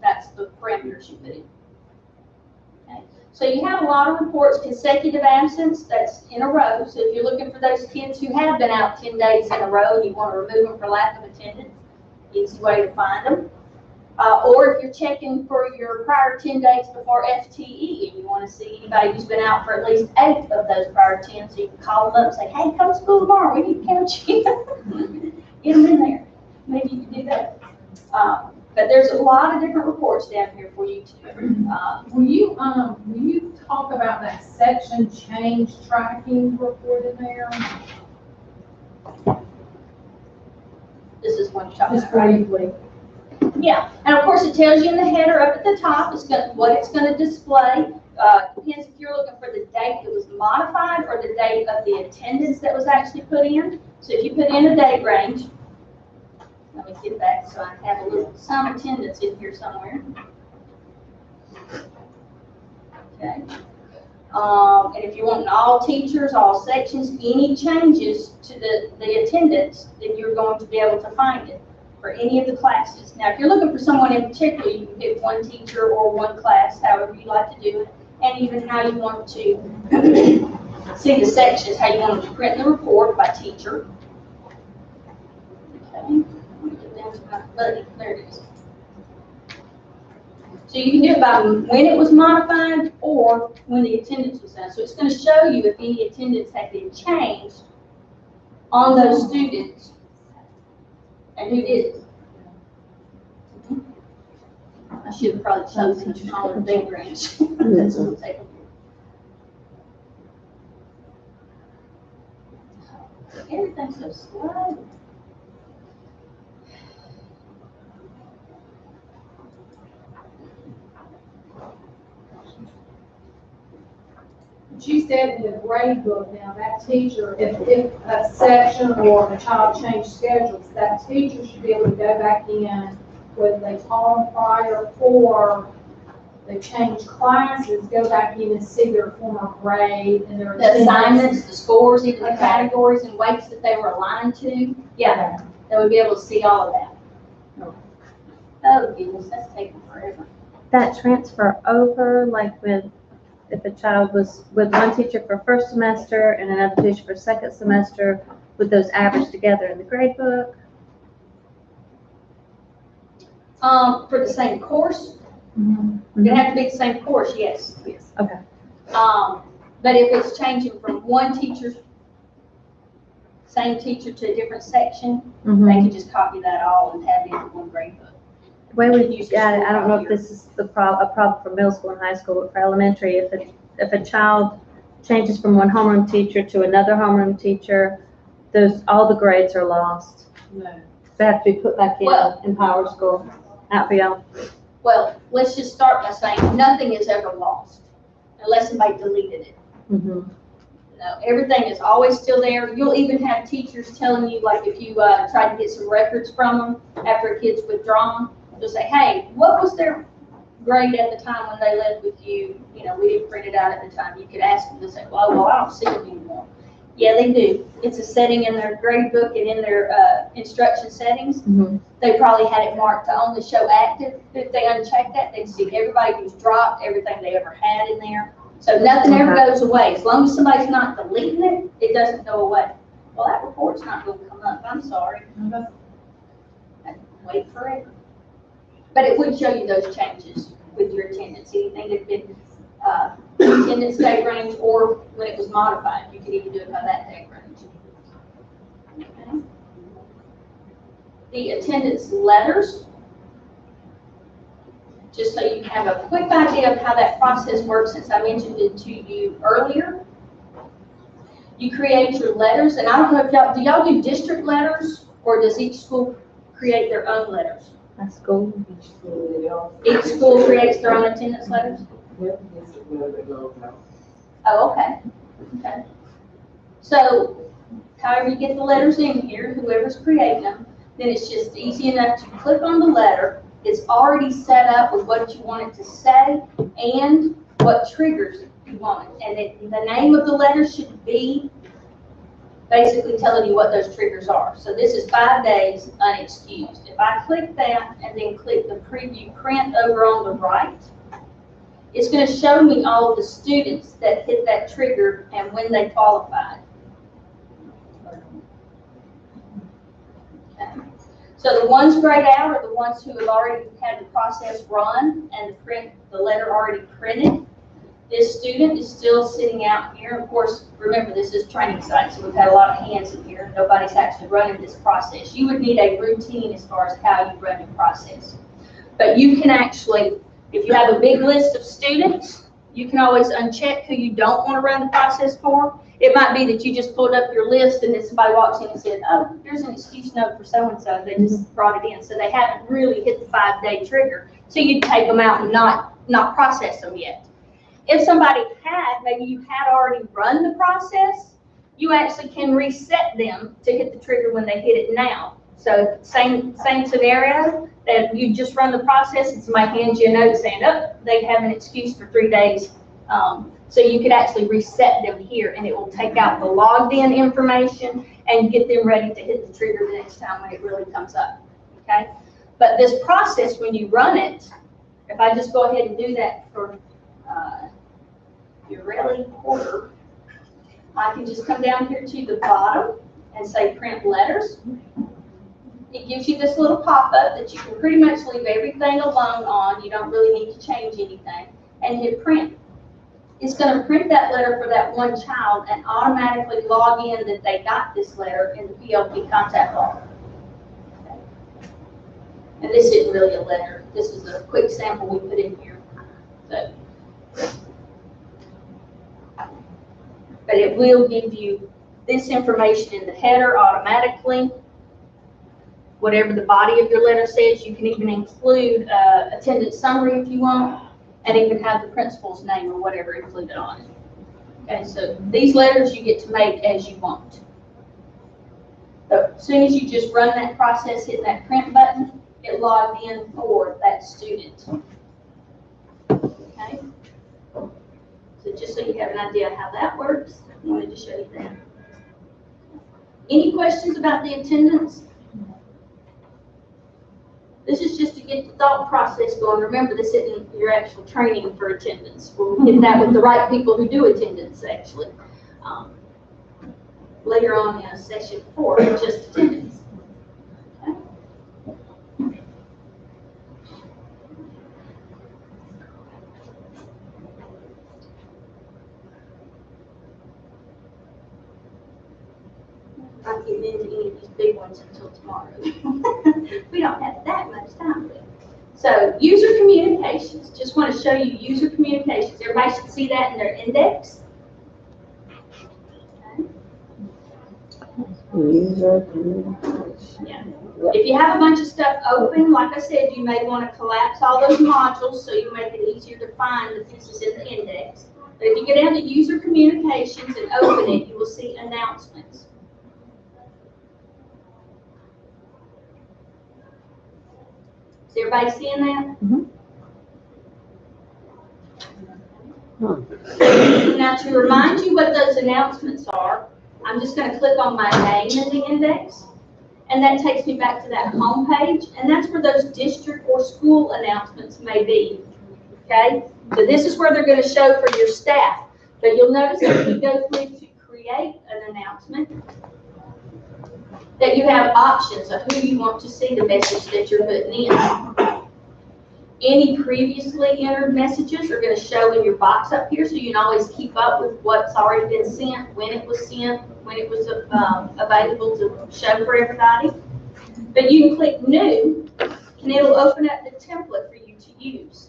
That's the parameters you put in. Okay. So you have a lot of reports, consecutive absence, that's in a row. So if you're looking for those kids who have been out 10 days in a row and you want to remove them for lack of attendance, easy way to find them. Or if you're checking for your prior 10 days before FTE and you want to see anybody who's been out for at least 8 of those prior 10, so you can call them up and say, hey, come to school tomorrow, we need to count you. Get them in there. Maybe you can do that. But there's a lot of different reports down here for you to do. Will you talk about that section change tracking report in there? This is one shot. Just briefly. Yeah, and of course it tells you in the header up at the top what it's going to display. Depends if you're looking for the date that was modified or the date of the attendance that was actually put in. So if you put in a date range, let me get back so I have some attendance in here somewhere. Okay. And if you want all teachers, all sections, any changes to the attendance, then you're going to be able to find it for any of the classes. Now, if you're looking for someone in particular, you can pick one teacher or one class, however you like to do it, and even how you want to see the sections, how you want to print the report by teacher. Okay. There it is. So you can do it by when it was modified or when the attendance was done. So it's going to show you if any attendance had been changed on those students and who did it. I should have probably chosen to call it big branch. That's what I'm taking. Everything's so slow. You said in the grade book now, that teacher, if a section or a child changed schedules, that teacher should be able to go back in whether they taught them prior or they changed classes, go back in and see their former grade and their the assignments, the scores, even the categories and weights that they were aligned to. Yeah, they would be able to see all of that. Oh goodness, that's taking forever. That transfer over, like if a child was with one teacher for first semester and another teacher for second semester, would those average together in the grade book? For the same course, it'd have to be the same course, yes. Okay. But if it's changing from one teacher's, same teacher to a different section, they can just copy that all and have it in one grade book. The way we got it, I don't know if this is a problem for middle school and high school, but for elementary, if a child changes from one homeroom teacher to another homeroom teacher, all the grades are lost. No. They have to be put back in Power School. Out for y'all. Well, let's just start by saying nothing is ever lost unless somebody deleted it. No, everything is always still there. You'll even have teachers telling you, like if you try to get some records from them after a kid's withdrawn, they'll say, hey, what was their grade at the time when they left with you? You know, we didn't print it out at the time. You could ask them to say, well, I don't see them anymore. Yeah, they do. It's a setting in their grade book and in their instruction settings. They probably had it marked to only show active. If they uncheck that, they'd see everybody who's dropped, everything they ever had in there. So nothing ever goes away. As long as somebody's not deleting it, it doesn't go away. Well, that report's not going to come up. I'm sorry. wait for it. But it would show you those changes with your attendance, anything that had been, attendance day range, or when it was modified, you could even do it by that day range. Okay. The attendance letters, just so you have a quick idea of how that process works, since I mentioned it to you earlier. You create your letters, and I don't know if y'all do district letters, or does each school create their own letters? That's cool. Each school creates their own attendance letters? Oh, okay. Okay. So, however you get the letters in here, whoever's creating them, then it's just easy enough to click on the letter. It's already set up with what you want it to say and what triggers you want it. And the name of the letter should be basically telling you what those triggers are. So this is 5 days unexcused. If I click that and then click the preview print over on the right, it's going to show me all of the students that hit that trigger and when they qualified. Okay. So the ones grayed out are the ones who have already had the process run and the letter already printed. This student is still sitting out here. Of course, remember, this is training site, so we've had a lot of hands in here. Nobody's actually running this process. You would need a routine as far as how you run your process. But you can actually, if you have a big list of students, you can always uncheck who you don't want to run the process for. It might be that you just pulled up your list and then somebody walks in and said, oh, here's an excuse note for so-and-so. They just brought it in. So they haven't really hit the 5-day trigger. So you'd take them out and not process them yet. If somebody had, maybe you had already run the process, you actually can reset them to hit the trigger when they hit it now. So same scenario, that you just run the process and somebody hands you a note saying, oh, they have an excuse for 3 days. So you could actually reset them here and it will take out the logged in information and get them ready to hit the trigger the next time when it really comes up, okay? But this process, when you run it, if I just go ahead and do that for your Raleigh quarter, I can just come down here to the bottom and say print letters. It gives you this little pop-up that you can pretty much leave everything alone on. You don't really need to change anything. And hit print. It's going to print that letter for that one child and automatically log in that they got this letter in the PLP contact log. Okay. And this isn't really a letter. This is a quick sample we put in here. So, but it will give you this information in the header automatically. Whatever the body of your letter says, you can even include attendance summary if you want, and even have the principal's name or whatever included on it. Okay, so these letters you get to make as you want. But as soon as you just run that process, hit that print button, it logged in for that student. Okay. So just so you have an idea how that works, I wanted to show you that. Any questions about the attendance? This is just to get the thought process going. Remember, this isn't your actual training for attendance. We'll get that with the right people who do attendance, actually. Later on in session 4, just attendance. Okay. I'm not getting into any of these big ones until tomorrow. We don't have that much time. So user communications, just want to show you user communications. Everybody should see that in their index. Okay. User communications. Yeah. If you have a bunch of stuff open, like I said, you may want to collapse all those modules so you make it easier to find the pieces in the index. But if you go down to user communications and open it, you will see announcements. Is everybody seeing that? Mm-hmm. Now, to remind you what those announcements are, I'm just going to click on my name in the index, and that takes me back to that home page, and that's where those district or school announcements may be. Okay? So this is where they're going to show for your staff. But you'll notice that if you go through to create an announcement, that you have options of who you want to see the message that you're putting in. Any previously entered messages are going to show in your box up here, so you can always keep up with what's already been sent, when it was sent, when it was available to show for everybody. But you can click New, and it'll open up the template for you to use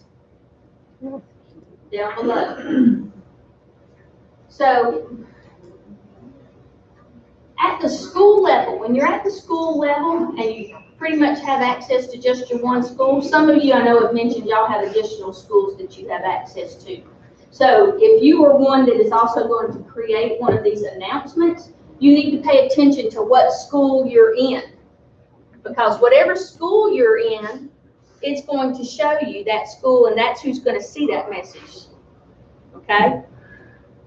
down below. So at the school level, when you're at the school level and you pretty much have access to just your one school, some of you I know have mentioned y'all have additional schools that you have access to. So if you are one that is also going to create one of these announcements, you need to pay attention to what school you're in. Because whatever school you're in, it's going to show you that school, and that's who's going to see that message. Okay?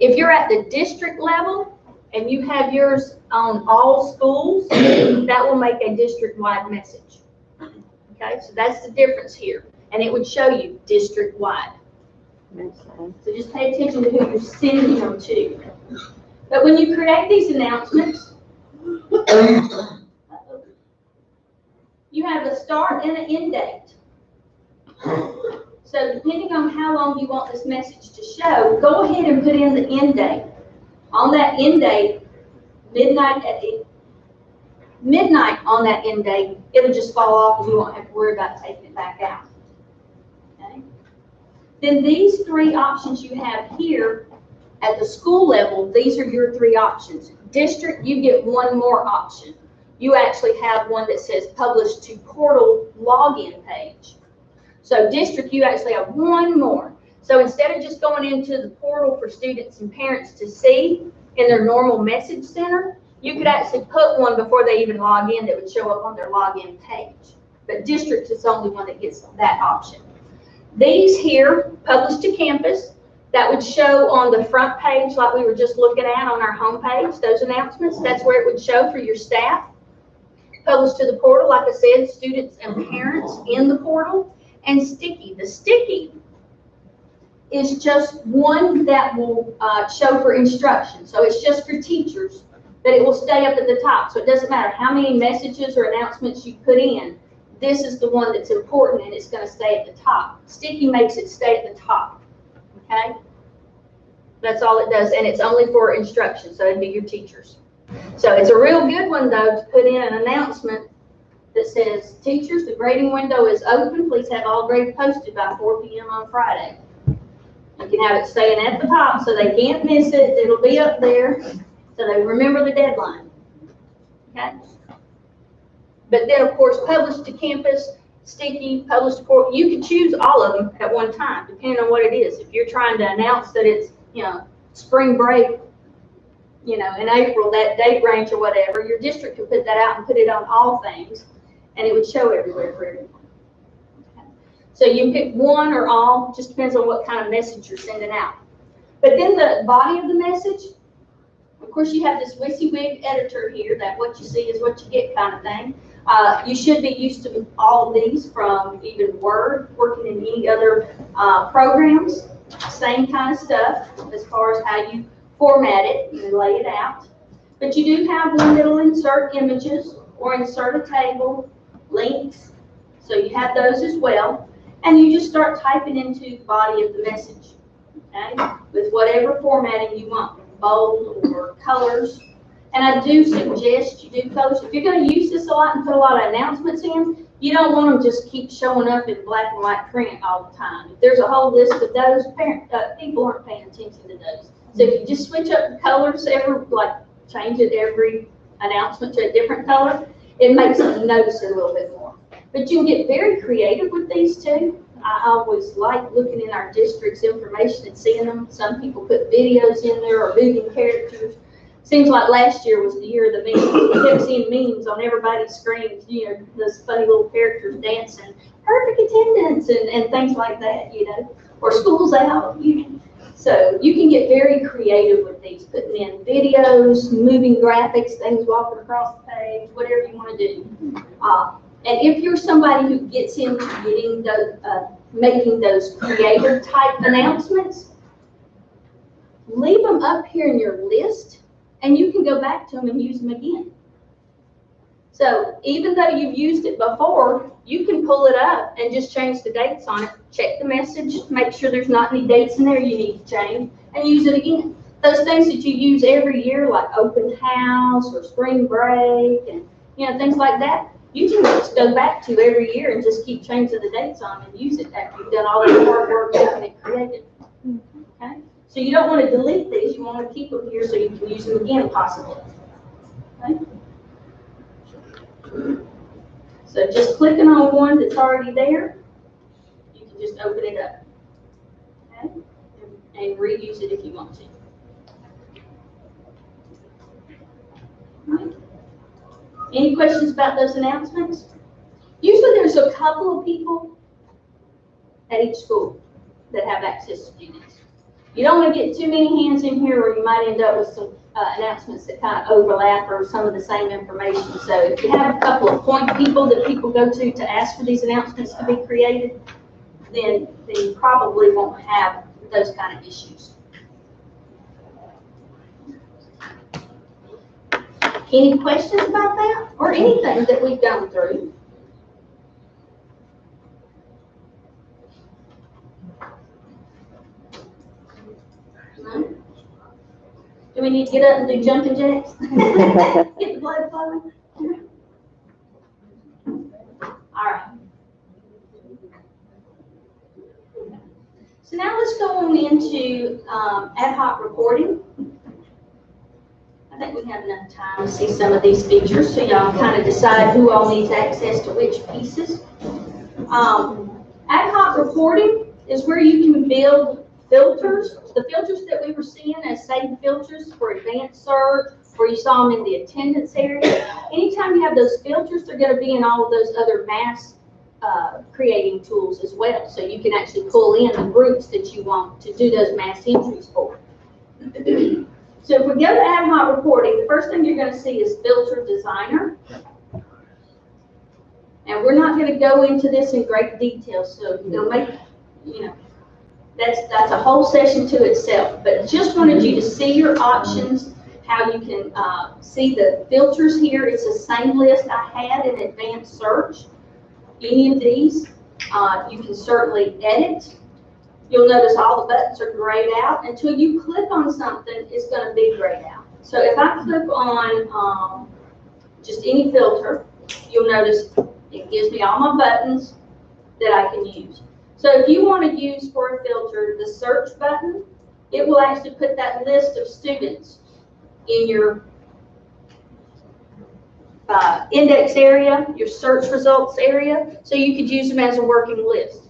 If you're at the district level and you have yours on all schools, that will make a district-wide message. Okay? So that's the difference here. And it would show you district-wide. So just pay attention to who you're sending them to. But when you create these announcements, you have a start and an end date. So depending on how long you want this message to show, go ahead and put in the end date. On that end date, midnight on that end date, it'll just fall off and you won't have to worry about taking it back out. Okay? Then these three options you have here at the school level, these are your three options. District, you get one more option. You actually have one that says publish to portal login page. So district, you actually have one more. So instead of just going into the portal for students and parents to see in their normal message center, you could actually put one before they even log in that would show up on their login page. But district is the only one that gets that option. These here, publish to campus, that would show on the front page like we were just looking at on our home page, those announcements, that's where it would show for your staff. Publish to the portal, like I said, students and parents in the portal. And sticky, the sticky is just one that will show for instruction. So it's just for teachers, but it will stay up at the top. So it doesn't matter how many messages or announcements you put in, this is the one that's important and it's going to stay at the top. Sticky makes it stay at the top, okay? That's all it does, and it's only for instruction, so it'd be your teachers. So it's a real good one, though, to put in an announcement that says, teachers, the grading window is open. Please have all grades posted by 4 p.m. on Friday. You can have it staying at the top so they can't miss it. It'll be up there so they remember the deadline. Okay? But then, of course, publish to campus, sticky, publish to portal. You can choose all of them at one time, depending on what it is. If you're trying to announce that it's, spring break, in April, that date range or whatever, your district can put that out and put it on all things. And it would show everywhere for everyone. Okay. So you can pick one or all, just depends on what kind of message you're sending out. But then the body of the message, of course you have this WYSIWYG editor here, that what you see is what you get kind of thing. You should be used to all of these from even Word, working in any other programs, same kind of stuff as far as how you format it and lay it out. But you do have one that'll insert images or insert a table, links, so you have those as well, and you just start typing into the body of the message, okay, with whatever formatting you want, bold or colors. And I do suggest you do colors. If you're going to use this a lot and put a lot of announcements in, you don't want them just keep showing up in black and white print all the time. If there's a whole list of those, people aren't paying attention to those. So if you just switch up the colors change it every announcement to a different color, it makes them notice it a little bit more. But you can get very creative with these too. I always like looking in our district's information and seeing them. Some people put videos in there or moving characters. Seems like last year was the year of the memes. We kept seeing memes on everybody's screens, those funny little characters dancing, perfect attendance and things like that, or school's out, So you can get very creative with these, putting in videos, moving graphics, things walking across the page, whatever you want to do. And if you're somebody who gets into getting those, making those creator type announcements, leave them up here in your list, and you can go back to them and use them again. So even though you've used it before, you can pull it up and just change the dates on it, check the message, make sure there's not any dates in there you need to change, and use it again. Those things that you use every year, like open house or spring break and, things like that, you can just go back to every year and just keep changing the dates on and use it after you've done all the hard work making it created. Okay? So you don't want to delete these, you want to keep them here so you can use them again possibly. Okay? So just clicking on one that's already there, you can just open it up. Okay? And reuse it if you want to. Right. Any questions about those announcements? Usually there's a couple of people at each school that have access to students. You don't want to get too many hands in here or you might end up with some announcements that kind of overlap or some of the same information. So if you have a couple of point people that people go to ask for these announcements to be created, then you probably won't have those kind of issues. Any questions about that or anything that we've gone through? No? Do we need to get up and do jumping jacks? Get the blood flowing? All right. So now let's go on into ad hoc reporting. I think we have enough time to see some of these features so y'all kind of decide who all needs access to which pieces. Ad hoc reporting is where you can build filters. The filters that we were seeing as saved filters for advanced search, where you saw them in the attendance area. Anytime you have those filters, they're going to be in all of those other mass creating tools as well. So you can actually pull in the groups that you want to do those mass entries for. So if we go to ad hoc reporting, the first thing you're going to see is Filter Designer. And we're not going to go into this in great detail, so you'll make, that's a whole session to itself. But just wanted you to see your options, how you can see the filters here. It's the same list I had in advanced search. Any of these, you can certainly edit. You'll notice all the buttons are grayed out. Until you click on something, it's going to be grayed out. So if I click on just any filter, you'll notice it gives me all my buttons that I can use. So if you want to use for a filter the search button, it will actually put that list of students in your index area, your search results area, so you could use them as a working list.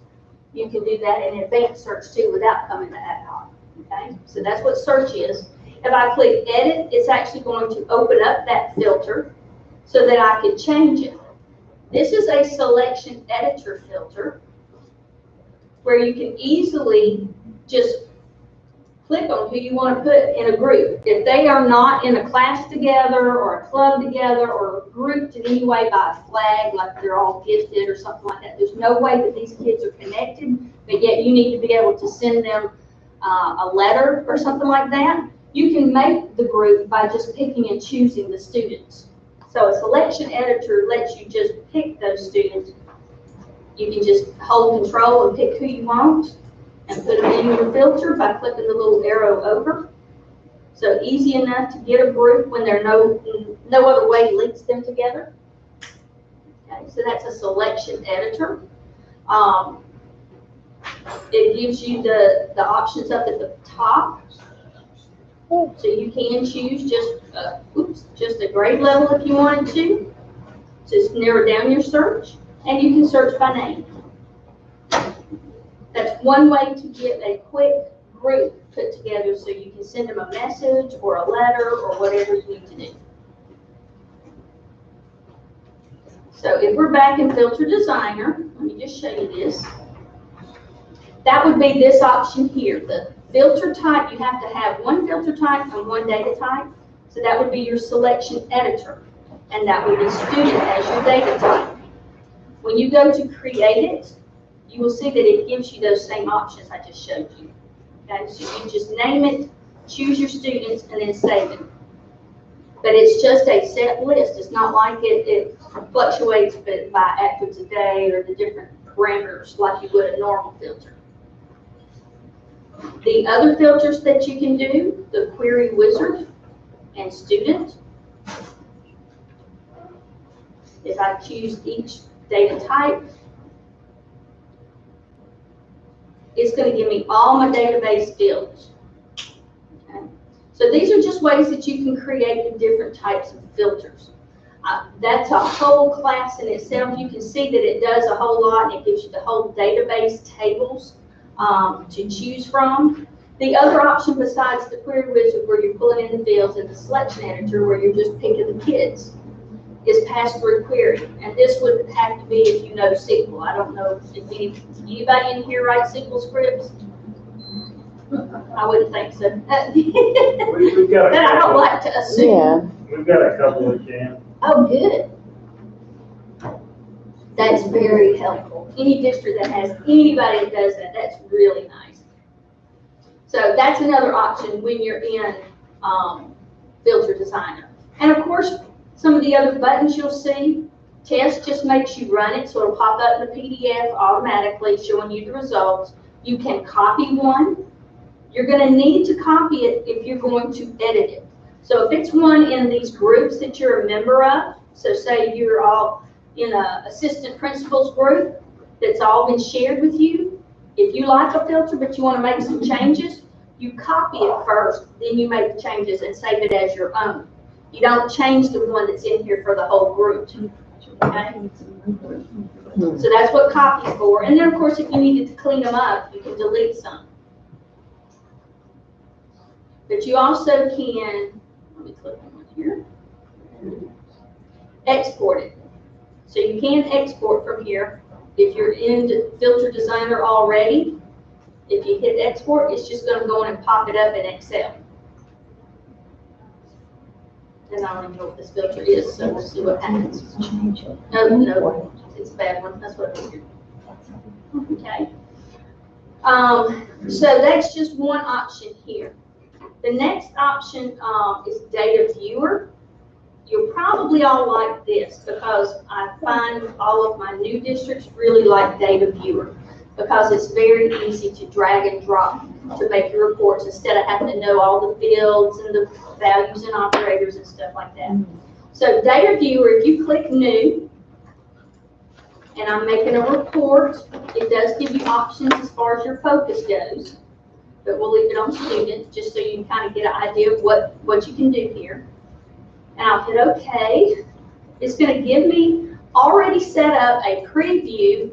You can do that in advanced search too without coming to ad hoc. Okay, so that's what search is. If I click edit, it's actually going to open up that filter so that I can change it. This is a selection editor filter where you can easily just click on who you want to put in a group. If they are not in a class together or a club together or grouped in any way by a flag, like they're all gifted or something like that, there's no way that these kids are connected, but yet you need to be able to send them a letter or something like that. You can make the group by just picking and choosing the students. So a selection editor lets you just pick those students. You can just hold control and pick who you want and put them in your filter by clicking the little arrow over. So easy enough to get a group when there no other way links them together. Okay, so that's a selection editor. It gives you the options up at the top. So you can choose just a grade level if you wanted to. Just narrow down your search, and you can search by name. That's one way to get a quick group put together so you can send them a message or a letter or whatever you need to do. So if we're back in Filter Designer, let me just show you this. That would be this option here. The filter type, you have to have one filter type and one data type. So that would be your selection editor. And that would be student as your data type. When you go to create it, you will see that it gives you those same options I just showed you. Okay, so you just name it, choose your students, and then save it. But it's just a set list. It's not like it fluctuates by actives a day or the different parameters like you would a normal filter. The other filters that you can do, the query wizard and student. If I choose each data type, it's going to give me all my database fields. Okay. So these are just ways that you can create the different types of filters. That's a whole class in itself. You can see that it does a whole lot, and it gives you the whole database tables to choose from. The other option besides the query wizard where you're pulling in the fields and the selection editor where you're just picking the kids is pass-through query. And this would have to be if you know SQL. I don't know if anybody in here writes SQL scripts. I wouldn't think so. We've got But I don't like to assume. Yeah. We've got a couple that can. Oh, good. That's very helpful. Any district that has anybody that does that, that's really nice. So that's another option when you're in Filter Designer. And of course, some of the other buttons you'll see, test just makes you run it, so it'll pop up in the PDF automatically showing you the results. You can copy one. You're going to need to copy it if you're going to edit it. So if it's one in these groups that you're a member of, so say you're all in a assistant principal's group that's all been shared with you, if you like a filter but you want to make some changes, you copy it first, then you make the changes and save it as your own. You don't change the one that's in here for the whole group. Okay? So that's what copy's for. And then of course if you needed to clean them up, you can delete some. But you also can, let me click on here, export it. So you can export from here. If you're in Filter Designer already, if you hit export, it's just going to go in and pop it up in Excel. And I don't even know what this filter is, so we'll see what happens. No, it's a bad one. That's what it is. Okay. So that's just one option here. The next option is Data Viewer. You'll probably all like this because I find all of my new districts really like Data Viewer because it's very easy to drag and drop to make your reports instead of having to know all the fields and the values and operators and stuff like that. So Data Viewer, if you click New, and I'm making a report, it does give you options as far as your focus goes, but we'll leave it on Student just so you can kind of get an idea of what you can do here. And I'll hit OK. It's going to give me already set up a preview.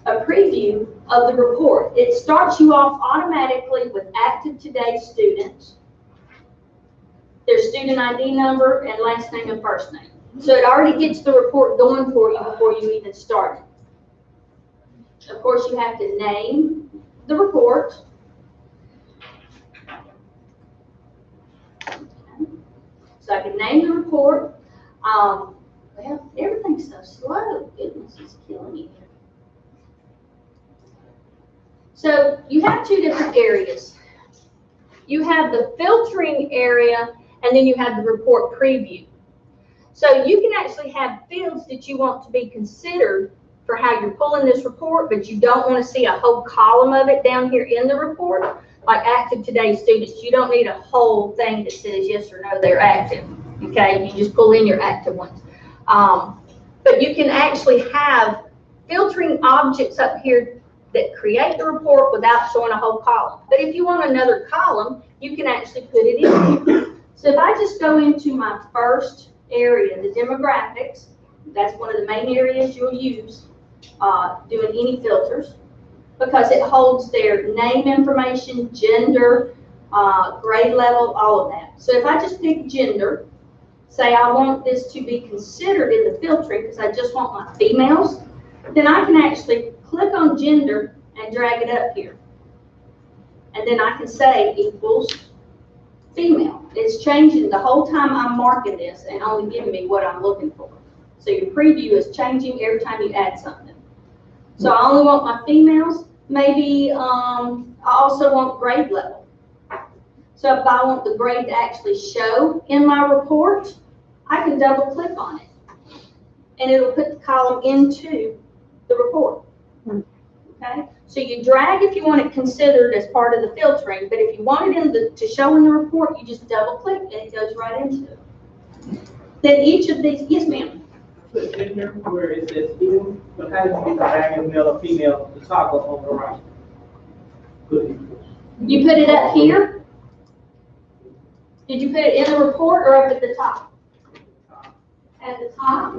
A preview of the report. It starts you off automatically with active today students, their student ID number, and last name and first name. So it already gets the report going for you before you even start it. Of course, you have to name the report. So I can name the report. Well, everything's so slow. Goodness, it's killing me. So you have two different areas. You have the filtering area, and then you have the report preview. So you can actually have fields that you want to be considered for how you're pulling this report, but you don't want to see a whole column of it down here in the report, like active today students. You don't need a whole thing that says yes or no, they're active. Okay, you just pull in your active ones. But you can actually have filtering objects up here that create the report without showing a whole column. But if you want another column, you can actually put it in here. So if I just go into my first area, the demographics, that's one of the main areas you'll use doing any filters because it holds their name information, gender, grade level, all of that. So if I just pick gender, say I want this to be considered in the filtering because I just want my females, then I can actually click on gender and drag it up here. And then I can say equals female. It's changing the whole time I'm marking this and only giving me what I'm looking for. So your preview is changing every time you add something. So I only want my females. Maybe I also want grade level. So if I want the grade to actually show in my report, I can double click on it. And it'll put the column into the report. Okay? So you drag if you want it considered as part of the filtering, but if you want it to show in the report, you just double click and it goes right into it. Then each of these, yes ma'am. Put in here where it says field, but how do you get the male or female, the toggle on the right? You put it up here? Did you put it in the report or up at the top? At the top?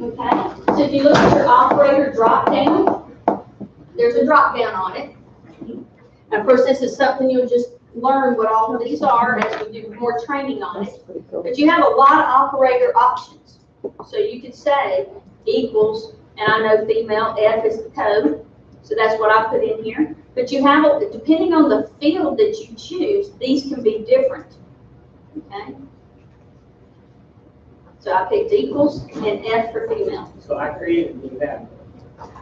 Okay. So if you look at your operator drop down, there's a drop down on it. And of course, this is something you'll just learn what all of these are as we do more training on it. But you have a lot of operator options. So you could say equals, and I know female, F is the code. So that's what I put in here. But you have, depending on the field that you choose, these can be different. Okay? So I picked equals and F for female. So I created the value.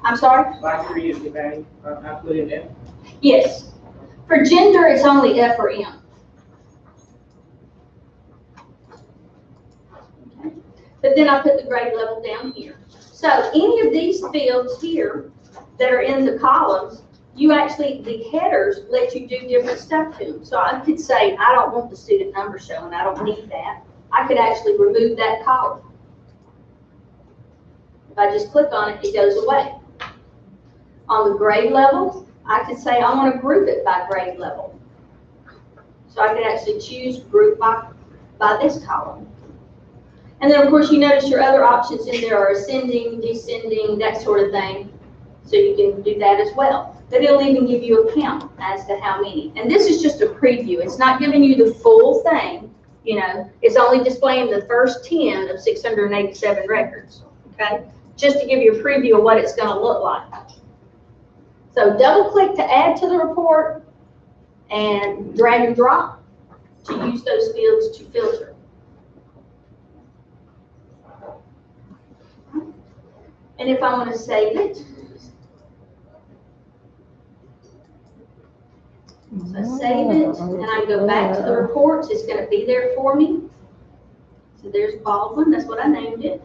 I'm sorry? So I created the value, I put in F. Yes. For gender, it's only F or M. Okay. But then I put the grade level down here. So any of these fields here that are in the columns, you actually, the headers let you do different stuff to them. So I could say, I don't want the student number showing, I don't need that. I could actually remove that column. If I just click on it, it goes away. On the grade level, I could say I want to group it by grade level. So I could actually choose group by this column. And then of course you notice your other options in there are ascending, descending, that sort of thing. So you can do that as well. But it'll even give you a count as to how many. And this is just a preview. It's not giving you the full thing. You know, it's only displaying the first 10 of 687 records. Okay? Just to give you a preview of what it's going to look like. So double click to add to the report and drag and drop to use those fields to filter. And if I want to save it, so I save it and I go back to the reports, it's going to be there for me. So there's Baldwin, that's what I named it.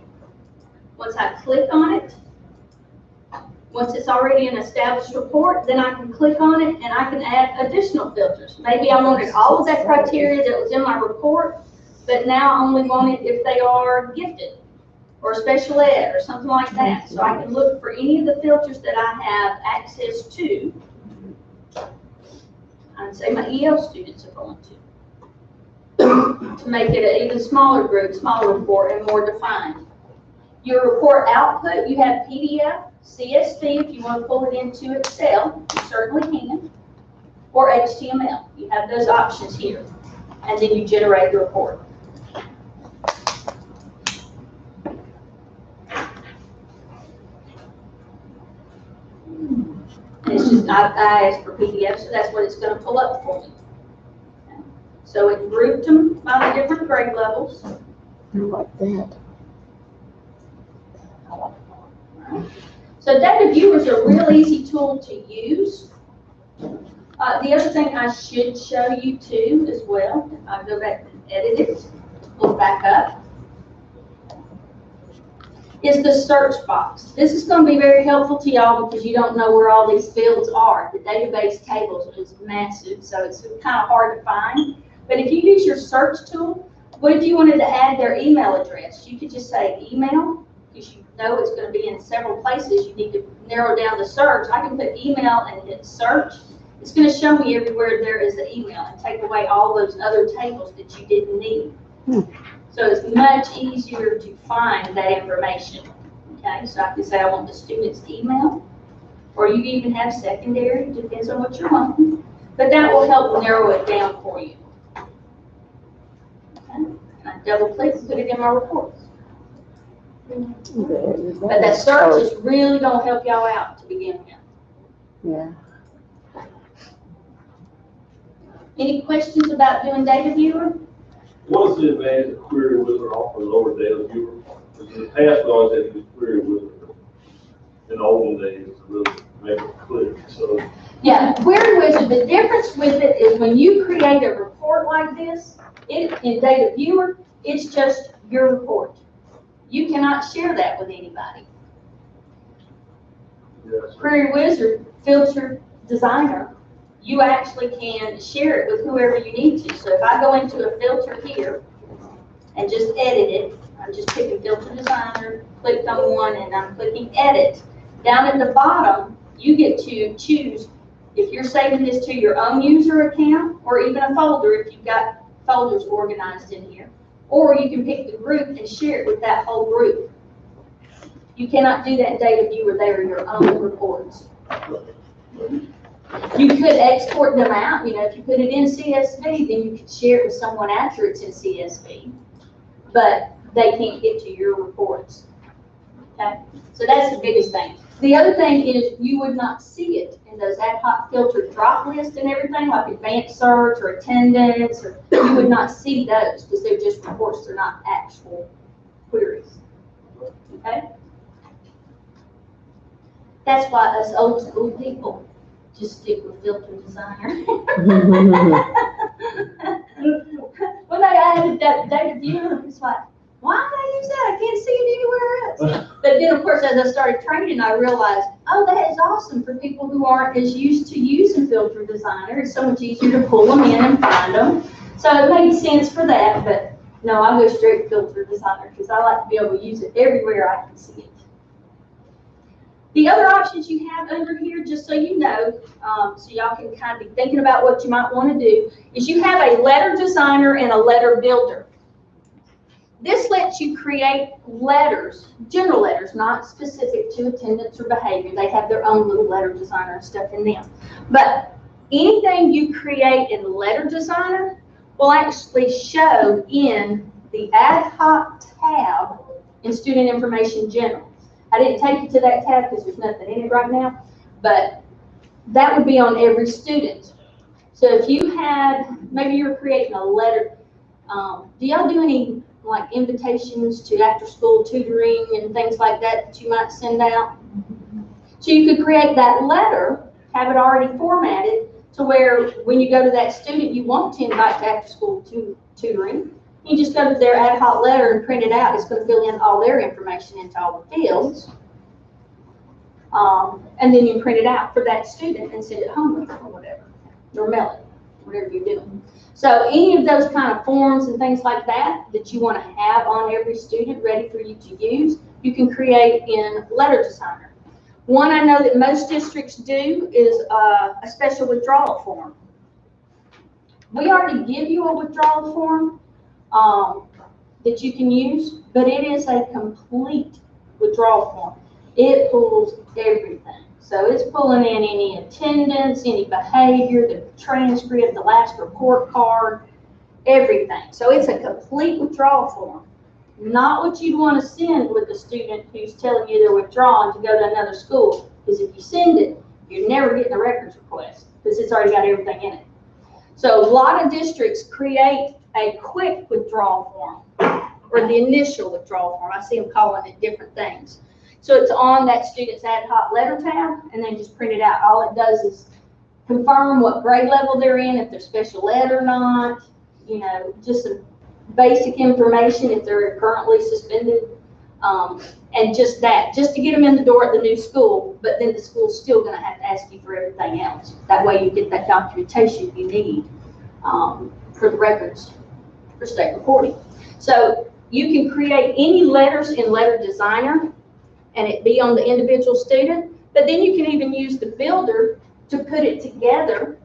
Once I click on it, once it's already an established report, then I can click on it and I can add additional filters. Maybe I wanted all of that criteria that was in my report, but now I only want it if they are gifted or special ed or something like that. So I can look for any of the filters that I have access to. I'd say my EL students if I want to make it an even smaller group, smaller report, and more defined. Your report output, you have PDF, CSV, if you want to pull it into Excel, you certainly can, or HTML. You have those options here. And then you generate the report. And it's just, I asked for PDF, so that's what it's going to pull up for me. Okay. So it grouped them by the different grade levels. Like that. So data viewers are a real easy tool to use. The other thing I should show you too as well, if I go back and edit it, pull it back up, is the search box. This is going to be very helpful to y'all because you don't know where all these fields are. The database tables is massive, so it's kind of hard to find. But if you use your search tool, what if you wanted to add their email address? You could just say email, because you know it's going to be in several places. You need to narrow down the search. I can put email and hit search. It's going to show me everywhere there is an email and take away all those other tables that you didn't need. So it's much easier to find that information. Okay, so I can say I want the student's email, or you can even have secondary, depends on what you're wanting. But that will help narrow it down for you. Okay. And I double click and put it in my reports. But that search is really going to help y'all out to begin with. Yeah. Any questions about doing data viewer? What is the advantage of query wizard off a lower data viewer? Because in the past, we always had to use query wizard. In the olden days, to really make it clear. So Yeah, query wizard, the difference with it is when you create a report like this, in data viewer, it's just your report. You cannot share that with anybody. Yes. Query Wizard Filter Designer, you actually can share it with whoever you need to. So if I go into a filter here and just edit it, I'm just picking Filter Designer, clicked on one, and I'm clicking Edit. Down at the bottom, you get to choose if you're saving this to your own user account or even a folder if you've got folders organized in here. Or you can pick the group and share it with that whole group. You cannot do that in Data Viewer. They are your own reports. You could export them out. You know, if you put it in CSV, then you could share it with someone after it's in CSV. But they can't get to your reports. Okay? So that's the biggest thing. The other thing is you would not see it in those ad hoc filter drop lists and everything, like advanced search or attendance, or you would not see those because they're just reports, they're not actual queries. Okay? That's why us old school people just stick with Filter Designer. When they added that Data Viewer, it's like, why do they use that? I can't see it anywhere else. But then, of course, as I started training, I realized, oh, that is awesome for people who aren't as used to using Filter Designer. It's so much easier to pull them in and find them. So it made sense for that, but no, I go straight to Filter Designer because I like to be able to use it everywhere I can see it. The other options you have under here, just so you know, so y'all can kind of be thinking about what you might want to do, is you have a letter designer and a letter builder. This lets you create letters, general letters, not specific to attendance or behavior. They have their own little letter designer and stuff in them. But anything you create in Letter Designer will actually show in the ad hoc tab in Student Information General. I didn't take you to that tab because there's nothing in it right now, but that would be on every student. So if you had, maybe you were creating a letter, do y'all do any like invitations to after school tutoring and things like that that you might send out? So you could create that letter, have it already formatted to where when you go to that student you want to invite to after school tutoring, you just go to their ad hoc letter and print it out. It's going to fill in all their information into all the fields. And then you print it out for that student and send it home with them or whatever, or mail it, whatever you're doing. So any of those kind of forms and things like that that you want to have on every student ready for you to use, you can create in Letter Designer. One I know that most districts do is a special withdrawal form. We already give you a withdrawal form that you can use, but it is a complete withdrawal form. It pulls everything. So it's pulling in any attendance, any behavior, the transcript, the last report card, everything. So it's a complete withdrawal form. Not what you'd want to send with a student who's telling you they're withdrawing to go to another school. Because if you send it, you're never getting a records request because it's already got everything in it. So a lot of districts create a quick withdrawal form or the initial withdrawal form. I see them calling it different things. So it's on that student's ad hoc letter tab, and they just print it out. All it does is confirm what grade level they're in, if they're special ed or not, you know, just some basic information if they're currently suspended, and just that, just to get them in the door at the new school, but then the school's still going to have to ask you for everything else. That way you get that documentation you need for the records for state reporting. So you can create any letters in Letter Designer, and it be on the individual student, but then you can even use the builder to put it together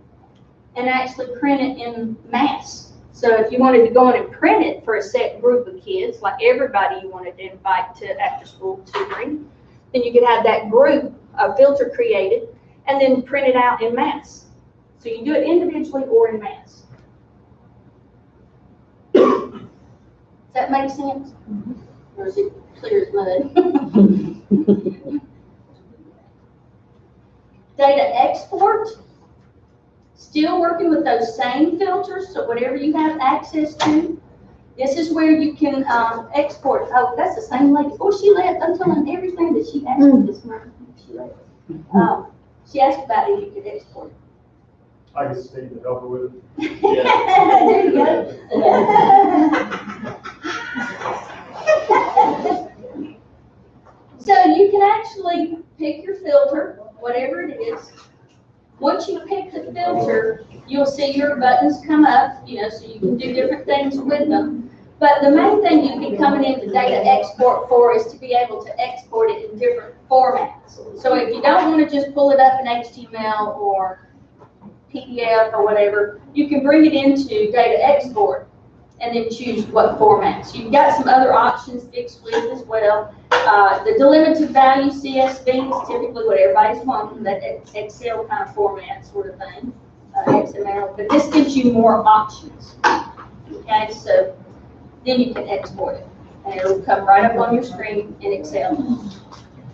and actually print it in mass. So if you wanted to go in and print it for a set group of kids, like everybody you wanted to invite to after school tutoring, then you could have that group, a filter created, and then print it out in mass. So you can do it individually or in mass. Does that make sense? Mm-hmm. Or is it clear as mud? Data export, still working with those same filters, so whatever you have access to, this is where you can export. Oh, that's the same lady. Oh, she left. I'm telling everything that she asked me this morning. She left. She asked about it, you could export it. I can Steve to help her with it. There you go. you can actually pick your filter, whatever it is. Once you pick the filter, you'll see your buttons come up, so you can do different things with them. But the main thing you'd be coming into data export for is to be able to export it in different formats. So if you don't want to just pull it up in HTML or PDF or whatever, you can bring it into data export and then choose what format. So you've got some other options, fixed width as well. The delimited value CSV is typically what everybody's wanting, that Excel kind of format sort of thing, XML, but this gives you more options. Okay, so then you can export it, and it'll come right up on your screen in Excel.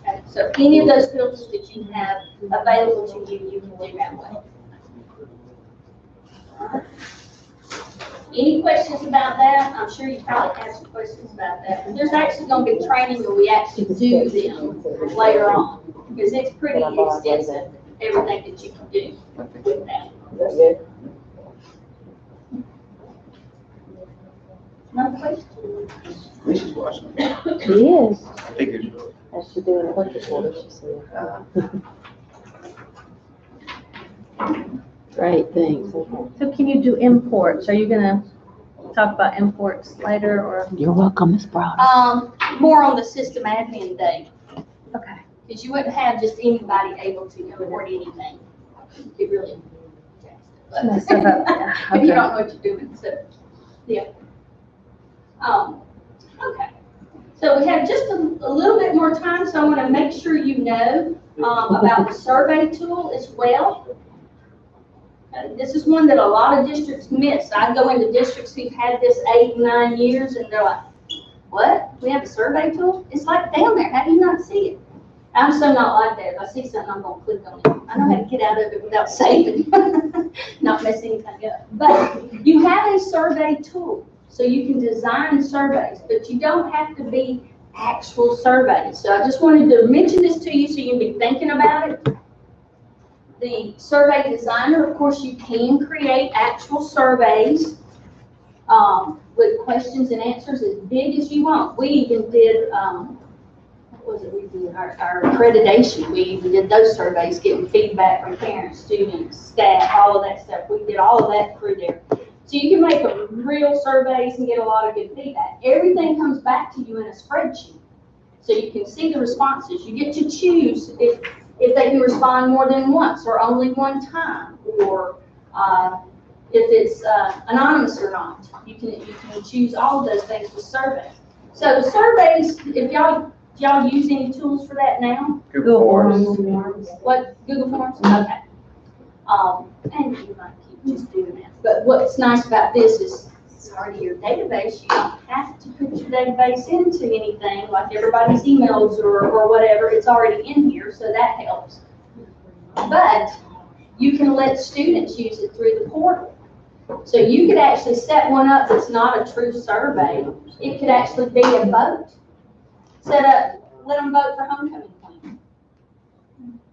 Okay, so any of those filters that you have available to you, you can do that way. Any questions about that? I'm sure you probably have some questions about that. But there's actually going to be training where we actually do them later on, because it's pretty extensive, everything that you can do with that. No questions? She's watching. She is. I figured. As she's doing what before, she said. Great, thanks. So can you do imports? Are you gonna talk about imports later, or? You're welcome, Ms. Brown. More on the system admin day, Okay. because you wouldn't have just anybody able to import anything. It really, Mess it up, yeah. if you Okay. don't know what you're doing, so, yeah. Okay. So we have just a little bit more time, so I want to make sure you know about the survey tool as well. This is one that a lot of districts miss. I go into districts who've had this 8, 9 years, and they're like, what? We have a survey tool? It's like down there. How do you not see it? I'm so not like that. If I see something, I'm going to click on it. I know how to get out of it without saving, not mess anything up. But you have a survey tool, so you can design surveys, but you don't have to be actual surveys. So I just wanted to mention this to you so you can be thinking about it. The survey designer, of course, you can create actual surveys with questions and answers as big as you want. We even did, what was it? We did our accreditation. We even did those surveys, getting feedback from parents, students, staff, all of that stuff. We did all of that through there. So you can make real surveys and get a lot of good feedback. Everything comes back to you in a spreadsheet. So you can see the responses. You get to choose if they can respond more than once or only one time, or if it's anonymous or not. You can choose all of those things with surveys. So the surveys, if y'all use any tools for that now? Google Forms. What, Google Forms? Okay. And you might keep just doing that. But what's nice about this is it's already your database. You don't have to put your database into anything like everybody's emails or whatever. It's already in here, so that helps. But you can let students use it through the portal. So you could actually set one up that's not a true survey. It could actually be a vote. Set up, let them vote for homecoming queen.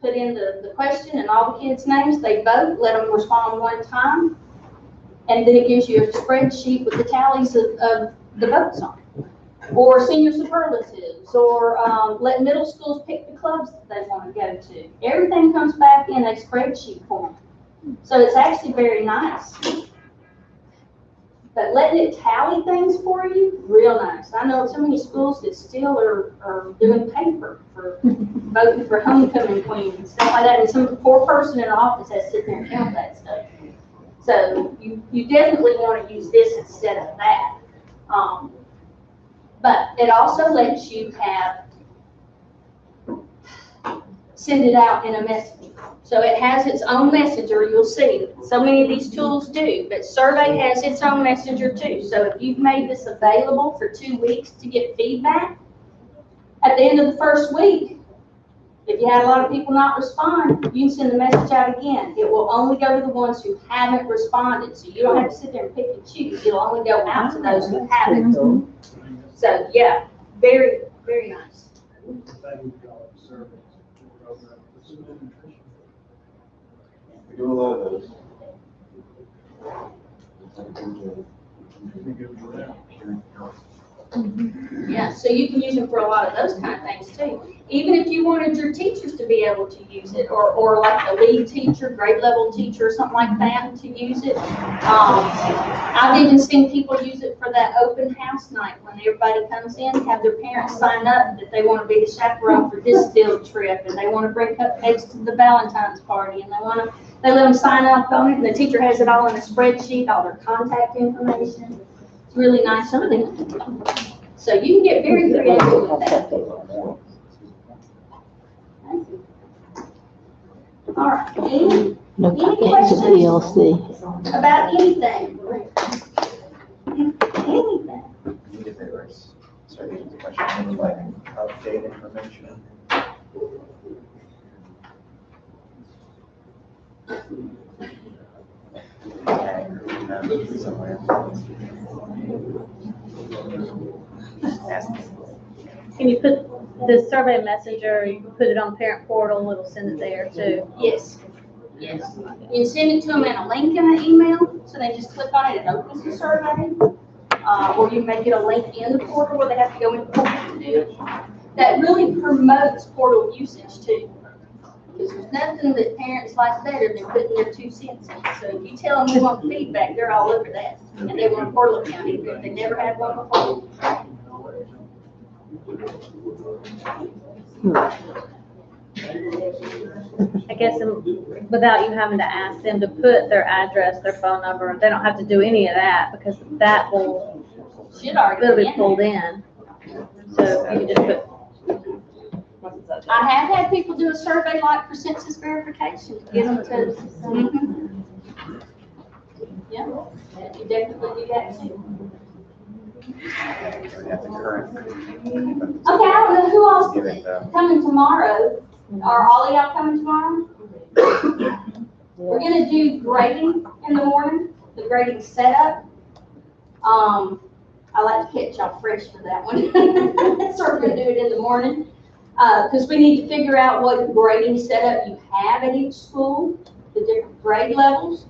Put in the question and all the kids' names, they vote, let them respond one time, and then it gives you a spreadsheet with the tallies of the votes on it. Or senior superlatives, or let middle schools pick the clubs that they want to go to. Everything comes back in a spreadsheet form. So it's actually very nice. But letting it tally things for you, real nice. I know so many schools that still are doing paper for voting for homecoming queen and stuff like that. And some poor person in the office has to sit there and count that stuff. So you definitely want to use this instead of that. But it also lets you send it out in a messenger. So it has its own messenger, you'll see. So many of these tools do, but Survey has its own messenger too. So if you've made this available for 2 weeks to get feedback, at the end of the first week, if you had a lot of people not respond, you can send the message out again. It will only go to the ones who haven't responded. So you don't have to sit there and pick and choose. It'll only go out to those who haven't. So yeah, very, very nice. We do a lot of those. Yeah, so you can use them for a lot of those kind of things too. even if you wanted your teachers to be able to use it, or like the lead teacher, grade level teacher, or something like that to use it. I've even seen people use it for that open house night, when everybody comes in, have their parents sign up that they want to be the chaperone for this field trip, and they want to bring cupcakes to the Valentine's party, and they let them sign up on it, and the teacher has it all in a spreadsheet, all their contact information. It's really nice for them. So you can get very creative with that. All right, any questions about anything? Anything? Need if there was certain questions like update information. Somewhere. Can you put the survey messenger, you can put it on parent portal, it'll send it there too? Yes. Yes. You send it to them in a link in an email, so they just click on it, it opens the survey. Or you make it a link in the portal where they have to go in the portal to do it. That really promotes portal usage too. Because there's nothing that parents like better than putting their 2 cents in. So if you tell them you want feedback, they're all over that. And they want a portal account, even if they never had one before. I guess without you having to ask them to put their address, their phone number, they don't have to do any of that, because that will be pulled in. So you can just put. I have had people do a survey like for census verification, to get them to. Yeah, you definitely do that too. At the current. Okay, I don't know who else is coming tomorrow. Are all of y'all coming tomorrow? We're gonna do grading in the morning, the grading setup. I like to catch y'all fresh for that one. So we're gonna do it in the morning. Because we need to figure out what grading setup you have at each school, the different grade levels.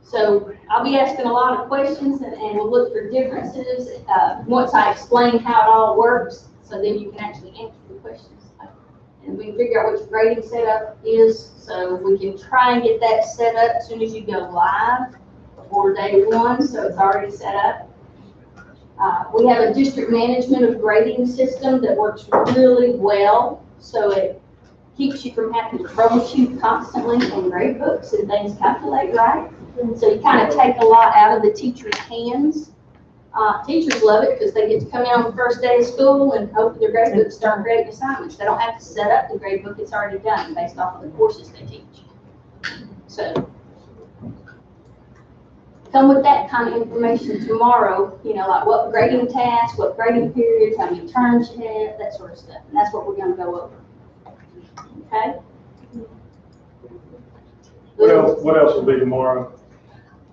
So I'll be asking a lot of questions, and we'll look for differences once I explain how it all works, so then you can actually answer the questions. And we can figure out which grading setup is, so we can try and get that set up as soon as you go live for day 1, so it's already set up. We have a district management of grading system that works really well, so it keeps you from having to troubleshoot constantly in grade books and things calculate right. So you kind of take a lot out of the teacher's hands. Teachers love it because they get to come in on the first day of school and open their grade book and start grading assignments. They don't have to set up the grade book, it's already done based off of the courses they teach. So come with that kind of information tomorrow, you know, like what grading tasks, what grading periods, how many terms you have, that sort of stuff. And that's what we're going to go over. Okay? What else will be tomorrow?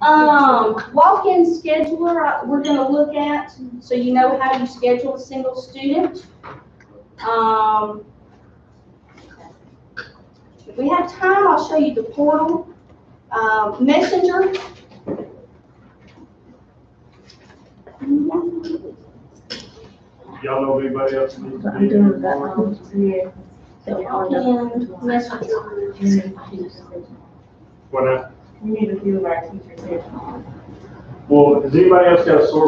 Walk-in scheduler, we're going to look at, so you know how you schedule a single student. If we have time, I'll show you the portal. Messenger. Y'all know anybody else needs to be here tomorrow? Messenger. What now? We need a few of our teachers here. Well, has anybody else got a source